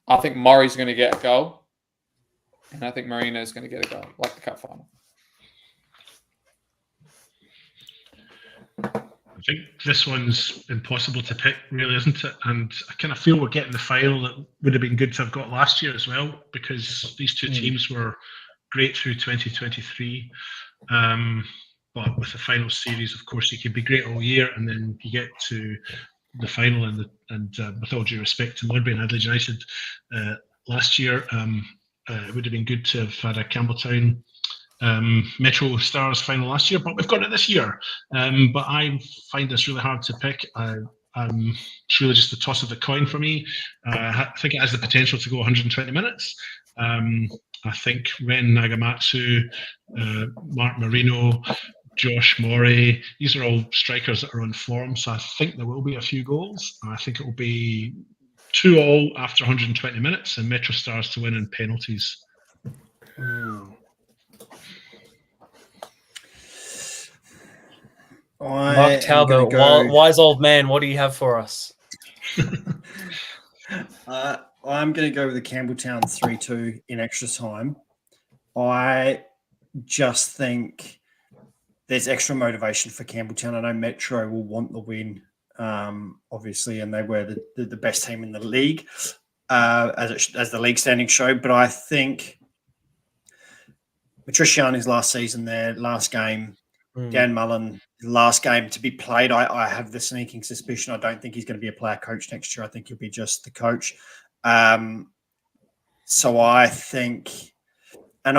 I think Murray's going to get a goal, and I think Marina is going to get a goal, like the cup final. I think this one's impossible to pick, really, isn't it? And I kind of feel we're getting the final that would have been good to have got last year as well, because these two teams were great through 2023. But with the final series, of course, you can be great all year, and then you get to the final, and with all due respect to Mudbury and Adelaide United last year, it would have been good to have had a Campbelltown Metro Stars final last year, but we've got it this year. But I find this really hard to pick. It's really just the toss of the coin for me. I think it has the potential to go 120 minutes. I think Ren Nagamatsu, Mark Marino, Josh Morey, these are all strikers that are on form, so I think there will be a few goals. I think it will be 2-2 after 120 minutes, and Metro Stars to win in penalties. Mark Talbot, wise old man, what do you have for us? I'm going to go with the Campbelltown 3-2 in extra time. I just think there's extra motivation for Campbelltown. I know Metro will want the win, obviously, and they were the best team in the league, as the league standings show. But I think Matriciani's last season there, last game, Dan Mullen, last game to be played. I have the sneaking suspicion I don't think he's going to be a player coach next year. I think he'll be just the coach. So I think, and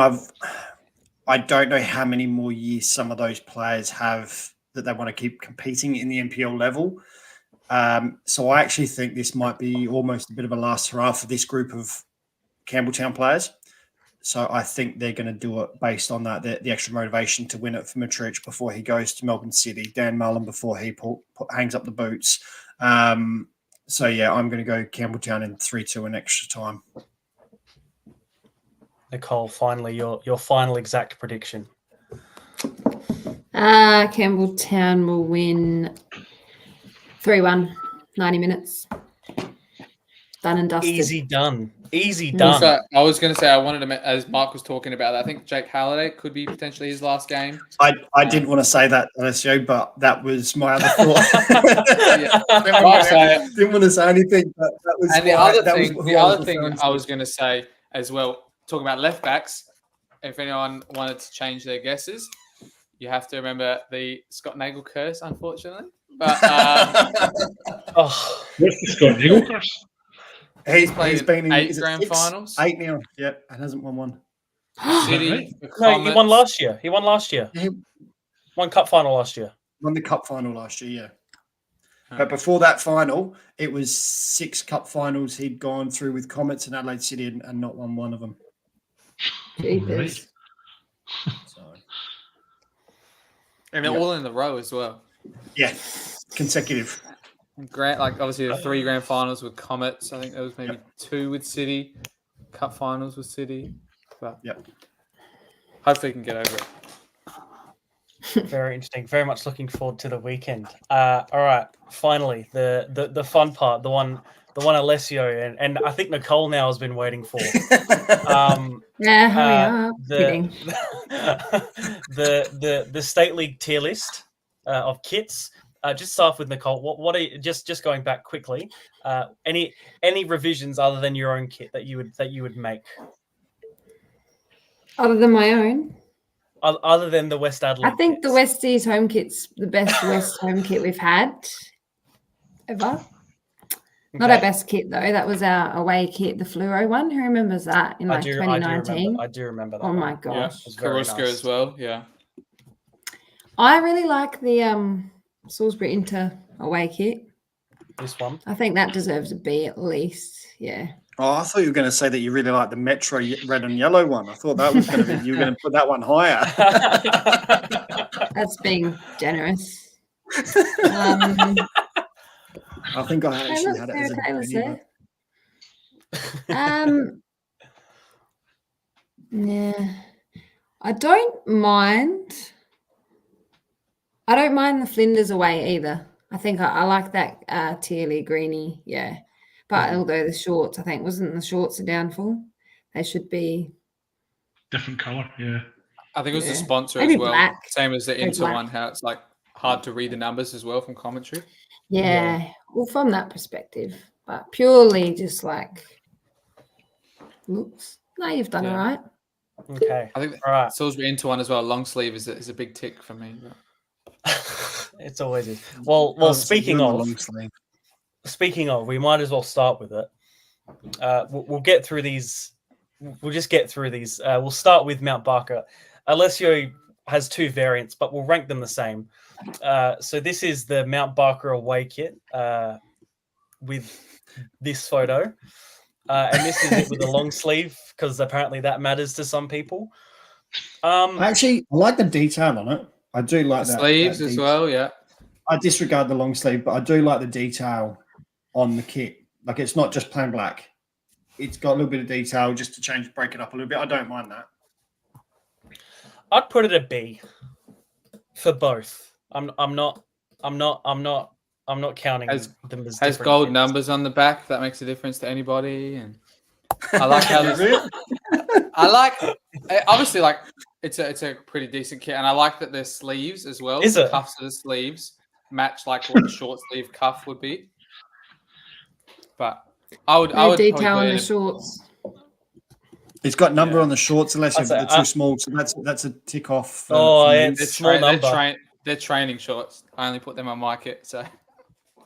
I don't know how many more years some of those players have that they want to keep competing in the NPL level. So I actually think this might be almost a bit of a last hurrah for this group of Campbelltown players. So I think they're going to do it based on that, the extra motivation to win it for Matrich before he goes to Melbourne City, Dan Mullen before he hangs up the boots. So, yeah, I'm going to go Campbelltown in 3-2 in extra time. Nicole, finally, your final exact prediction. Campbelltown will win 3-1, 90 minutes. Done and dusted. Easy done. So, I was going to say, I wanted to, as Mark was talking about that, I think Jake Halliday could be potentially his last game. I didn't want to say that, Alessio, but that was my other thought. Didn't want to say anything, but that was. And the other thing I was going to say as well, talking about left backs, if anyone wanted to change their guesses, you have to remember the Scott Nagel curse, unfortunately. But what's the Scott Nagel curse? He's been in 8 grand finals. 8 now, yep, and hasn't won one. City, no, he won last year. Won cup final last year. Won the cup final last year, yeah. But before that final, it was 6 cup finals he'd gone through with Comets and Adelaide City and not won one of them. Jeepers. So. And they're all in the row as well. Yeah, consecutive. Obviously the 3 grand finals with Comets. I think there was maybe 2 with City. Cup finals with City. But yep. Hopefully he can get over it. Very interesting. Very much looking forward to the weekend. All right, finally, the fun part, the one Alessio and I think Nicole now has been waiting for. Yeah, hurry up. Kidding. The State League tier list of kits. Just start off with Nicole. What are you, just going back quickly? Any revisions other than your own kit that you would make? Other than my own, Other than the West Adelaide. I think the kits. Westies home kit's the best West home kit we've had ever. Not our best kit though. That was our away kit, the fluoro one. Who remembers that in like 2019? I do remember that. Oh my one. gosh, Yeah, Karuska as well. Yeah, I really like the Salisbury Inter away kit. This one. I think that deserves a B at least. Yeah. Oh, I thought you were going to say that you really like the Metro red and yellow one. I thought that was going to be you were going to put that one higher. That's being generous. I think I actually had it as a yeah. I don't mind the Flinders away either. I think I like that Tilley greeny, yeah. But although the shorts, I think, wasn't the shorts a downfall? They should be Different colour, yeah. I think it was the sponsor maybe as well. black. Same as the Maybe Inter black. one, how it's like hard to read the numbers as well from commentary. Yeah. Well, from that perspective, but purely just like looks. No, you've done all right. Okay. I think all right. Salisbury Inter one as well. Long sleeve is a big tick for me. It's always is. Well. Speaking of, we might as well start with it. We'll get through these. We'll just get through these. We'll start with Mount Barker. Alessio has two variants, but we'll rank them the same. So this is the Mount Barker away kit with this photo. And this is it with a long sleeve, because apparently that matters to some people. Actually, I like the detail on it. I do like the sleeves as well, yeah. I disregard the long sleeve, but I do like the detail on the kit. Like, it's not just plain black. It's got a little bit of detail just to break it up a little bit. I don't mind that. I'd put it a B for both. I'm not counting them as has gold numbers on the back. That makes a difference to anybody. And I like how obviously, like, it's a pretty decent kit, and I like that there's sleeves as well. The cuffs of the sleeves match like what the short sleeve cuff would be. But I would detail on the shorts. It's got number on the shorts, unless they're too small. So that's a tick off. It's small number. They're training shorts. I only put them on my kit, so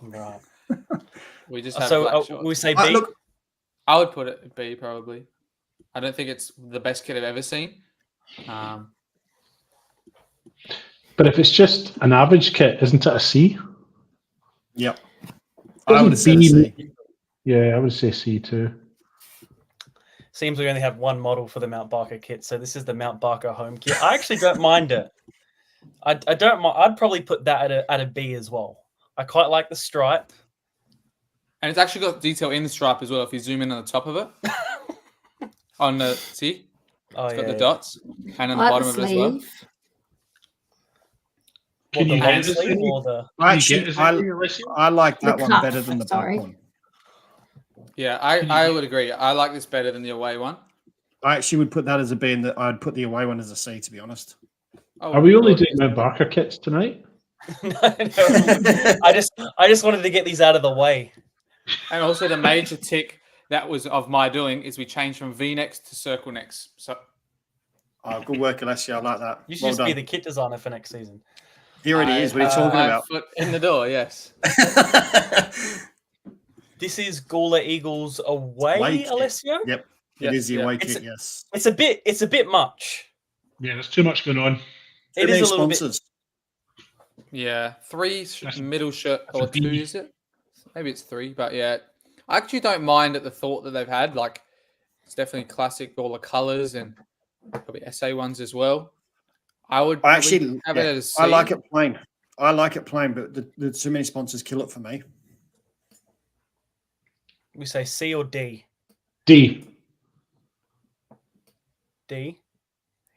right. We just have black shorts. We say B. Look, I would put it B probably. I don't think it's the best kit I've ever seen. But if it's just an average kit, isn't it a C? Yep. I would say C. Yeah, I would say C too. Seems we only have one model for the Mount Barker kit, so this is the Mount Barker home kit. I actually don't mind it. I don't mind. I'd probably put that at a B as well. I quite like the stripe, and it's actually got detail in the stripe as well. If you zoom in on the top of it, on the it's got the dots, and on the bottom of it as well. Can you long sleeve or the? I like that one better than the black one. Yeah, I would agree. I like this better than the away one. I actually would put that as a B, and I'd put the away one as a C, to be honest. Are we only doing Mount Barker kits tonight? No. I just wanted to get these out of the way. And also the major tick that was of my doing is we changed from V-necks to circle necks. So, good work, Alessio. I like that. You should just be the kit designer for next season. He already is. What are you talking about? Foot in the door, yes. This is Gawler Eagles away, Alessio? Yep. It is the away kit, yes. It's a bit much. Yeah, there's too much going on. It is a little bit. Yeah, 3 middle shirt or 2, is it? Maybe it's 3, but yeah. I actually don't mind at the thought that they've had. Like, it's definitely classic, all the colours and probably SA ones as well. I actually have it as C. I like it plain. But the too many sponsors kill it for me. We say C or D? D. D.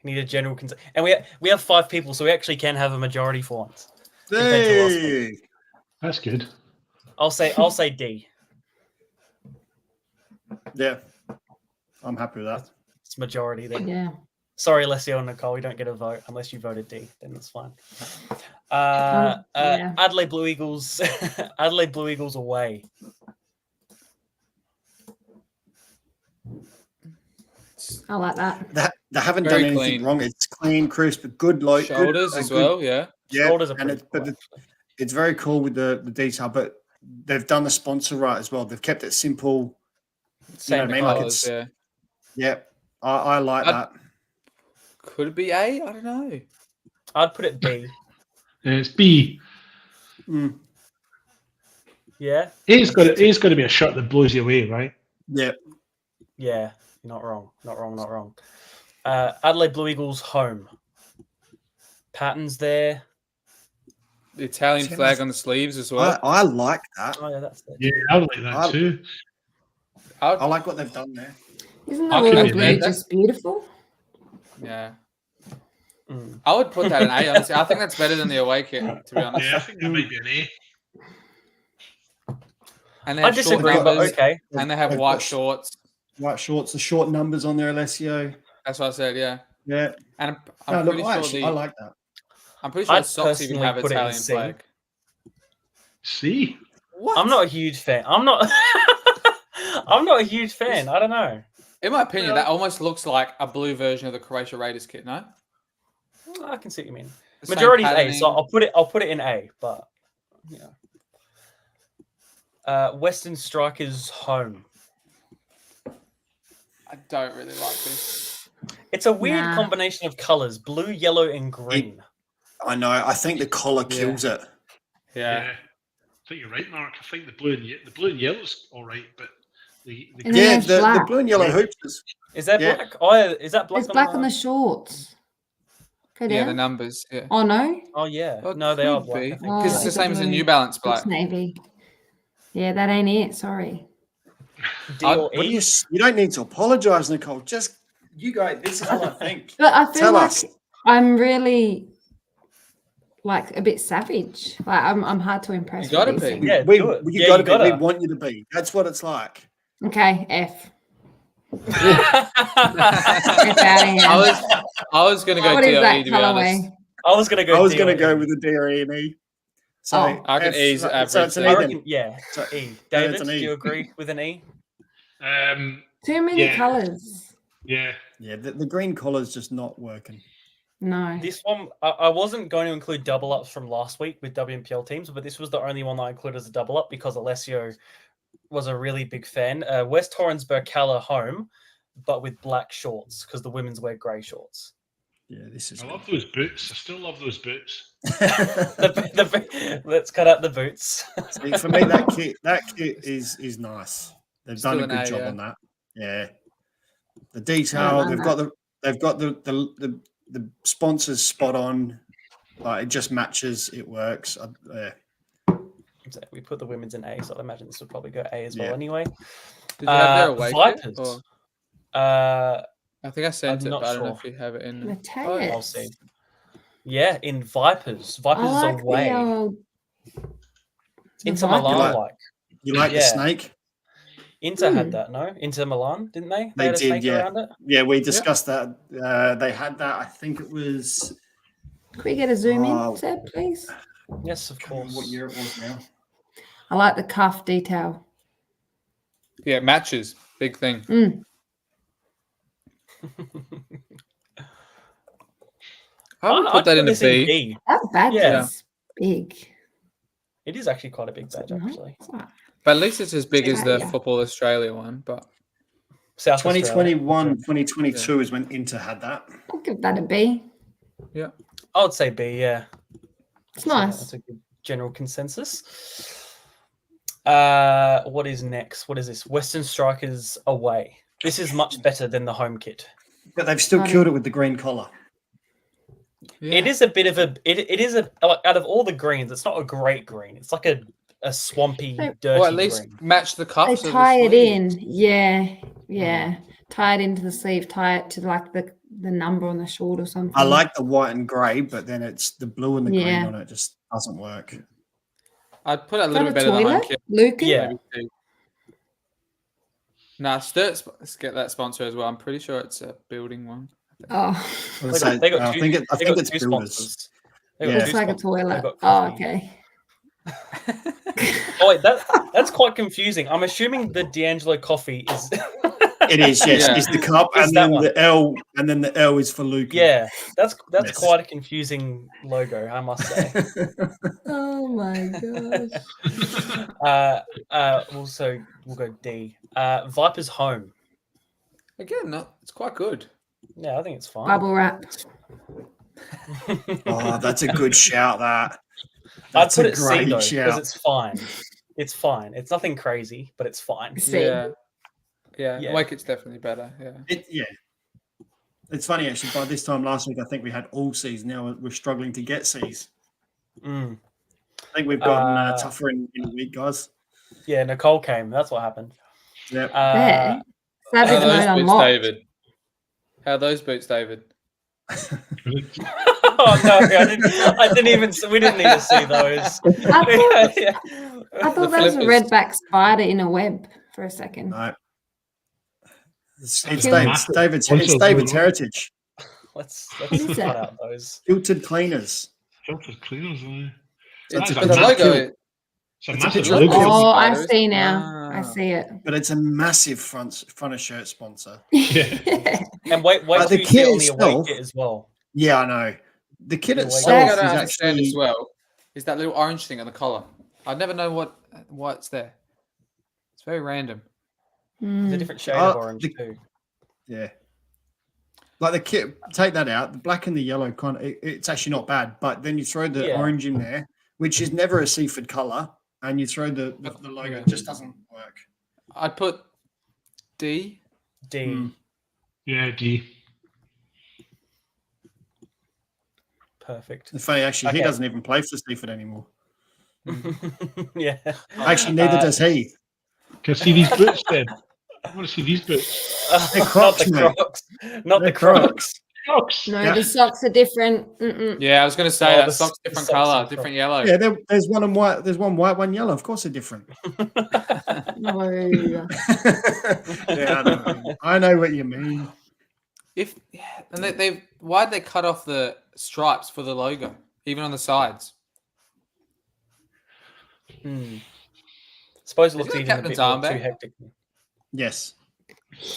Need a general consent. And we have 5 people, so we actually can have a majority for once. compared to last week. Hey, That's good. I'll say D. yeah, I'm happy with that. It's majority then. Yeah. Sorry, Alessio and Nicole, you don't get a vote unless you voted D. Then that's fine. Yeah. Adelaide Blue Eagles. Adelaide Blue Eagles away. I like that. They haven't Very done anything clean. wrong. It's clean, crisp, good light, Shoulders good, as good- well, yeah. Yeah, Shoulders are and pretty cool, it's very cool with the detail, but they've done the sponsor right as well. They've kept it simple. Same what I mean? Like Colours, it's- yeah. Yeah, I like I'd- that. Could it be A? I don't know. I'd put it B. It's B. Mm, Yeah. A's got to be a shirt that blows you away, right? yeah, Yeah. You're not wrong. Not wrong. Not wrong. Adelaide Blue Eagles home. Patterns there. The Italian See, flag on the sleeves as well. I like that. Oh yeah, that's it. Yeah, I like that too. I like what they've done there. Isn't the I could royal be blue mad. just beautiful? Yeah. Mm. I would put that in A, honestly. I think that's better than the away kit, to be honest. Yeah, I think that might be an A. And they I have short disagree, but numbers, okay. and they have They've white got shorts. White shorts, the short numbers on their Alessio. That's what I said, yeah. Yeah, And no, I'm look, pretty I sure like that. I'm pretty sure I'd the socks even personally have put it in Italian C. flag. C. What? I'm not a huge fan. I'm not. I'm not a huge fan. I don't know. In my opinion, that almost looks like a blue version of the Croatia Raiders kit, no? I can see what you mean. The same Majority's A, so patterning. I'll put it in A. But yeah. Western Strikers home. I don't really like this. It's a weird Nah. combination of colors: blue, yellow, and green. I know. I think the collar Yeah. kills it. Yeah. I think you're right, Mark. I think the blue and yellow's all right, but the And then Yeah, there's the black. blue and yellow Yeah. hoops. Is that Yeah. black? Oh, is that black? There's black on the shorts. Go Yeah, the down. numbers, yeah. Oh no, Oh yeah. Well, it No, they are could black. be. I think. Because Oh, it's the is it same as the blue? New Balance it's black. navy. Yeah, that ain't it. Sorry. D I'd- or What do E? you don't need to apologize, Nicole. Just you go. This is what I think. But I feel Tell like us. I'm really like a bit savage. Like I'm hard to impress. You gotta with these be. things. Yeah, We, do it. you Yeah, gotta you be. We gotta. want you to be. That's what it's like. Okay, F. F I out of here. was gonna go What is DLE, that to be honest. colorway? I was gonna go. I was D going to or go E. with the DRE and E. So Oh. I reckon E's so average it's an there. E I then. reckon, yeah. So- E. it's David, an do E. you agree with an E? Too many Yeah. colors. Yeah. Yeah, the green collar's just not working. No. This one, I wasn't going to include double ups from last week with WMPL teams, but this was the only one that I included as a double up because Alessio was a really big fan. West Torrens Berkala home, but with black shorts because the women's wear grey shorts. Yeah, this is. I love those boots. I still love those boots. Let's cut out the boots. See, for me, that kit is nice. They've Still done a an good A, job yeah. on that. Yeah, the detail. like They've got the sponsors spot on. Like it just matches. It works. Yeah. So we put the women's in A, so I imagine this would probably go A as well Yeah. anyway. Did you have their away kit? Vipers. Or- I I think I sent I'm it, not but I don't know sure. if you have it in The there. tags. I'll see. Yeah, in Vipers. Vipers I like is away. the Inter Vipers. Milan, Like- like. You like the Yeah. snake? Inter had Hmm. that, no? Inter Milan, didn't they? They had a did, snake yeah. around it. Yeah, we discussed that. They had that. I think it was. Can we get a zoom Oh. in, Seb, please? Yes, of I can't remember course. what year it was now? I like the cuff detail. Yeah, matches. Big thing. Mm. I would I'd put that in a this in B. That badge Yeah. is big. It is actually quite a big badge, actually. But at least it's as big as the Yeah. Football Australia one. But South Australia. 2021, 2022 is when Inter had that. I'll give that a B. I would say B, yeah. It's So nice. that's a good general consensus. What is next? What is this? Western Strikers away. This is much better than the home kit. But they've still Got it. killed it with the green collar. yeah. It is a bit of a. It is a like, out of all the greens, it's not a great green. It's like a swampy, So- dirty Or at least green. match the They cuffs. of the tie it sleeve. in. Yeah. Yeah. Tie it into the sleeve, tie it to like the number on the short or something. I like the white and grey, but then it's the blue and the green Yeah. on it just doesn't work. I'd put it a Is little that bit a better than home toilet? kit. Lucan? Yeah. Maybe two. Nah, let's get that sponsor as well. I'm pretty sure it's a building one. Oh, I They got, they got I two, think they it's got two builders. sponsors. They got Yeah. two looks like a sponsors. They've toilet. got Oh, coffee. okay. Oh wait, that's quite confusing. I'm assuming the D'Angelo coffee is. It is, yes. Yeah. It's the cup, It's and that then one. the L, and then the L is for Lucan. Yeah, that's Yes. quite a confusing logo, I must say. Oh my gosh. Also, we'll go D. Viper's Home. Again, no, it's quite good. Yeah, I think it's fine. Bubble wrap. Oh, that's a good shout. That. I'd That's put a it C great though shout. because it's fine. It's fine. It's nothing crazy, but it's fine. C. Yeah. Yeah. Yeah. Wake it's definitely better. Yeah. Yeah. It's funny actually. By this time last week, I think we had all C's. Now we're struggling to get C's. Mm. I think we've gotten tougher in a week, guys. Yeah, Nicole came. That's what happened. Yep. There. How Savage are those mode boots, unlocked. David? How are those boots, David? Oh no, I didn't even. We didn't need to see those. I thought that was a flippers. redback spider in a web for a second. No. It's Kills. David's heritage. Let's is cut that? out those. Filtered cleaners. Filtered cleaners. It's a the massive- logo. It's a It's a massive picture of logo. Kills. Oh, I Spiders. see now. I Ah. see it. But it's a massive front of shirt sponsor. Yeah. And wait But till the you see it on kit the away itself- kit as well. Yeah, I know. The kit Yeah, One itself thing I is don't understand actually as well is that little orange thing on the collar. I never know why it's there. It's very random. It's a Mm. different shade of Oh, orange the- too. yeah. Like the kit, take that out. The black and the yellow kind of it's actually not bad. But then you throw the Yeah. orange in there, which is never a seafood color, and you throw the logo. Yeah. It just doesn't work. I'd put D. D. Mm. Yeah, D. Perfect. It's funny, actually, he Okay. doesn't even play for Seaford anymore. Yeah. Actually, neither does he. Can I see these boots then? I want to see these boots. They're Not Crocs, the mate. Crocs. Not They're the Crocs. Crocs. No, Yeah. the socks are different. Mm-mm. Yeah, I was going to say Oh, that the sock's s- the different socks color, are different yellow. Yeah, there's one in white. There's one white, one yellow. Of course, they're different. No. Yeah, I know what you mean. And they've why'd they cut off the stripes for the logo, even on the sides? Hmm. Suppose it Is looks it a even a captain's bit more too armband? hectic. Yes.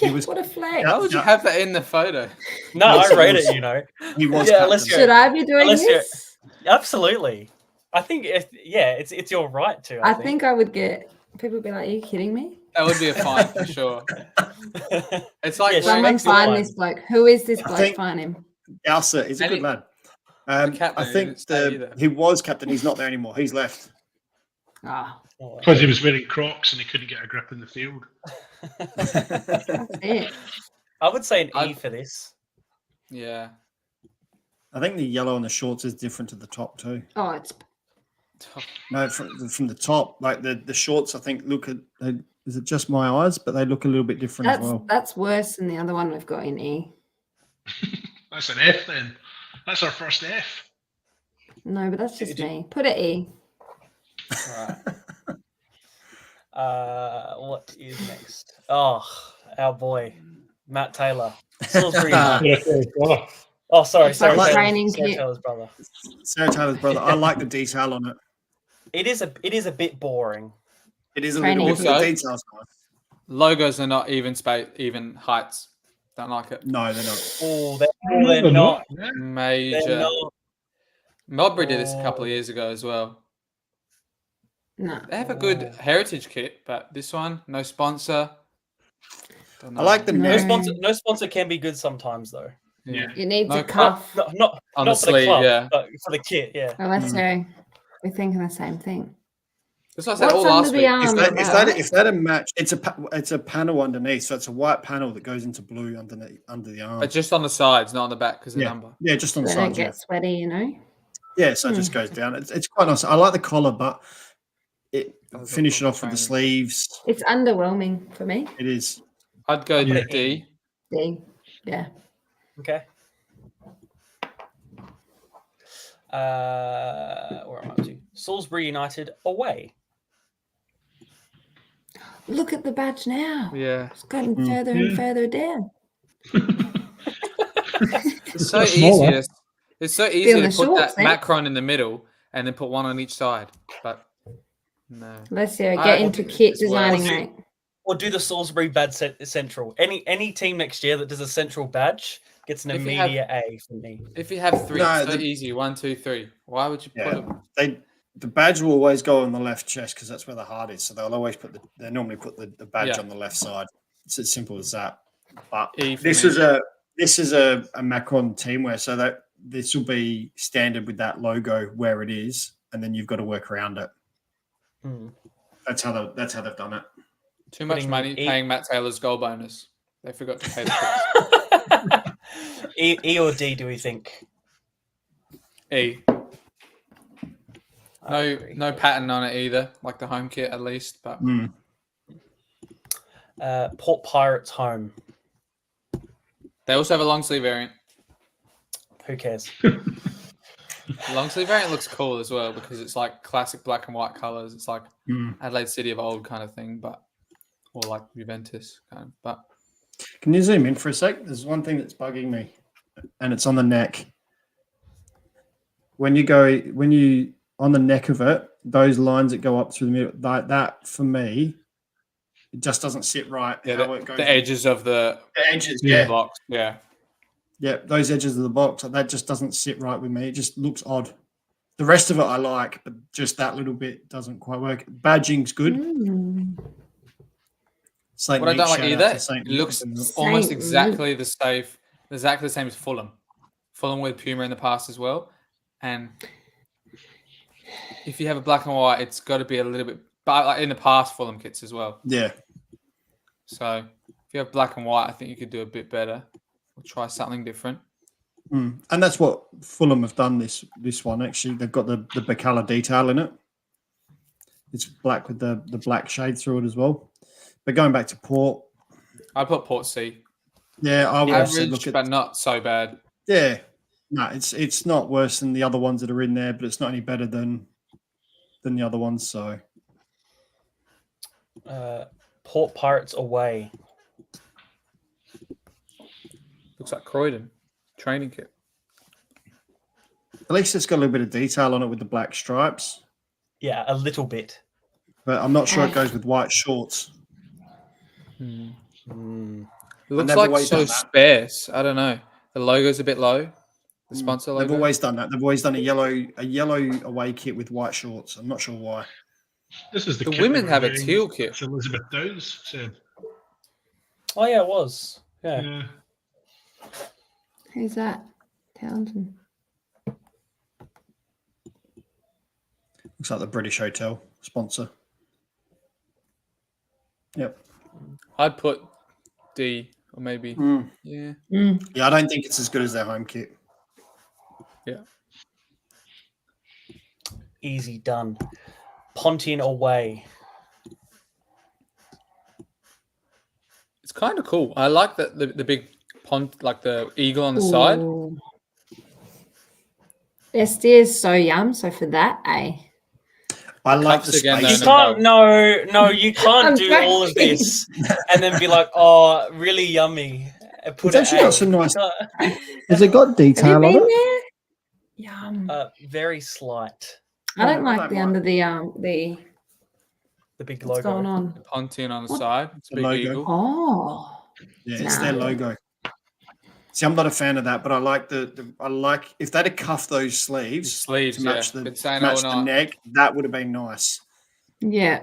Yeah, was- what a flex. Yeah. Why would you have that in the photo? No, Yes, I it rate was. it, you know. He was. Yeah, unless captain. Should I be doing Unless you're- this? Absolutely. I think it's your right to. I think I would get people would be like, "Are you kidding me?" That would be a fine for sure. It's like Yeah, wearing- Someone makes it find fine. this bloke. Who is this I bloke? think- Find him. Elsa is a And good he- lad. captain, I he think didn't stay either. he was captain. He's not there anymore. He's left. Ah, Because he was wearing Crocs and he couldn't get a grip in the field. that's it. I would say an E I'd- for this. Yeah. I think the yellow on the shorts is different to the top too. Oh, it's No, from the top, like the shorts, I think look at. Is it just my eyes? But they look a little bit different as well. that's worse than the other one we've got in E. That's an F then. That's our first F. No, but that's just me. Put it E. Right. What is next? Oh, our boy, Matt Taylor. Salisbury. Oh, sorry, It's like Sarah training Sarah kit. Taylor's brother. Sarah Taylor's brother. I like the detail on it. It is a bit boring. It is a Training. little bit. But Also- the details nice. Logos are not even heights. Don't like it. No, they're not. Oh, they're not. They're Major. not. Melbury did this a couple of years ago as well. No. They have a good heritage kit, but this one, no sponsor. Don't I like the No. neck. No sponsor can be good sometimes though. Yeah. You need No to cuff. Not On not the for the sleeve, club, yeah. but for the kit, yeah. Oh, that's true. We're thinking the same thing. That's what I said all What's last under week. the arm? Is that a match? It's a panel underneath, so it's a white panel that goes into blue underneath under the arm. But just on the sides, not on the back, because the Yeah, number. yeah, just on the They don't sides. Yeah. get sweaty, you know. Yeah, so it just goes down. It's quite nice. I like the collar, but Does finish it look off with the training. sleeves. It's underwhelming for me. It is. I'd go Yeah. D. D. Yeah. Okay. Where am I up to? Salisbury United away. Look at the badge now. Yeah. It's gotten further and further down. It's so smaller. easy. It's so easy Feel to the put shorts, that eh? Macron in the middle and then put one on each side. But no. Let's get I into think kit it's worse. designing, mate. Or do the Salisbury badge central. Any team next year that does a central badge gets an If you have- immediate A from me. If you have three, No, it's so the- easy. 1, 2, 3. Why would you put them? The badge will always go on the left chest because that's where the heart is. So they'll always they normally put the badge Yeah. on the left side. It's as simple as that. But E for this me. is a Macron teamwear, so that this will be standard with that logo where it is, and then you've got to work around it. Hmm. That's how they've done it. Too much Putting money E- paying Matt Taylor's goal bonus. They forgot to pay the price. E or D, do we think? E. No pattern on it either, like the home kit at least. But Port Pirates home. they also have a long sleeve variant. Who cares? The long sleeve variant looks cool as well because it's like classic black and white colors. It's like Adelaide City of old kind of thing, or like Juventus kind of. But Can you zoom in for a sec? There's one thing that's bugging me, and it's on the neck. When you on the neck of it, those lines that go up through the middle, that for me, it just doesn't sit right. yeah, how it goes. the edges of the edges, box. Yeah. Yeah, those edges of the box, that just doesn't sit right with me. It just looks odd. The rest of it I like, but just that little bit doesn't quite work. Badging's good. Saint What I Nick, don't like shout out either, to Saint it Nick. looks almost Saint exactly the same as Fulham. Fulham with Puma in the past as well. And if you have a black and white, it's got to be a little bit, but like in the past Fulham kits as well. Yeah. So if you have black and white, I think you could do a bit better. Or try something different. And that's what Fulham have done this one, actually. They've got the Bacala detail in it. It's black with the black shade through it as well. But going back to Port. I put Port C. Yeah, I would have said Average, look at, but not so bad. yeah. No, it's not worse than the other ones that are in there, but it's not any better than the other ones. So Port Pirates away. Looks like Croydon training kit. at least it's got a little bit of detail on it with the black stripes. Yeah, a little bit. But I'm not sure it goes with white shorts. It I've looks never like always so done that. sparse. I don't know. The logo's a bit low. The sponsor logo. They've always done that. They've always done a yellow away kit with white shorts. I'm not sure why. This is the The kit women they were have a wearing, teal kit. which Elizabeth Downs said. Oh yeah, it was. Yeah. Yeah. Who's that? Townsend. Looks like the British Hotel sponsor. Yep. I'd put D or maybe yeah. Yeah, I don't think it's as good as their home kit. Yeah. Easy done. Pontian away. It's kind of cool. I like the big pont, like the eagle on the side. Ooh. Their steer's so yum. So for that, I like Cups the again, space. You though. can't. You can't I'm do all of joking. this and then be like, "Oh, really yummy." Put It's actually it got some nice. Has it got have detail you on been it? there? Yum. Very slight. I don't I like don't the mind. under the The big what's logo. going on. Pontian on the What? side. It's a The big logo. eagle. Oh, Yeah, it's Nah. their logo. See, I'm not a fan of that, but I like I like if they'd have cuffed those sleeves Sleeves, to match yeah. the Been saying match all the night. neck. That would have been nice. yeah.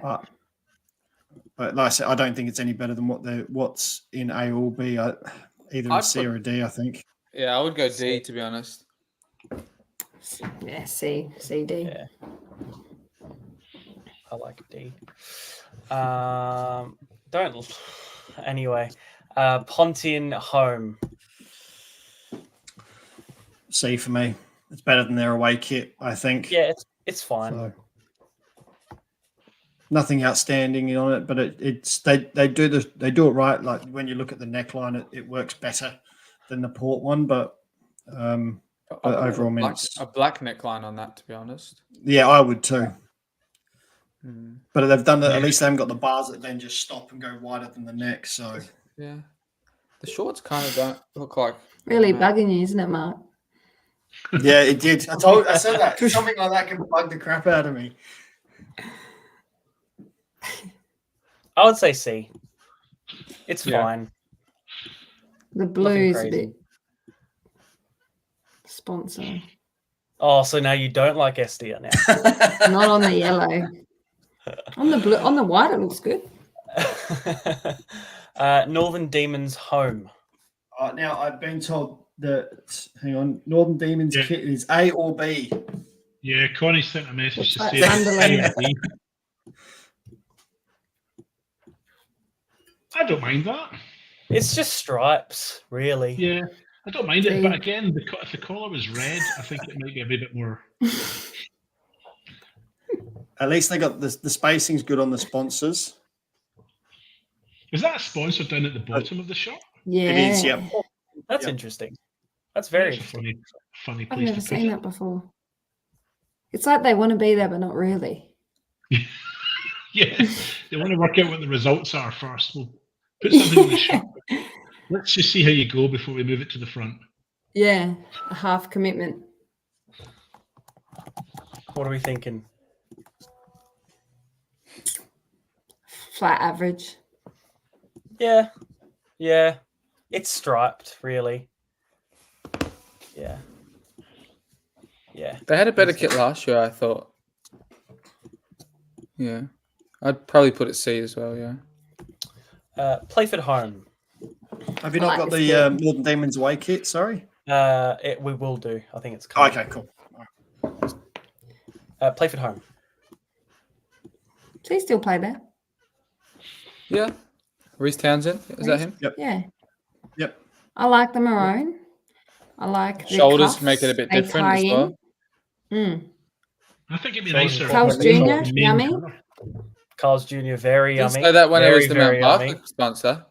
But like I said, I don't think it's any better than what's in A or B. Either a I'd C put- or a D, I think. Yeah, I would go D to be honest. Yeah, C, D. Yeah. I like D. Don't. Anyway, Pontian home. C for me. It's better than their away kit, I think. Yeah, it's fine. So, nothing outstanding on it, but they do it right. Like when you look at the neckline, it works better than the Port one. But But overall minutes. A black neckline on that, to be honest. Yeah, I would too. Mm. But they've done it. At least they haven't got the bars that then just stop and go wider than the neck. So Yeah. The shorts kind of don't look like Really bugging you, isn't it, Mark? yeah, it did. I said that something like that can bug the crap out of me. I would say C. It's Yeah. fine. The blue's a crazy. bit sponsor. Oh, so now you don't like Estia now. Not on the yellow. On the blue, on the white, it looks good. Northern Demons home. Now I've been told that. Hang on, Northern Demons kit is A or B. Yeah, Connie sent a message to say Sunderland. I don't mind that. It's just stripes, really. Yeah, I don't mind it. But again, if the collar was red, I think it might be a bit more. At least they got the spacing's good on the sponsors. Is that a sponsor down at the bottom of the shot? Yeah. It is. Yep. That's interesting. That's very That's a interesting. funny I've place never to put seen it. that before. It's like they want to be there, but not really. Yeah, they want to work out what the results are first. We'll put something on the shot. Let's just see how you go before we move it to the front. Yeah, a half commitment. What are we thinking? Flat average. Yeah. Yeah. It's striped, really. Yeah. Yeah. They had a better kit last year, I thought. Yeah. I'd probably put it C as well, yeah. Playford home. Have you I not like got this the kit. Northern Demons away kit? Sorry. We will do. I think it's coming. Okay, cool. Playford home. Does he still play there? Yeah. Reece Townsend, is that him? Yeah. Yep. I like the maroon. I like the Shoulders cuffs. make it a bit They different tie as well. in. I think it'd be Shoulders nicer. Carl's if it was Jr., the main yummy. colour. Carl's Jr. Very Didn't yummy. say that when it was Very, the Mount very Barker yummy. sponsor.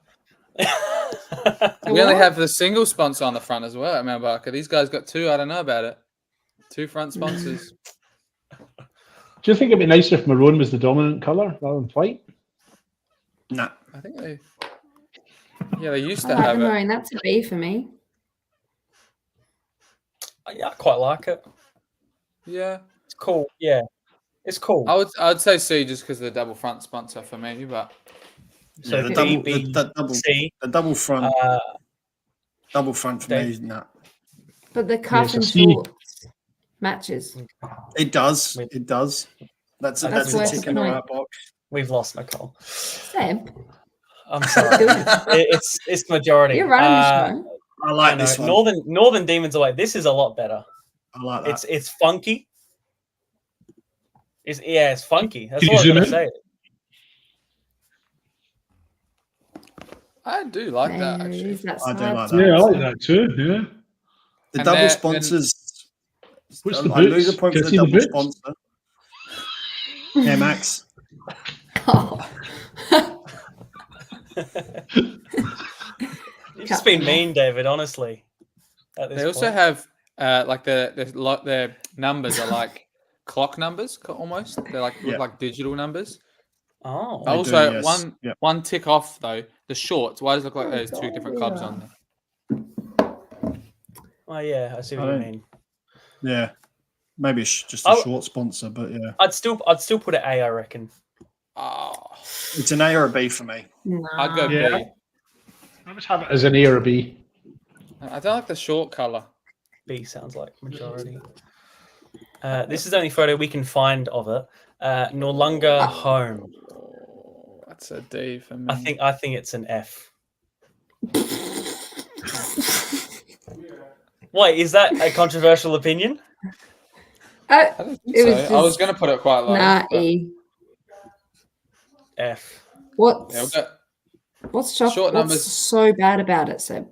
The We only what? have the single sponsor on the front as well at Mount Barker. These guys got two. I don't know about it. Two front sponsors. Do you think it'd be nicer if maroon was the dominant colour rather than white? No. I think they. Yeah, they used I to like the have it. maroon. That's a B for me. Yeah, I quite like it. Yeah, It's cool. Yeah. It's cool. I'd say C just because of the double front sponsor for me. But So Yeah, the D, double, B, the double, C. the double front, Uh, double front for Dave. me is no. But the cuff it's a and C. shorts matches. It does. Wait. It does. That's a, That's that's a worth tick the in the point. right box. We've lost Nicole. Seb, I'm sorry. It's majority. you're running the show. I I like know. this one. Northern Demons away. This is a lot better. I like that. It's funky. It's funky. That's Can all you I'm zoom gonna in? say. I do like that There actually. is that I do side like to that. Yeah, I it. like that too. Yeah. The And double then- sponsors. What's the I lose a boots? point Can for I the see the double boots? sponsor. Yeah, Max. Oh. You've just been mean, David. Honestly. At this They also point. have like their numbers are like clock numbers almost. They're like look Yeah. like digital numbers. Oh. They do, Also, yes. Yep. one tick off though. The shorts. Why does it look like there's two different clubs on there? Oh yeah, I see what I you don't- mean. Yeah. Maybe just a Oh. short sponsor, but yeah. I'd still put it A, I reckon. Oh, It's an A or a B for me. I'd go Yeah. B. I would have it As an A or a B. I don't like the short color. B sounds like majority. This is the only photo we can find of it. Noarlunga home. That's a D for me. I think it's an F. Wait, is that a controversial opinion? I don't think It so. was I was just- going to put it quite low. Nah, but- E. F. What's Yeah, we'll go- what's short numbers. so bad about it, Seb?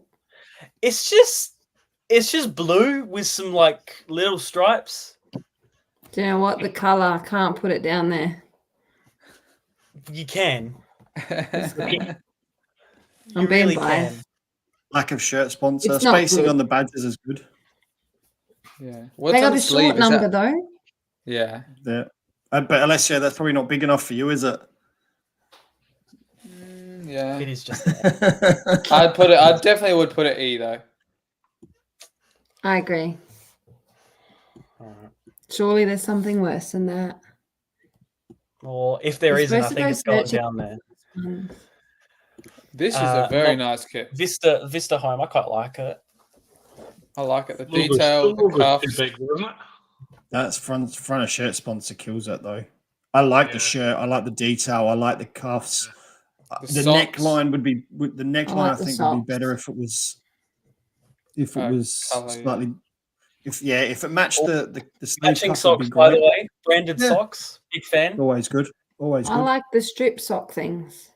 It's just blue with some like little stripes. Do you know what? The color, I can't put it down there. You can. I'm You being really biased. can. Lack of shirt sponsor. It's not Spacing good. on the badges is good. Yeah. They What's got on a the sleeve? short Is number that... though. Yeah. Yeah. But Alessio, that's probably not big enough for you, is it? Yeah. It is just. I definitely would put it E though. I agree. Alright. Surely there's something worse than that. Or if there You're isn't, I supposed to think go it's going searching. down there. This is a very nice kit. Vista Home, I quite like it. I like it. The Logo's- detail, the logo's cuffs. too big, isn't it? That's front of shirt sponsor kills it though. I like the shirt. I like the detail. I like the cuffs. The socks. neckline would be the neckline. like I the think would be socks. better if it was Colour, slightly. If it matched the sleeve Matching cuff would be socks, by the great. way. Branded Yeah. socks. Big fan. Always good. Always I good. like the strip sock things.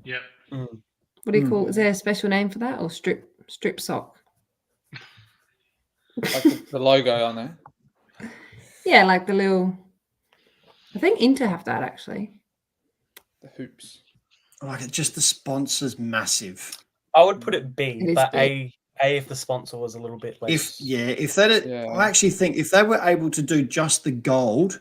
Yeah. What do you call? Is there a special name for that, or strip sock? Like the logo on there. Yeah, like the little. I think Inter have that actually. The hoops. I like it. Just the sponsor's massive. I would put it B, It is but big. A if the sponsor was a little bit less. If they did, Yeah. I actually think if they were able to do just the gold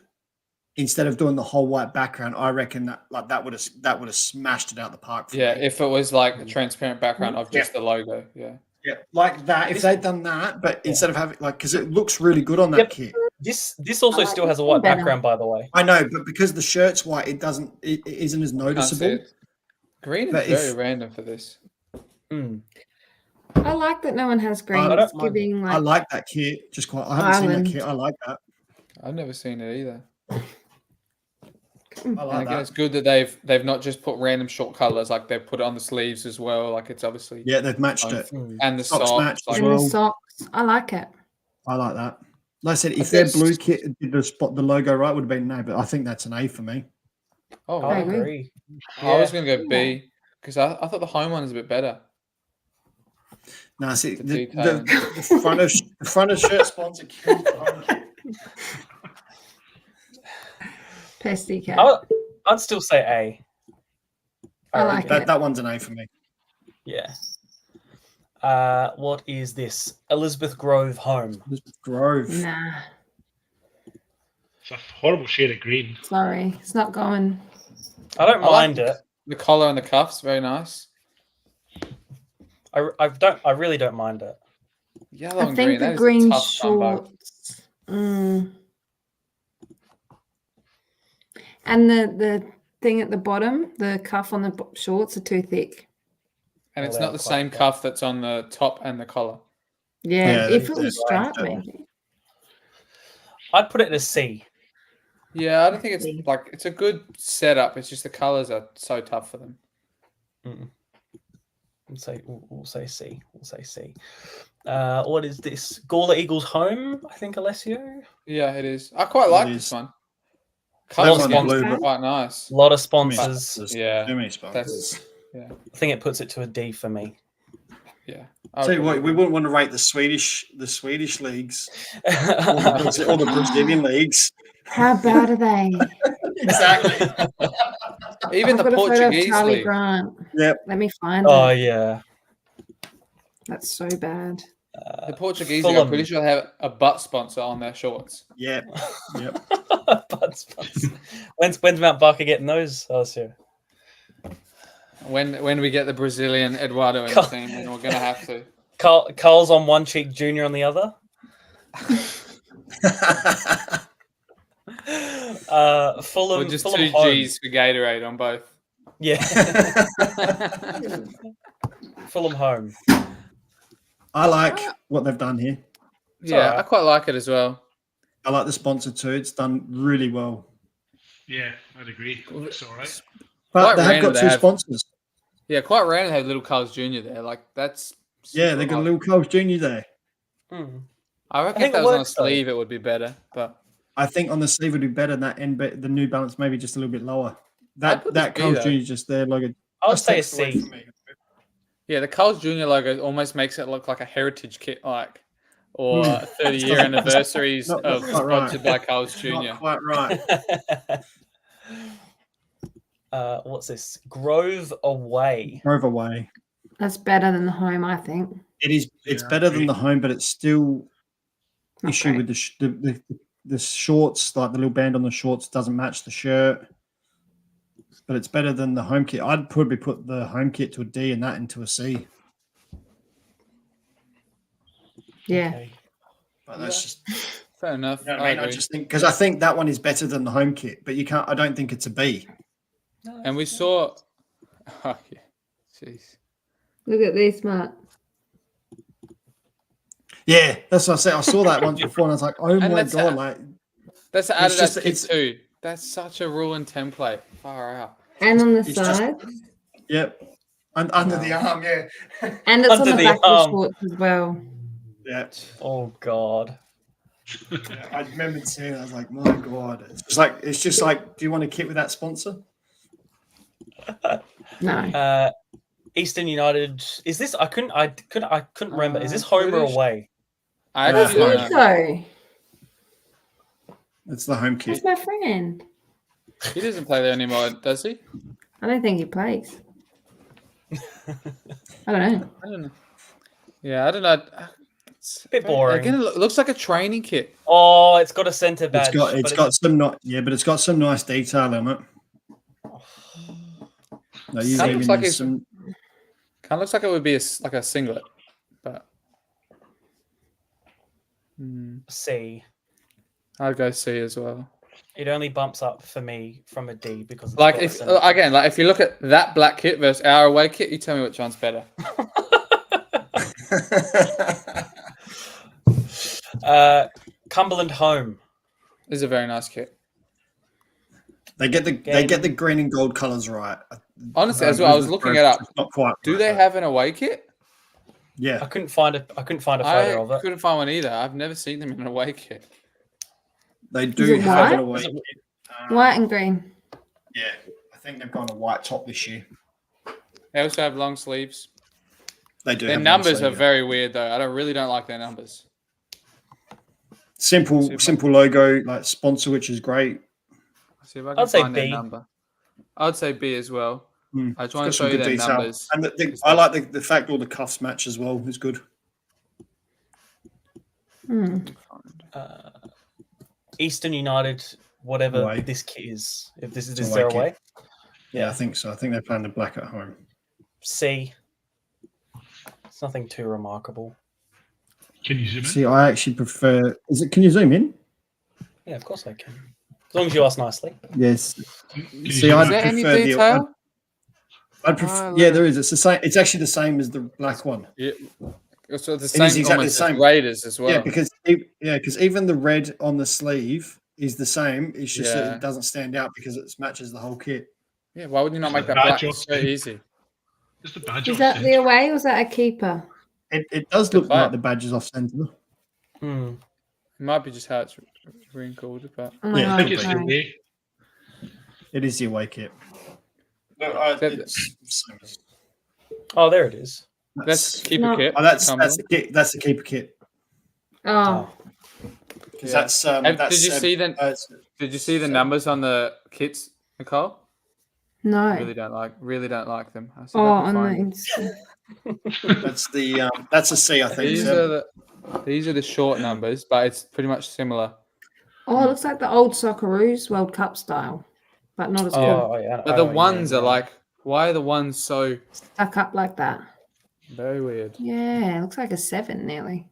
instead of doing the whole white background, I reckon that would have smashed it out the park. For Yeah, me. if it was like a transparent background of just the logo. Yeah. Yeah, like that. If they'd done that, but instead of having because it looks really good on that Yep. kit. This also I like still has a this white one better. background, by the way. I know, but because the shirt's white, it isn't as Can't see noticeable. it. Green But is very if- random for this. Mm. I like that no one has green. I It's don't mind. giving I like like that kit. I haven't seen Island. that kit. I like that. I've never seen it either. I And like again, that. it's good that they've not just put random short colors, like they've put it on the sleeves as well. Like it's obviously Yeah, they've matched it. Mm. and the Socks socks. matched as Like, and well. the socks. I like it. I like that. Like I said, if I their guess- blue kit did the logo right, would have been an A. But I think that's an A for me. oh, I I agree. agree. I was going to go Yeah. B because I thought the home one is a bit better. No, see The the detailing. the front of shirt sponsor killed the home kit. Pesty cat. I'd still say A. I like reckon. it. That one's an A for me. Yeah. What is this? Elizabeth Grove Home. Grove. Nah, It's a horrible shade of green. sorry, it's not going. I don't I like mind it. The collar and the cuffs, very nice. I really don't mind it. Yellow I and think green. the That is green a tough combo. shorts. And the thing at the bottom, the cuff on the shorts are too thick. And it's Well, not they're the quite same flat. cuff that's on the top and the collar. Yeah, Yeah, if it they're was striped, strange, maybe. I'd put it as C. Yeah, I don't think it's like it's a good setup. It's just the colors are so tough for them. We'll say C. We'll say C. What is this? Gawler Eagles Home, I think, Alessio. Yeah, it is. I quite like It this is. one. That Colors one's again blue, are but- quite nice. A lot of Too many sponsors. sponsors. Yeah, Too many sponsors. That's yeah, I think it puts it to a D for me. yeah. Tell you what, we wouldn't want to rate the Swedish leagues or the Brazilian leagues. How bad are they? Exactly. Even I've the got a photo of Portuguese Charlie league. Grant. Yep. Let me find Oh it. yeah. That's so bad. The Portuguese league, I'm pretty sure they have a butt sponsor on their shorts. Yep. Yep. Butts. When's Mount Barker getting those? Oh, sure. When we get the Brazilian Eduardo in the team, then we're gonna have to. Carl's on one cheek, Junior on the other. Fulham. Or just Fulham 2 home. G's for Gatorade on both. Yeah. Fulham home. I like what they've done here. Yeah, alright. I quite like it as well. I like the sponsor too. It's done really well. Yeah, I'd agree. Looks all right. But Quite they have random got they two have- sponsors. Yeah, quite random to have little Carl's Jr. there. Like that's Yeah, super they got a odd. little Coles Jr. there. I reckon I if think that it was on a works, though. sleeve, it would be better. But I think on the sleeve would be better than that end, but the New Balance maybe just a little bit lower. I'd put That this B, Coles though. Jr. just there, like a. I would just say a takes away C. from me. yeah, the Carl's Jr. logo almost makes it look like a heritage kit, like or 30-year anniversaries Not of quite right. sponsored by Carl's Jr. Not quite right. What's this? Grove Away. Grove away. That's better than the home, I think. It is. It's Yeah, I better than agree. the home, but it's still. issue Okay. with the shorts, like the little band on the shorts doesn't match the shirt. But it's better than the home kit. I'd probably put the home kit to a D and that into a C. Yeah. Okay. But that's just Fair enough. you know what I I mean. I agree. just think because I think that one is better than the home kit, but you can't. I don't think it's a B. And we saw. Oh, yeah. Jeez. Look at this, Mark. Yeah, that's what I said. I saw that once before, and I was like, "Oh my that's god!" a- Like That's the It's just- Adidas kit it's- too. That's such a ruined template. Far out. And on the It's just- side. Yep, and under the arm, yeah, And it's on Under the the back of arm. the shorts as well. yeah. Oh God. I remember seeing it. I was like, "My god!" It's just like, do you want a kit with that sponsor? No. Eastern United. Is this? I couldn't remember. Is this home or British- away? I No, actually I don't think know. so. It's the home kit. That's my friend. He doesn't play there anymore, does he? I don't think he plays. I don't know. I don't know. Yeah, I don't know. It's Bit boring. Again, it looks like a training kit. Oh, it's got a centre badge. It's got some but it's got some nice detail in it. No, you Kind of looks like there's it's some. kind of looks like it would be like a singlet, but C. I'd go C as well. It only bumps up for me from a D because it's Like got a if centre- again, like if you look at that black kit versus our away kit, you tell me which one's better. Cumberland home. This is a very nice kit. They get the green and gold colors right. Honestly, as well, I was looking it up. It's not quite. Do right, they but- have an away kit? I Yeah, couldn't find a photo I of it. couldn't find one either. I've never seen them in an away kit. they Is do it have white? an away. White and green. Yeah, I think they've gone a white top this year. They also have long sleeves. They do. Their have numbers one, are so, very weird though. I really don't like their numbers. simple logo, like sponsor, which is great. Let's see if I can I'd say find their B. number. I'd say B as well. Mm. I just want It's to got show some you good their detail. numbers. And I like the fact all the cuffs match as well. Is good. Hmm. Eastern United, whatever Away. this kit is. If this is It's their away away. Yeah, I think so. I think they're playing the black at home. C. It's nothing too remarkable. Can you zoom in? See, I actually prefer. Can you zoom in? Yeah, of course I can. As long as you ask nicely. Yes. Can you See, zoom I'd Is there any prefer detail? I'd prefer. Oh, Yeah, look. there is. It's the same. It's actually the same as the black one. Yeah. So the is same exactly almost the as same. Raiders as well. Yeah, because even the red on the sleeve is the same. It's just that Yeah. it doesn't stand out because it matches the whole kit. Yeah, why would you not make that Badge black? off It's so then. easy. It's the badge Is off that then. the away or is that a keeper? It does The look black. like the badge is off center. Hmm. It might be just how it's wrinkled, but Oh my Yeah, I God, think it's no. the way. It is the away kit. No, Except- it's same as- Oh, there it is. that's keeper No. kit. Oh, that's Cumberland. the kit. That's the keeper kit. Oh, Because Yeah. that's Did you see the Did you see the numbers on the kits, Nicole? no. Really don't like them. I see if Oh, I can on find the them. that's a C, I think. These are the short numbers, but it's pretty much similar. Oh, it looks like the old Socceroos World Cup style, but not as good. Oh, yeah. But the Oh, yeah, ones yeah. are like, why are the ones so Stuck up like that. very weird? Yeah, it looks like a 7 nearly.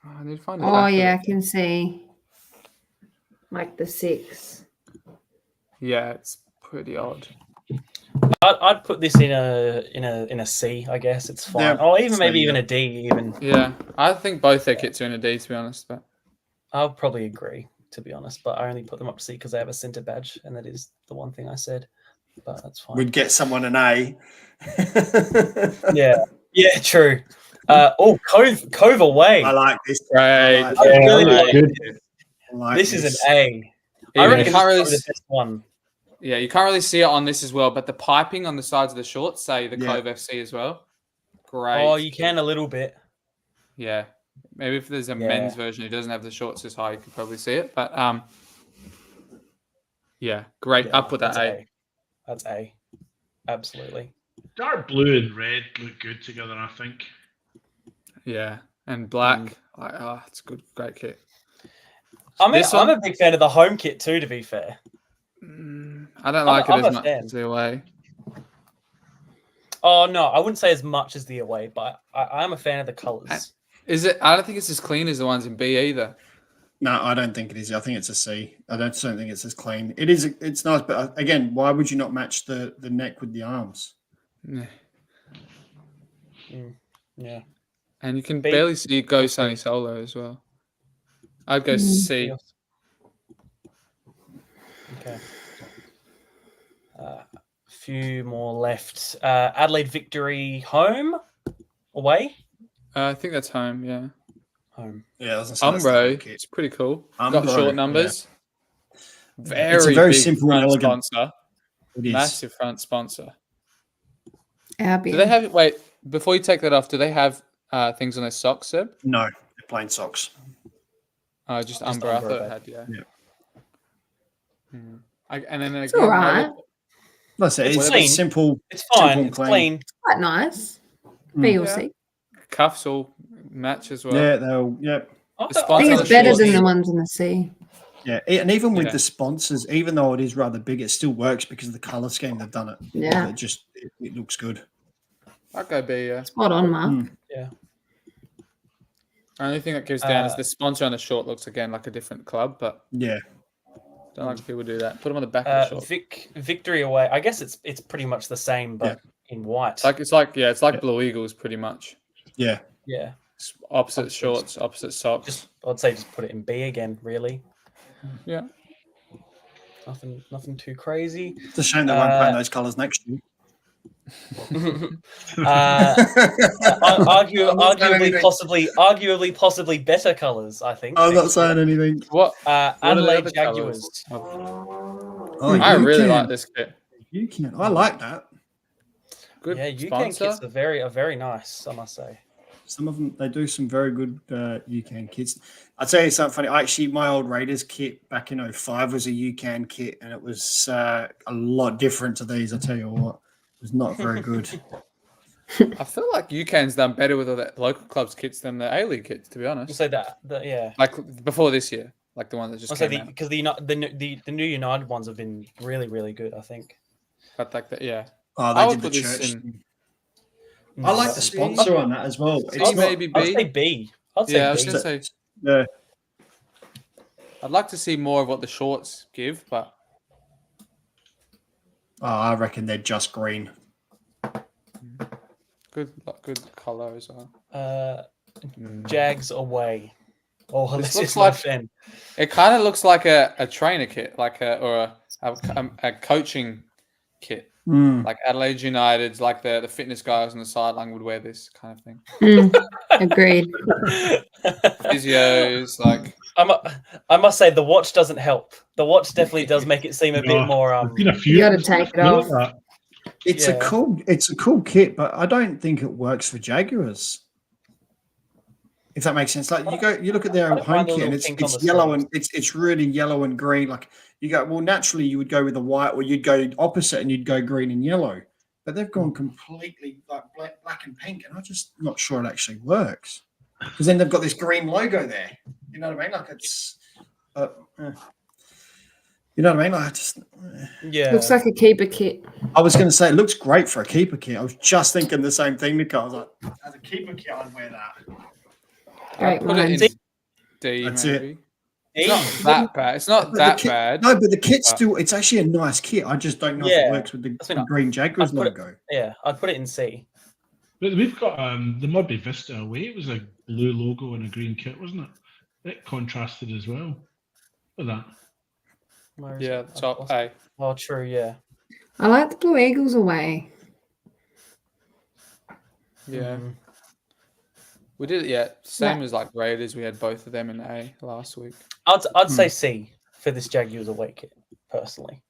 Oh, I need to find the Oh, back of yeah, it. I can see like the 6. Yeah, it's pretty odd. I'd put this in a C. I guess it's fine. Yeah, Oh, even maybe so, even yeah. a D. Even Yeah, I think both their kits are in a D, to be honest. But I'll probably agree, to be honest. But I only put them up to C because they have a centre badge, and that is the one thing I said. But that's fine. We'd get someone an A. Yeah, yeah, true. Cove away. I like this. Great. I like I this. really Yeah, like good. this. I like This is this. an A. Yeah, I you reckon can't this really is the best one. Yeah, you can't really see it on this as well, but the piping on the sides of the shorts say the Yeah. Cove FC as well. Great. Oh, you can a little bit. Yeah. Maybe if there's a Yeah. men's version who doesn't have the shorts this high, you could probably see it. But yeah, great. Yeah, I'll put that that's A. That's A. Absolutely. Dark blue and red look good together, I think. Yeah. and black. It's a great kit. I'm This one? a big fan of the home kit too. To be fair, I don't like I'm it a as much fan. as the away. oh no, I wouldn't say as much as the away, but I'm a fan of the colours. Is it? I don't think it's as clean as the ones in B either. No, I don't think it is. I think it's a C. I don't think it's as clean. It is. It's nice, but again, why would you not match the neck with the arms? Yeah. Yeah. And you can B. barely see Go Sunny Solo as well. I'd go C. Okay. Few more left. Adelaide victory home, away, I think that's home. Yeah. home. Yeah, I was gonna say Umbro, that's the kit. it's pretty cool. Umbro, Got short numbers. It's a very big simple and front elegant. sponsor. It is. Massive front sponsor. Albion. Do they have? Wait, before you take that off, do they have things on their socks, Seb? No, they're plain socks. Just Umbro. I Umbro, thought it but- had. Yeah. Yeah. And then It's again, all right. That's it. It's It's clean. simple. It's Simple fine. and It's clean. clean. Quite nice. B or Yeah. C. cuffs all match as well. Yeah, they'll. Yep. I think it's better than the ones in the C. Yeah, and even with the sponsors, even though it is rather big, it still works because of the color scheme they've done it. Yeah. It looks good. I'll go B, yeah. Spot on, Mark. Yeah. Only thing that goes down is the sponsor on the short looks again like a different club, but yeah, don't like people do that. Put them on the back of the short. Victory away. I guess it's pretty much the same, but in white. It's like Blue Eagles pretty much. Yeah. Yeah. Opposite shorts, opposite socks. I'd say just put it in B again, really. Yeah. Nothing too crazy. It's a shame they won't play in those colours next year. Arguably, possibly better colours. I think. I'm not saying anything. What? Adelaide Jaguars. I really like this kit. You can. I like that. Good. Yeah, UCAN sponsor. kits are very nice. I must say. Some of them, they do some very good UCAN kits. I'll tell you something funny. Actually, my old Raiders kit back in 05 was a UCAN kit, and it was a lot different to these. I tell you what, it was not very good. I feel like UCAN's done better with all the local clubs kits than the A-League kits, to be honest. We'll say that yeah. Like before this year, like the one that just I'll came say out. because the new United ones have been really good. I think. But like that, yeah. Oh, I they would did the put this church. in- I like the sponsor on that as well. C, It's not, maybe I'd B. say B. I'd say Yeah, I was B. gonna say. yeah. I'd like to see more of what the shorts give, but Oh, I reckon they're just green. good color as well. Jags away. Oh, This this looks is my like- fan. It kind of looks like a trainer kit, like a coaching kit. Like Adelaide United's, like the fitness guys on the sideline would wear this kind of thing. Agreed. Physios, like I must say the watch doesn't help. The watch definitely does make it seem a bit more. You got to take it off. It's a cool kit, but I don't think it works for Jaguars. If that makes sense, like you look at their home find the kit and little pink on it's the yellow sleeves. and it's really yellow and green. Like you go, well, naturally you would go with the white, or you'd go opposite and you'd go green and yellow. But they've gone completely like black and pink, and I'm just not sure it actually works. Because then they've got this green logo there. You know what I mean? Like it's, you know what I mean? Like Yeah. Looks like a keeper kit. I was going to say it looks great for a keeper kit. I was just thinking the same thing, Nicole. I was like, as a keeper kit, I'd wear that. Great put it in minds. D. That's maybe. it. It's not that bad. It's not But that the kit, bad. No, but the kit's still, it's actually a nice kit. I just don't know if Yeah. it works with the That's what I- green Jaguars I'd put it- logo. Yeah, I'd put it in C. But we've got the Mudby Vista away. It was a blue logo and a green kit, wasn't it? It contrasted as well. Look at that. Where is Yeah, it? top A. Oh, true. Yeah. I like the Blue Eagles away. Yeah. We did it, yeah. Same as like Raiders. We had both of them in A last week. I'd say C for this Jaguars away kit, personally.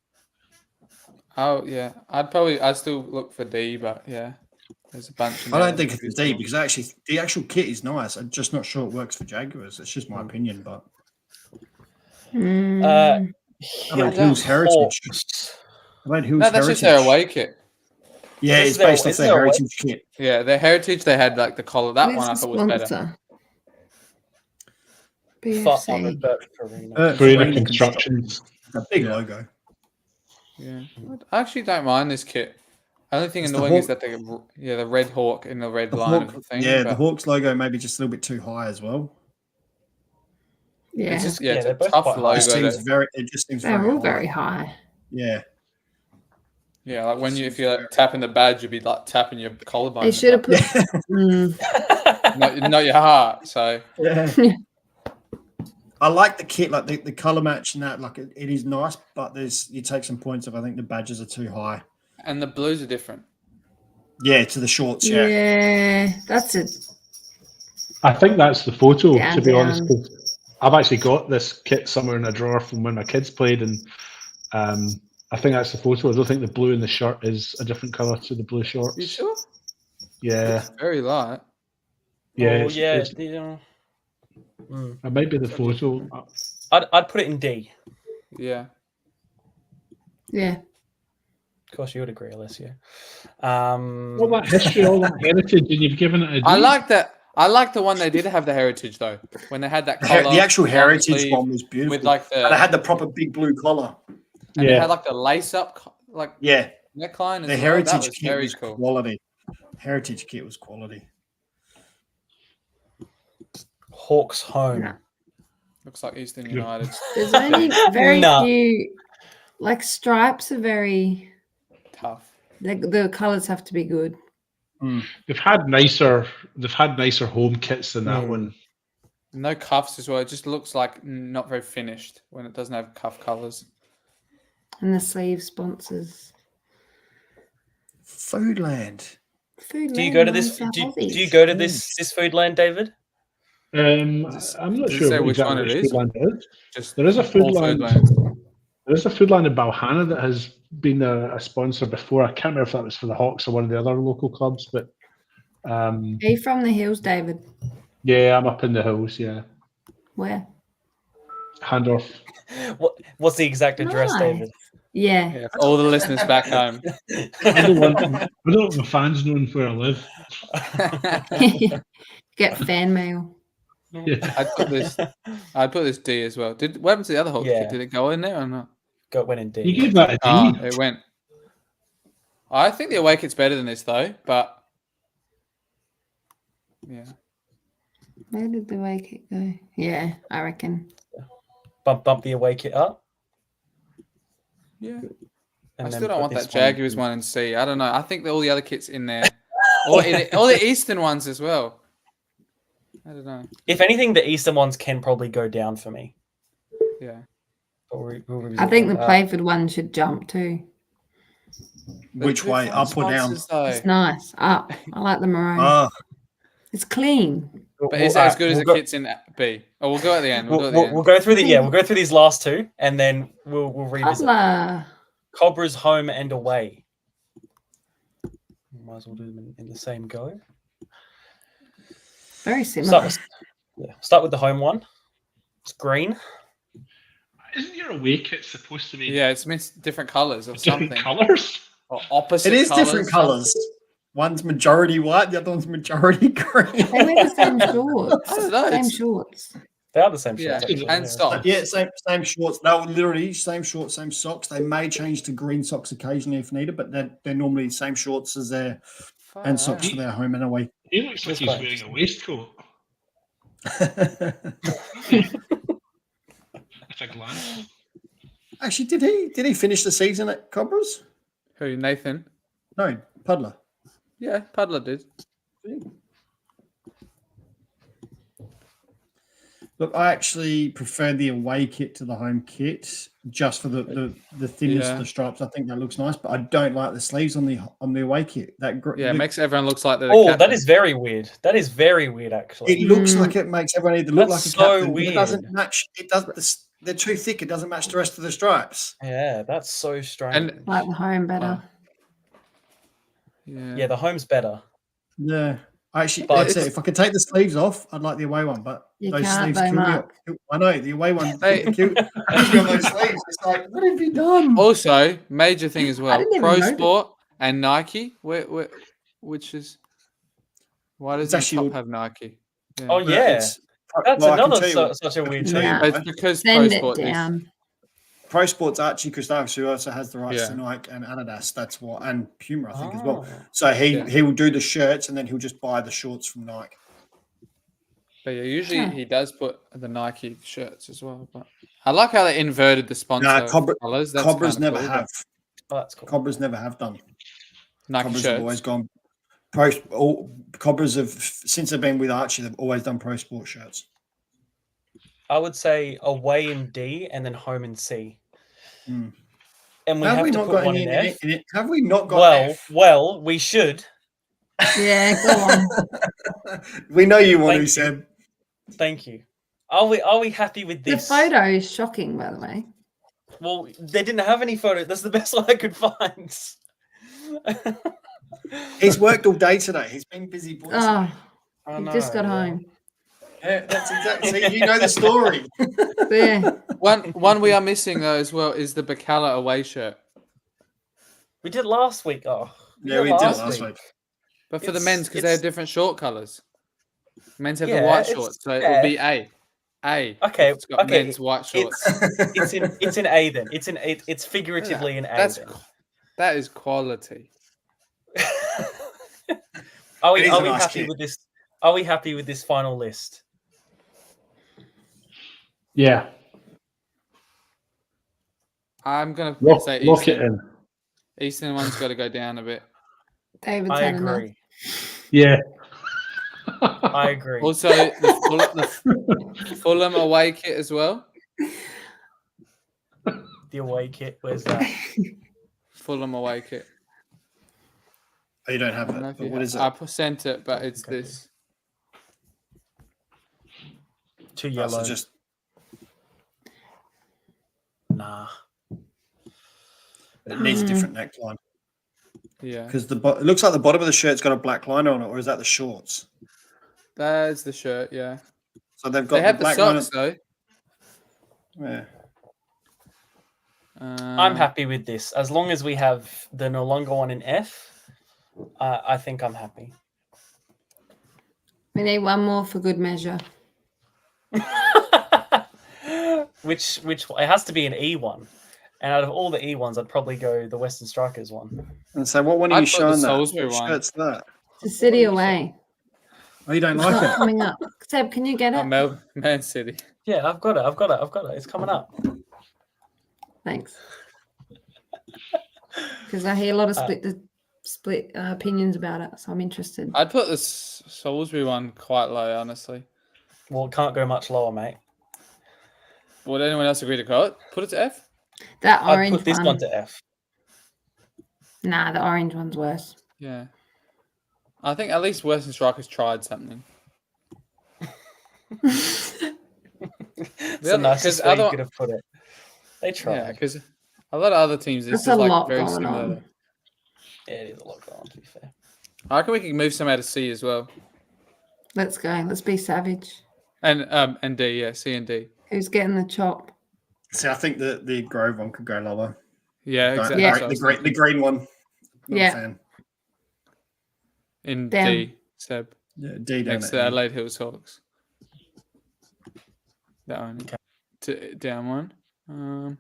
Oh yeah, I'd still look for D, but yeah, there's a bunch. I don't think it's a D because actually the actual kit is nice. I'm just not sure it works for Jaguars. It's just my opinion, but Hills Heritage. No, that's just their away kit. Yeah, it's based off their heritage kit. Yeah, their heritage. They had like the collar. That Where's one I the thought was better. sponsor? BFC. Farina Constructions. A big logo. Yeah, I actually don't mind this kit. Only thing It's the annoying is Hawk- that the red hawk in the red The line Hawk, of the thing. yeah, but the Hawks logo maybe just a little bit too high as well. Yeah, it's just Yeah, it's they're a both tough quite high. logo. It seems to- very. It just seems they're very all high. very high. Yeah. Yeah, like when if you're tapping the badge, you'd be like tapping your collarbone. They should have put. not your heart. So Yeah. I like the kit, like the color match and that. Like it is nice, but you take some points if I think the badges are too high. and the blues are different. Yeah, to the shorts. Yeah. Yeah, that's it. I think that's the photo, Down, to be honest. down. 'Cause I've actually got this kit somewhere in a drawer from when my kids played, and I think that's the photo. I don't think the blue in the shirt is a different colour to the blue shorts. You sure? Yeah, It's very light. yeah. Oh, yeah. It might be the photo. I'd put it in D. Yeah. Yeah. Of course, you would agree, Alessio. All that history, all that heritage, and you've given it a D. I like that. I like the one they did have the heritage though. When they had that collar, The actual long heritage sleeve one was beautiful. with like the and it had the proper big blue collar. and it had like the lace up Yeah. neckline. As The well. heritage That was kit very was cool. quality. Heritage kit was quality. Hawks home. No. Looks like Eastern United. There's only very No. few. Like stripes are very. Tough. The colors have to be good. They've had nicer home kits than that Mm. one. No cuffs as well. It just looks like not very finished when it doesn't have cuff colors. And the sleeve sponsors. Foodland. Do you go to this? Do you go to this Foodland, David? I'm not does it sure say which exactly one it which is? Foodland it is. Just There is a all Foodland. There is a Foodland in Balhana that has been a sponsor before. I can't remember if that was for the Hawks or one of the other local clubs, but Are you from the hills, David? yeah, I'm up in the hills. Yeah, Where? Handorf. What's the exact address, Nice. David? Yeah. Yeah, for all the listeners back home. I don't want my fans knowing where I live. Get fan mail. Yeah. I'd put this D as well. What happened to the other Hawks Yeah. kit? Did it go in there or not? Went in D. You gave that a D. Oh, it went. I think the away kit's better than this though, but yeah. Where did the away kit go? Yeah, I reckon. Bump the away kit up. Yeah. And I then still don't put want this that Jaguars one in C. I don't know. I think that all the other kits in there, all the Eastern ones as well. I don't know. If anything, the Eastern ones can probably go down for me. Yeah. But we'll revisit I think the that. Playford one should jump too. Which They're way, different up or down? sponsors, though. It's nice. Up. I like the maroon. Ah, It's clean. But is it as good as the kits in B? Oh, we'll go at the end. We'll We'll go through we'll go through these last two, and then we'll revisit Holla. Cobra's home and away. Might as well do them in the same go. Very similar. Start with the home one. It's green. Isn't your away kit supposed to be Yeah, it's meant different colours or different something. colours? Or opposite it is colours. different colors. One's majority white, the other one's majority green. They wear the same shorts. I don't know, Same it's- shorts. They are the same Yeah, shorts. actually, and socks. Yeah, same shorts. They were literally same shorts, same socks. They may change to green socks occasionally if needed, but they're normally the same shorts as their and socks for their home and away. He looks like That's he's quite wearing a waistcoat at a glance. Actually, did he finish the season at Cobras? Who, Nathan? No, Puddler. Yeah, Puddler did. Look, I actually prefer the away kit to the home kit, just for the thinness of the stripes. I think that looks nice, but I don't like the sleeves on the away kit. Yeah, it makes everyone looks like they're Oh, captain. that is very weird. That is very weird, actually. It looks like it makes everyone either look That's like a so captain, but weird. it doesn't match. It doesn't. They're too thick. It doesn't match the rest of the stripes. Yeah, that's so strange. And Like the home better. yeah, the home's better. Yeah. Actually, But that's it. If I could take the sleeves off, I'd like the away one. But You those can't sleeves though, kill me. Mark. I know the away one. Hey. Kill me on those sleeves. It's like, what have you done? also, major thing as well, didn't even Pro notice. Sport and Nike, which is why does It's the actually top have Nike? Yeah. Oh, But yeah. it's That's Well, I can another tell you what- such a weird tell you thing. Yeah. It's because Send Pro it Sport is. down. Pro Sports Archie Gustavs, who also has the rights Yeah. to Nike and Adidas, that's what, and Puma, I think, as well. Oh. So he Yeah. he will do the shirts and then he'll just buy the shorts from Nike. But yeah, usually Huh. he does put the Nike shirts as well. But I like how they inverted the sponsor colors. That's Cobras kinda never cool, have. Oh, that's cool. Cobras never have done. Nike Cobras shirts. have always gone. Cobras have, since they've been with Archie, they've always done Pro Sport shirts. I would say away in D and then home in C. Hmm. And we have to not put got one any in in F. it? Have we not got Well, F? well, we should. Yeah, go on. We know you want Thank to, Seb. Thank you. Are we happy with The this? photo is shocking, by the way. Well, they didn't have any photos. That's the best one I could find. He's worked all day today. He's been busy. Boys Oh, I he just know, got yeah. home. Yeah, that's exactly. See, you know the story. Yeah. One we are missing though as well is the Bacala away shirt. We did last week. Oh, Yeah, we did it last week. But for the It's- men's, because they have it's- different short colors. Men's have the Yeah, white it's shorts, so it fair. will be A. A. Okay, It's got okay, men's white It's shorts. it's in A then. It's figuratively in A. That's then. that is quality. Are we It is are a we nice happy kit. with this? Are we happy with this final list? Yeah. I'm gonna say Lock it Eastern. in. Eastern one's got to go down a bit. David's I had enough. agree. Yeah. I agree. Also, the Fulham away kit as well. The away kit. Where's that? Fulham away kit. Oh, you don't have I don't know it. if But you what have- is it? I sent it, but it's Okay. this. Too Oh, so yellow. just Nah. it needs a different neckline Yeah, because it looks like the bottom of the shirt's got a black line on it, or is that the shorts? there's the shirt. Yeah, So they've got they have the black line. socks though. Yeah. I'm happy with this. As long as we have the no longer one in F, I think I'm happy. We need one more for good measure. which it has to be an E one. And out of all the E ones, I'd probably go the Western Strikers one. And so, what one are I'd you put the showing that? Salisbury What one. shirt's that? It's a city away. Oh, you don't It's like not it? coming up. Seb, can you get Oh, it? Man City. Yeah, I've got it. It's coming up. Thanks. Because I hear a lot of split opinions about it, so I'm interested. I'd put the Salisbury one quite low, honestly. Well, it can't go much lower, mate. Would anyone else agree to call it? Put it to F? That I'd orange put this one to F. Nah, the orange one's worse. Yeah. I think at least Western Strikers tried something. It's the other- nicest 'cause way you other- could have put it. They tried. Yeah, because a lot of other teams, this That's is a like lot very going similar. on. Yeah, it is a lot going on, to be fair. I reckon we can move some out of C as well. Let's go. Let's be savage. And D, yeah, C and D. Who's getting the chop? See, I think the Grove one could go lower. Yeah, Don't- exactly. Yeah. That's what I was The thinking. green one. Not a Yeah. fan. In Down. D, Seb. Yeah, D down Next at to E. Adelaide Hills Hawks. That one. Okay. Down one.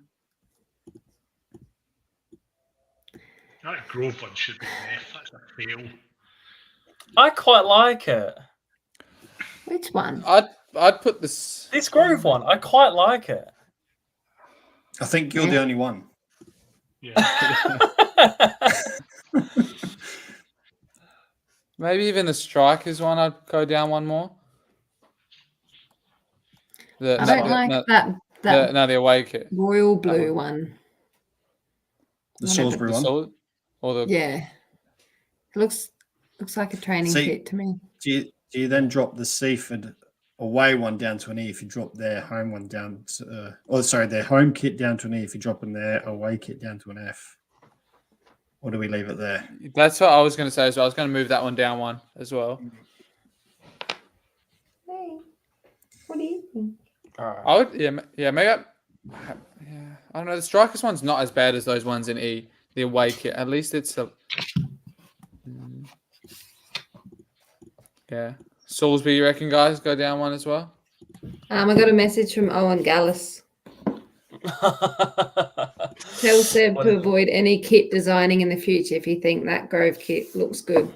That Grove one should be an F. That's a fail. I quite like it. Which one? I'd put this. This Grove one, I quite like it. I think you're the only one. Yeah. Maybe even the Strikers one. I'd go down one more. I don't like that the away kit. royal blue one. The Whatever. Salisbury The one. Sol- or the Yeah. It looks like a training See- kit to me. Do you then drop the Seaford away one down to an E if you drop their home one down to, their home kit down to an E if you drop in their away kit down to an F? Or do we leave it there? That's what I was going to say as well. I was going to move that one down one as well. Hey, what do you think? All right. I would, maybe. I don't know. The Strikers one's not as bad as those ones in E. The away kit. At least it's a. Yeah. Salisbury, you reckon, guys, go down one as well? I got a message from Owen Gallus. Tell Seb to avoid any kit designing in the future if you think that Grove kit looks good.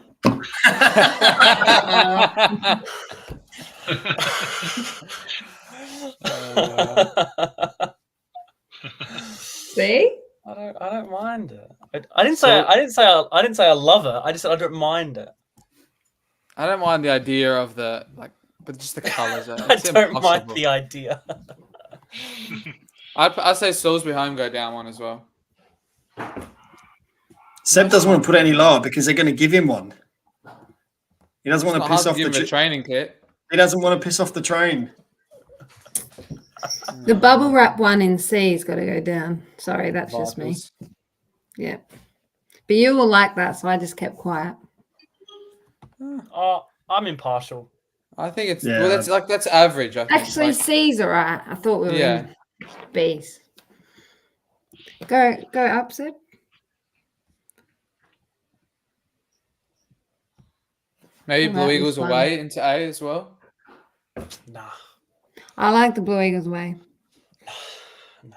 See? I don't mind it. I didn't say I love it. I just said I don't mind it. I don't mind the idea of but just the colours. I don't mind the idea. I'd say Salisbury Home go down one as well. Seb doesn't want to put it any lower because they're going to give him one. He doesn't want to piss off the training kit. He doesn't want to piss off the train. The bubble wrap one in C's got to go down. Sorry, that's just me. Yeah. But you will like that, so I just kept quiet. Oh, I'm impartial. I think it's that's average. I think. Actually, C's are right. I thought we were in B's. Go up, Seb. Maybe Blue Eagles away into A as well. Nah. I like the Blue Eagles way. No.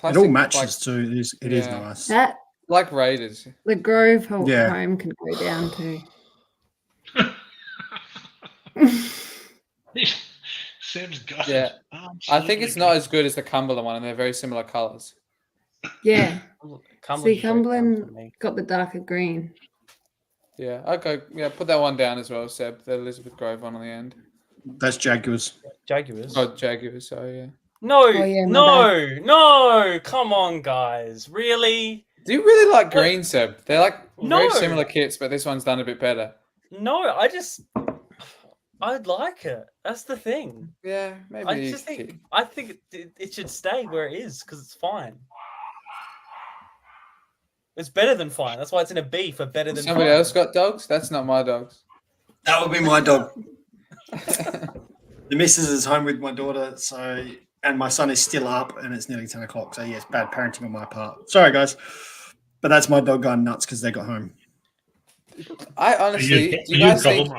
It all matches too. It is nice. That like Raiders. The Grove home can go down too. Sam's got it. I think it's not as good as the Cumberland one, and they're very similar colours. Yeah. Cumberland got the darker green. Yeah, okay. Yeah, put that one down as well, Seb. The Elizabeth Grove one on the end. That's Jaguars. Jaguars. Oh, Jaguars. So yeah. No. Come on, guys. Really? Do you really like green, Seb? They're like very similar kits, but this one's done a bit better. No, I'd like it. That's the thing. Yeah, maybe. I think it should stay where it is because it's fine. It's better than fine. That's why it's in a B for better than Somebody fine. else got dogs? That's not my dogs. That would be my dog. The missus is home with my daughter, and my son is still up, and it's nearly 10 o'clock. So yes, bad parenting on my part. Sorry, guys, but that's my dog going nuts because they got home. I honestly, do you guys think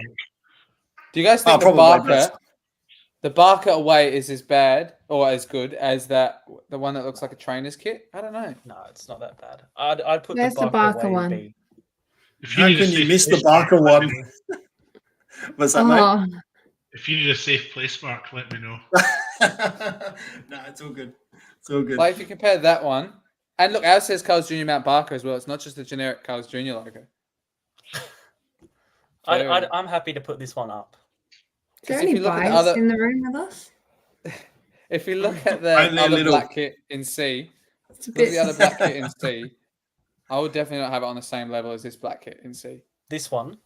the Barker away is as bad or as good as the one that looks like a trainer's kit? I don't know. No, it's not that bad. I'd put the Barker one. B. How can you miss the Barker one? What's that, mate? If you need a safe place, Mark, let me know. No, it's all good. It's all good. Like if you compare that one, and look, ours says Carl's Jr. Mount Barker as well. It's not just the generic Carl's Jr. logo. I'm happy to put this one up. Is there any bias in the room with us? If you look at the other black kit in C, the other black kit in C, I would definitely not have it on the same level as this black kit in C. This one?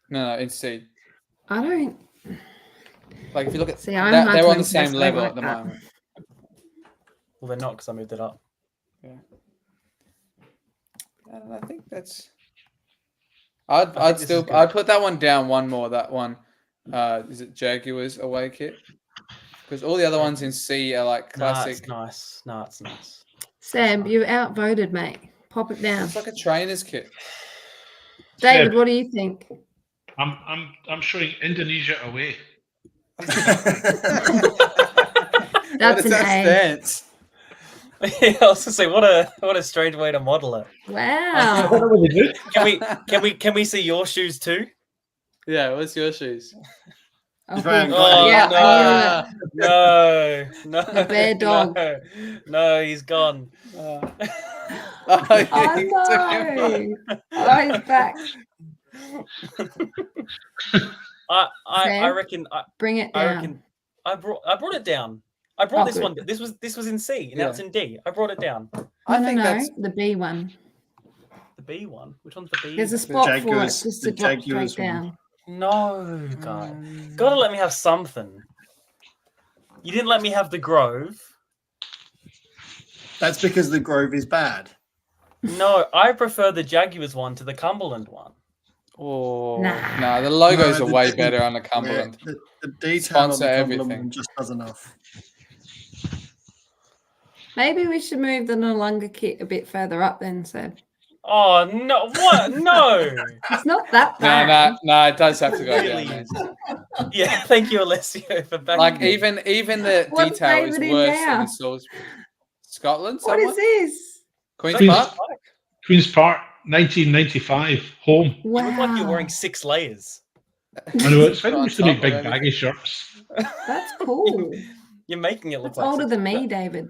No, in C. I don't. Like if you look at they're on the same level at the moment. Well, they're not because I moved it up. Yeah. And I think that's. I'd put that one down one more. That one, is it Jaguars away kit? Because all the other ones in C are like classic. No, it's nice. Sam, you outvoted, mate. Pop it down. It's like a trainer's kit. David, what do you think? I'm showing Indonesia away. That's an A. Stance? Yeah, I was gonna say what a strange way to model it. Wow. Can we see your shoes too? Yeah, what's your shoes? No. The bear dog. No, he's gone. Oh no! Oh, he's back. I reckon. Bring it down. I brought it down. I brought this one. This was in C. Now it's in D. I brought it down. I think that's the B one. The B one. Which one's the B? There's a spot for it just to drop straight down. No, guy. Gotta let me have something. You didn't let me have the Grove. That's because the Grove is bad. No, I prefer the Jaguars one to the Cumberland one. Oh, nah, the logos are way better on the Cumberland. Yeah, the detail on the Cumberland just does enough. Maybe we should move the Noongar kit a bit further up then, Seb. Oh no! What? No. It's not that bad. No, it does have to go Really down. is. Man. Yeah, thank you, Alessio, for backing Like me. even the What's detail is David in worse than now? the Salisbury. Scotland, What someone? is this? Queen's Queen's- Park? Queen's Park, 1995, home. You look like you're Wow. wearing 6 layers. I know it's Put when we on used to make top big of baggy shirts. That's cool. You're making it look That's like older 6 than layers. me, David.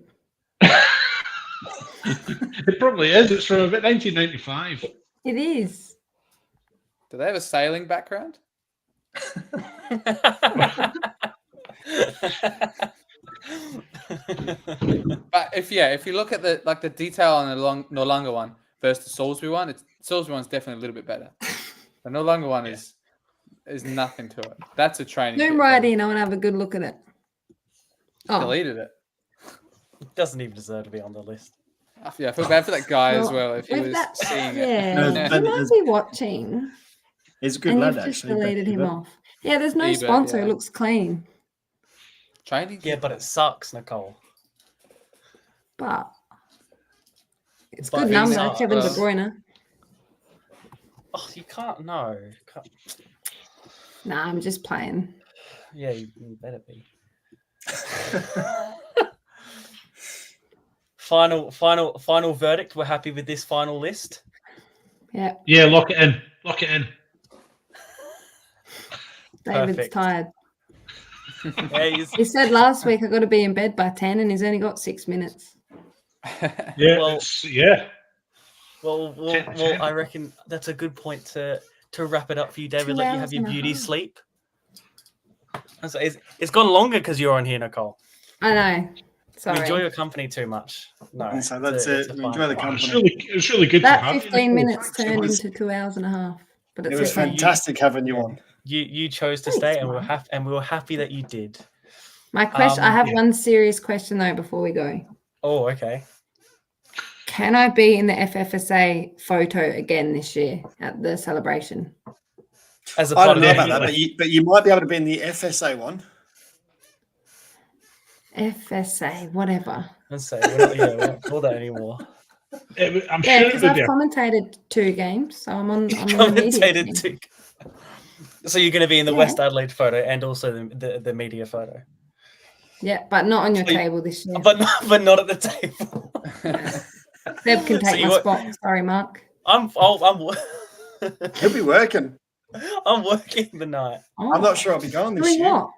It probably is. It's from about 1995. It is. Do they have a sailing background? But if you look at the detail on the no longer one versus the Salisbury one, Salisbury one's definitely a little bit better. The no longer one is nothing to it. That's a training. Zoom kit right thing. in. I want to have a good look at it. Oh, Deleted it. Doesn't even deserve to be on the list. Yeah, I feel bad for that guy as Well, well if he with was that- seeing yeah. it. No, He might be watching, He's a good and lad, you've just actually. deleted but- him off. Yeah, there's no eBay, sponsor. yeah. It looks clean, Training. Yeah, but it sucks, Nicole. but it's But good who's number. not? Kevin De Well- Bruyne. Oh, you can't. No. Nah, I'm just playing. Yeah, you better be. Final verdict. We're happy with this final list. Yeah, Yeah, lock it in. Lock it in. David's Perfect. tired. Yeah, he's, He said last week I got to be in bed by 10, and he's only got 6 minutes. Yeah, Well- yeah. well, I reckon that's a good point to wrap it up for you, David. 2 Let you hours have your and a beauty half. sleep. So it's gone longer because you're on here, Nicole. I know. We Sorry. enjoy your company too much. No, And so it's that's it's it. a We fine enjoy the line. company. It's really good to That have you, 15 Nicole. minutes turned was- into 2 hours and a half. But it's It was okay. fantastic having you on. You chose to Thanks, stay, and Mark. we were happy that you did. My question. I have yeah. one serious question though before we go. Oh, okay. Can I be in the FFSA photo again this year at the celebration? As a I part don't of know the about that, but you might be able to be in the FSA one. FSA, whatever. Let's say we don't call that anymore. I'm Yeah, sure it because would I've be. commentated 2 games, so I'm on the media Commentated team. too. So you're going to be in the Yeah. West Adelaide photo and also the media photo, Yeah, but not on your So you- table this year. but not at the table. Seb can So take you my were- spot. Sorry, Mark. I'm He'll be working. I'm working the night. Oh, I'm not sure I'll be going this doing year. what?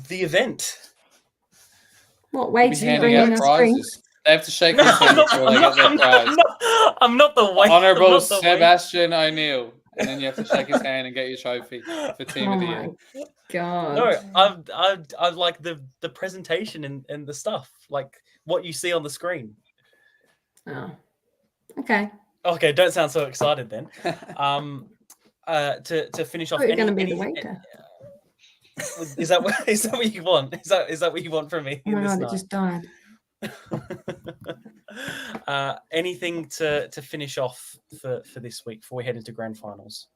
The event. What? Be Wait till you handing bring in out us drinks. prizes. They have to shake his hand before they get their prize. I'm not the white. Honourable Sebastian O'Neill. And then you have to shake his hand and get your trophy for Team Oh of the my Year. god. No, I like the presentation and the stuff, like what you see on the screen. Oh. Okay. Okay, don't sound so excited then. To finish off, Thought you were going to be the waiter. Is that what you want? Is that what you want from me? Oh my this god, it night? just died. Anything to finish off for this week before we head into grand finals?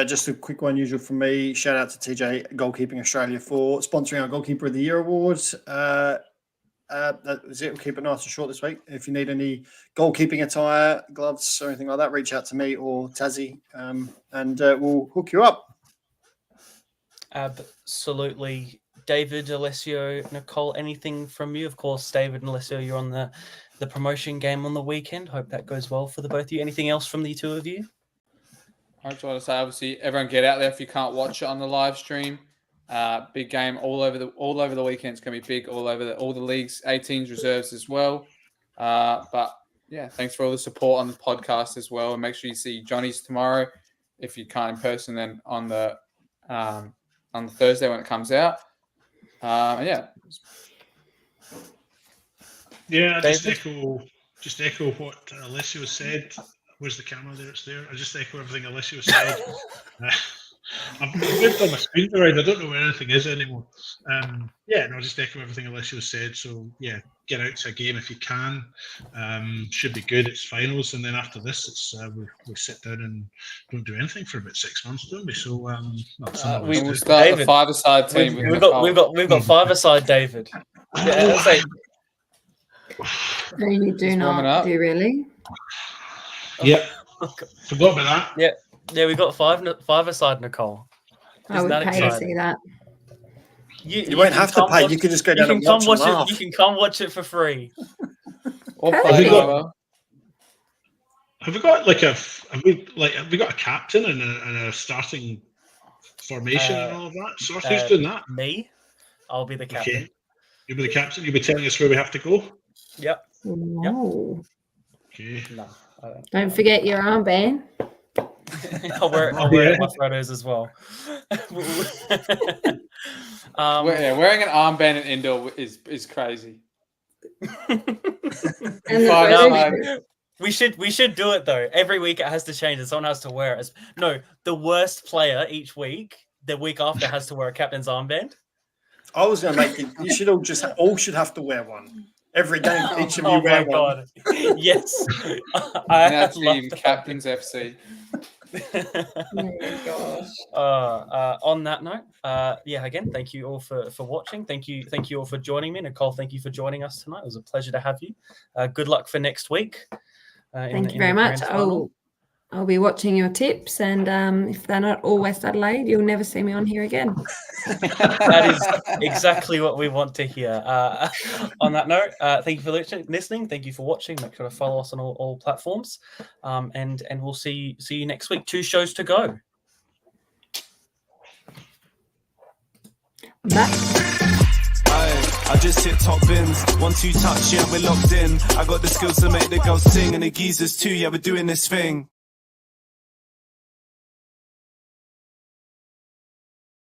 Just a quick one, usual from me. Shout out to TJ Goalkeeping Australia for sponsoring our Goalkeeper of the Year awards. That was it. We'll keep it nice and short this week. If you need any goalkeeping attire, gloves, or anything like that, reach out to me or Tazzy, and we'll hook you up. Absolutely. David, Alessio, Nicole, anything from you? Of course, David and Alessio, you're on the promotion game on the weekend. Hope that goes well for the both of you. Anything else from the two of you? I just want to say, obviously, everyone get out there if you can't watch it on the live stream. Big game all over the weekend. It's going to be big all over all the leagues, 18s, reserves as well. But yeah, thanks for all the support on the podcast as well. And make sure you see Johnny's tomorrow if you can't in person. Then on the Thursday when it comes out. And Yeah, David? just echo what Alessio said. Where's the camera there? It's there. I just echo everything Alessio said. I've moved on my screen around. I don't know where anything is anymore. Just echo everything Alessio said. So yeah, get out to a game if you can. Should be good. It's finals, and then after this, it's we sit down and don't do anything for about 6 months, don't we? So we'll start David, the five-a-side team. We've got five-a-side David. Yeah, No, you do Just warming not. up. Do you really? Yeah. Forgot about that. Yeah, we got five aside, Nicole. I would pay to see that. You won't have to pay. You can just go down and watch and laugh. You can come watch it for free. Or Have play, we Marlo. Have we got have we got a captain and a starting formation and all of that? So who's doing that? Me. I'll be the captain. Okay. You'll be the captain. You'll be telling us where we have to go. Yep. No. Okay. No. I don't. Don't forget your armband. I'll wear it in my photos as well. Wearing an armband in indoor is crazy. And We should do it though. Every week it has to change and someone has to wear it. No, the worst player each week, the week after has to wear a captain's armband. I was going to make it. You should all should have to wear one. Every game, each of you wear one. God. Yes. Now team Captains FC. Oh gosh. On that note, again, thank you all for watching. Thank you all for joining me. Nicole, thank you for joining us tonight. It was a pleasure to have you. Good luck for next week. Thank you very much. I'll be watching your tips, and if they're not all West Adelaide, you'll never see me on here again. That is exactly what we want to hear. On that note, thank you for listening. Thank you for watching. Make sure to follow us on all platforms, and we'll see you next week. 2 shows to go. I just hit top bins, 1-2 touch, yeah, we're locked in. I got the skills to make the girls sing, and the geezers too, yeah, we're doing this thing.